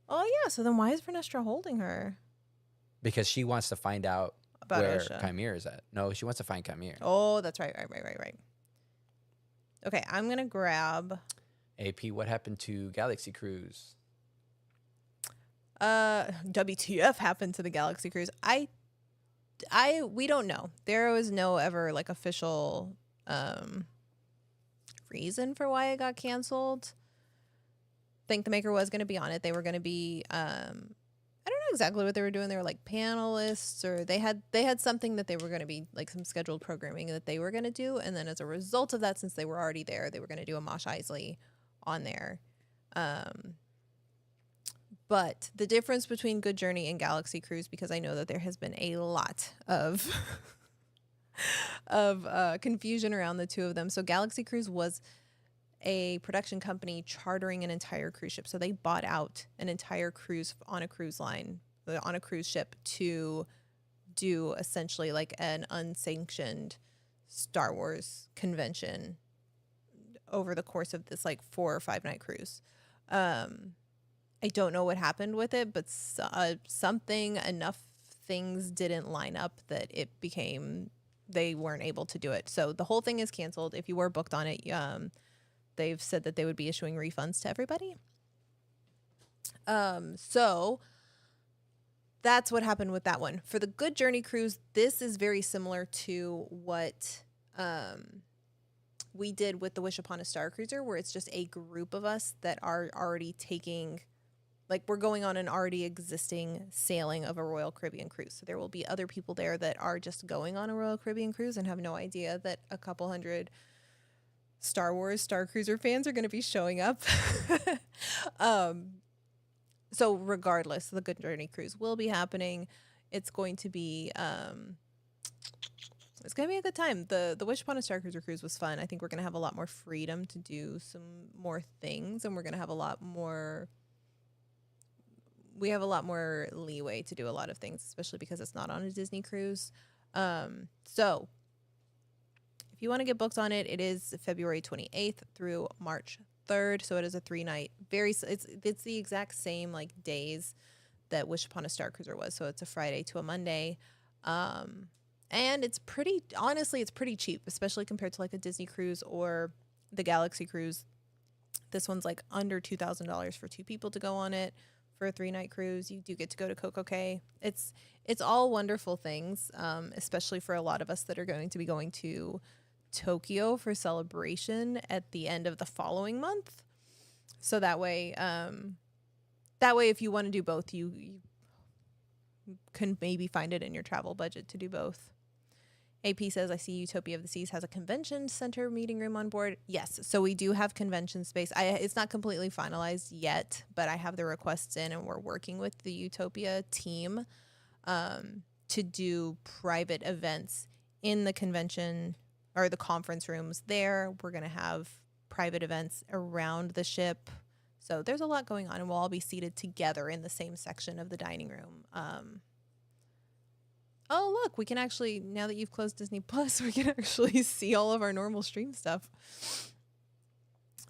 Oh yeah, so then why is Vernestra holding her because she wants to find out about where Osha? Chimera is at. No, she wants to find Chimera. Oh, that's right. Okay, I'm gonna grab. AP, what happened to Galaxy Cruise? WTF happened to the Galaxy Cruise? We don't know. There was no ever like official reason for why it got canceled. Think the Maker was going to be on it. They were going to be I don't know exactly what they were doing. They were like panelists, or they had something that they were going to be like some scheduled programming that they were going to do, and then as a result of that, since they were already there, they were going to do a Mosh Isley on there. But the difference between Good Journey and Galaxy Cruise, because I know that there has been a lot of confusion around the two of them. So Galaxy Cruise was a production company chartering an entire cruise ship. So they bought out an entire cruise on a cruise line, on a cruise ship, to do essentially like an unsanctioned Star Wars convention over the course of this like 4 or 5 night cruise. I don't know what happened with it, but enough things didn't line up that it became, they weren't able to do it. So the whole thing is canceled. If you were booked on it, they've said that they would be issuing refunds to everybody. So that's what happened with that one. For the Good Journey cruise, this is very similar to what we did with the Wish Upon a Star Cruiser, where it's just a group of us that are already taking, like, we're going on an already existing sailing of a Royal Caribbean cruise. So there will be other people there that are just going on a Royal Caribbean cruise and have no idea that a couple hundred Star Wars Star Cruiser fans are going to be showing up. So regardless, the Good Journey cruise will be happening. It's going to be a good time. The Wish Upon a Star Cruiser cruise was fun. I think we're going to have a lot more freedom to do some more things, and we're going to have a lot more leeway to do a lot of things, especially because it's not on a Disney cruise. So if you want to get booked on it, it is February 28th through March 3rd. So it is a 3-night, it's the exact same like days that Wish Upon a Star Cruiser was. So it's a Friday to a Monday. And it's pretty cheap, especially compared to like a Disney cruise or the Galaxy cruise. This one's like under $2,000 for 2 people to go on it. For a 3-night cruise, you do get to go to Coco Cay. It's all wonderful things, especially for a lot of us that are going to be going to Tokyo for Celebration at the end of the following month. So that way if you want to do both, you can maybe find it in your travel budget to do both. AP says, I see Utopia of the Seas has a convention center meeting room on board. Yes, so we do have convention space. It's not completely finalized yet, but I have the requests in, and we're working with the Utopia team to do private events in the convention or the conference rooms there. We're going to have private events around the ship. So there's a lot going on, and we'll all be seated together in the same section of the dining room. Oh, look, we can actually, now that you've closed Disney Plus, we can actually see all of our normal stream stuff.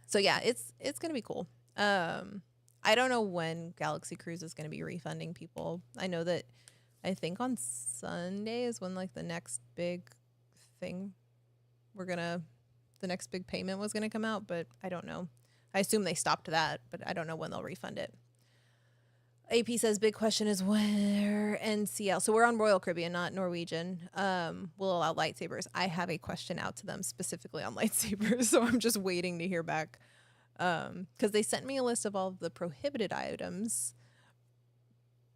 So yeah, it's going to be cool. I don't know when Galaxy Cruise is going to be refunding people. I know that I think on Sunday is when like the next big thing the next big payment was going to come out, but I don't know. I assume they stopped that, but I don't know when they'll refund it. AP says, big question is where NCL. So we're on Royal Caribbean, not Norwegian. Will allow lightsabers. I have a question out to them specifically on lightsabers, so I'm just waiting to hear back. Because they sent me a list of all of the prohibited items,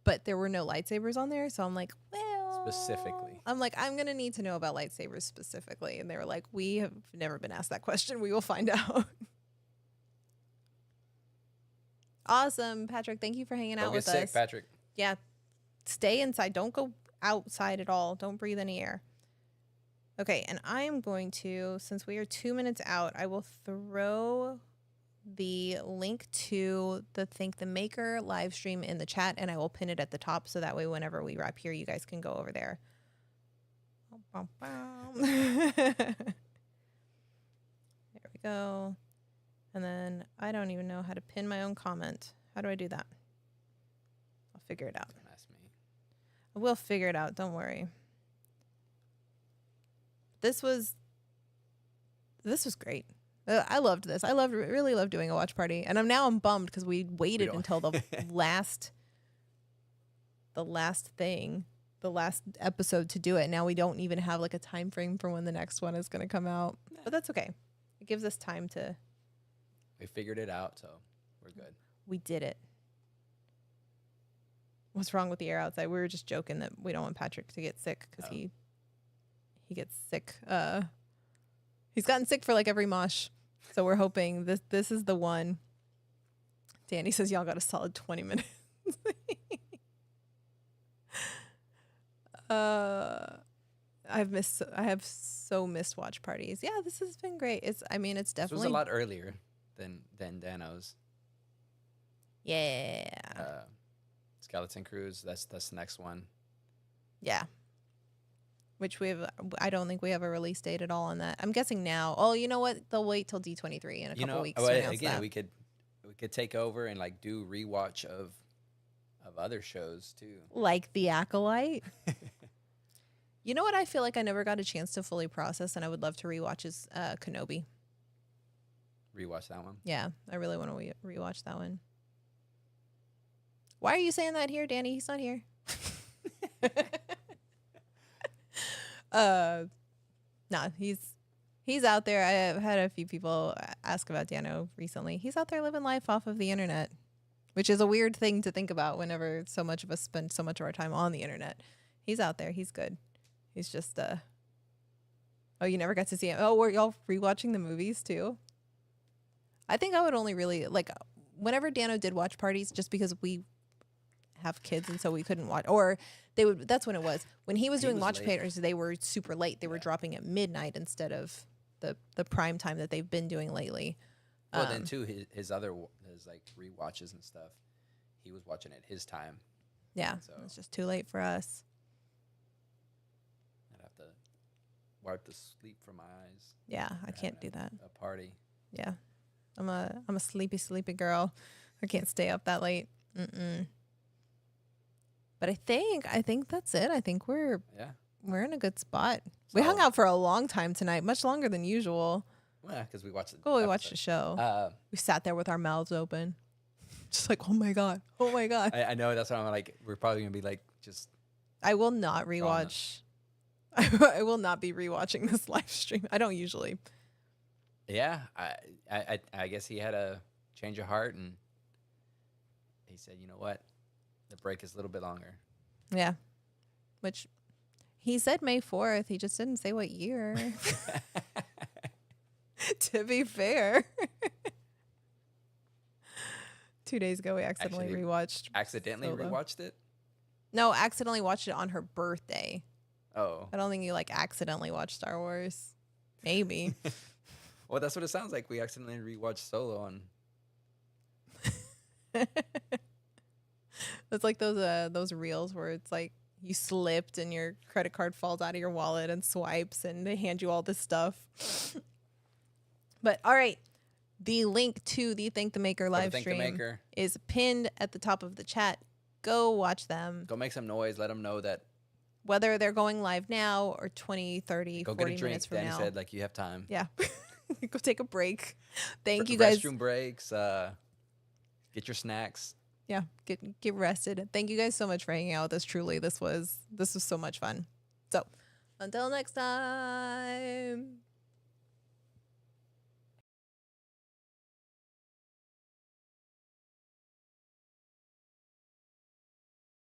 but there were no lightsabers on there. So I'm like, well, Specifically. I'm going to need to know about lightsabers specifically. And they were like, we have never been asked that question. We will find out. Awesome, Patrick. Thank you for hanging out with us. Don't get sick, Patrick. Yeah. Stay inside. Don't go outside at all. Don't breathe any air. Okay, and I am going to, since we are 2 minutes out, I will throw the link to the Thank the Maker live stream in the chat, and I will pin it at the top so that way whenever we wrap here, you guys can go over there. we go. And then I don't even know how to pin my own comment. How do I do that? I'll figure it out. Don't ask me. I will figure it out. Don't worry. This was great. I loved this. Really loved doing a watch party. And I'm bummed because we waited until the last episode to do it. Now we don't even have like a time frame for when the next one is going to come out. But that's okay. It gives us time to. We figured it out, so we're good. We did it. What's wrong with the air outside? We were just joking that we don't want Patrick to get sick because he gets sick. He's gotten sick for like every mosh. So we're hoping this is the one. Danny says y'all got a solid 20 minutes. I have so missed watch parties. Yeah, this has been great. It's definitely. This was a lot earlier than Dano's. Yeah. Skeleton Cruise. That's the next one. Yeah. Which I don't think we have a release date at all on that. I'm guessing now. Oh, you know what? They'll wait till D23 in a couple weeks to announce that. We could take over and like do rewatch of other shows too. Like The Acolyte. You know what I feel like I never got a chance to fully process and I would love to rewatch is Kenobi. Rewatch that one? Yeah, I really want to rewatch that one. Why are you saying that here, Danny? He's not here. No, he's out there. I have had a few people ask about Dano recently. He's out there living life off of the internet, which is a weird thing to think about whenever so much of us spend so much of our time on the internet. He's out there. He's good. He's just oh, you never got to see him. Oh, were y'all rewatching the movies too? I think I would only really like whenever Dano did watch parties, just because we have kids and so we couldn't watch, or they would. That's when it was when he was doing watch parties. They were super late. They were dropping at midnight instead of the prime time that they've been doing lately. Well, then too, his like rewatches and stuff. He was watching at his time. Yeah, so it's just too late for us. I'd have to wipe the sleep from my eyes. Yeah, I can't do that. A party. Yeah, I'm a sleepy girl. I can't stay up that late. But I think that's it. I think we're in a good spot. So, we hung out for a long time tonight, much longer than usual. Yeah, because we watched we watched the show. We sat there with our mouths open, just like, oh my god. I know, that's what I'm like. We're probably gonna be like, just. I will not rewatch. I will not be rewatching this live stream. I don't usually. Yeah, I guess he had a change of heart and he said, you know what, the break is a little bit longer. Yeah, which he said May 4th. He just didn't say what year. To be fair. 2 days ago, we accidentally rewatched. Accidentally Solo. rewatched it? No, accidentally watched it on her birthday. Oh. I don't think you like accidentally watched Star Wars. Maybe. Well, that's what it sounds like. We accidentally rewatched Solo on. It's like those reels where it's like you slipped and your credit card falls out of your wallet and swipes and they hand you all this stuff. But all right, the link to the Thank the Maker live stream is pinned at the top of the chat. Go watch them. Go make some noise. Let them know that. Whether they're going live now or 20, 30, go 40 get a drink. minutes from Danny now. said, like, you have time. Yeah. Go take a break. Thank you guys. Restroom breaks. Get your snacks. Yeah. Get rested. Thank you guys so much for hanging out with us. Truly, this was so much fun. So until next time.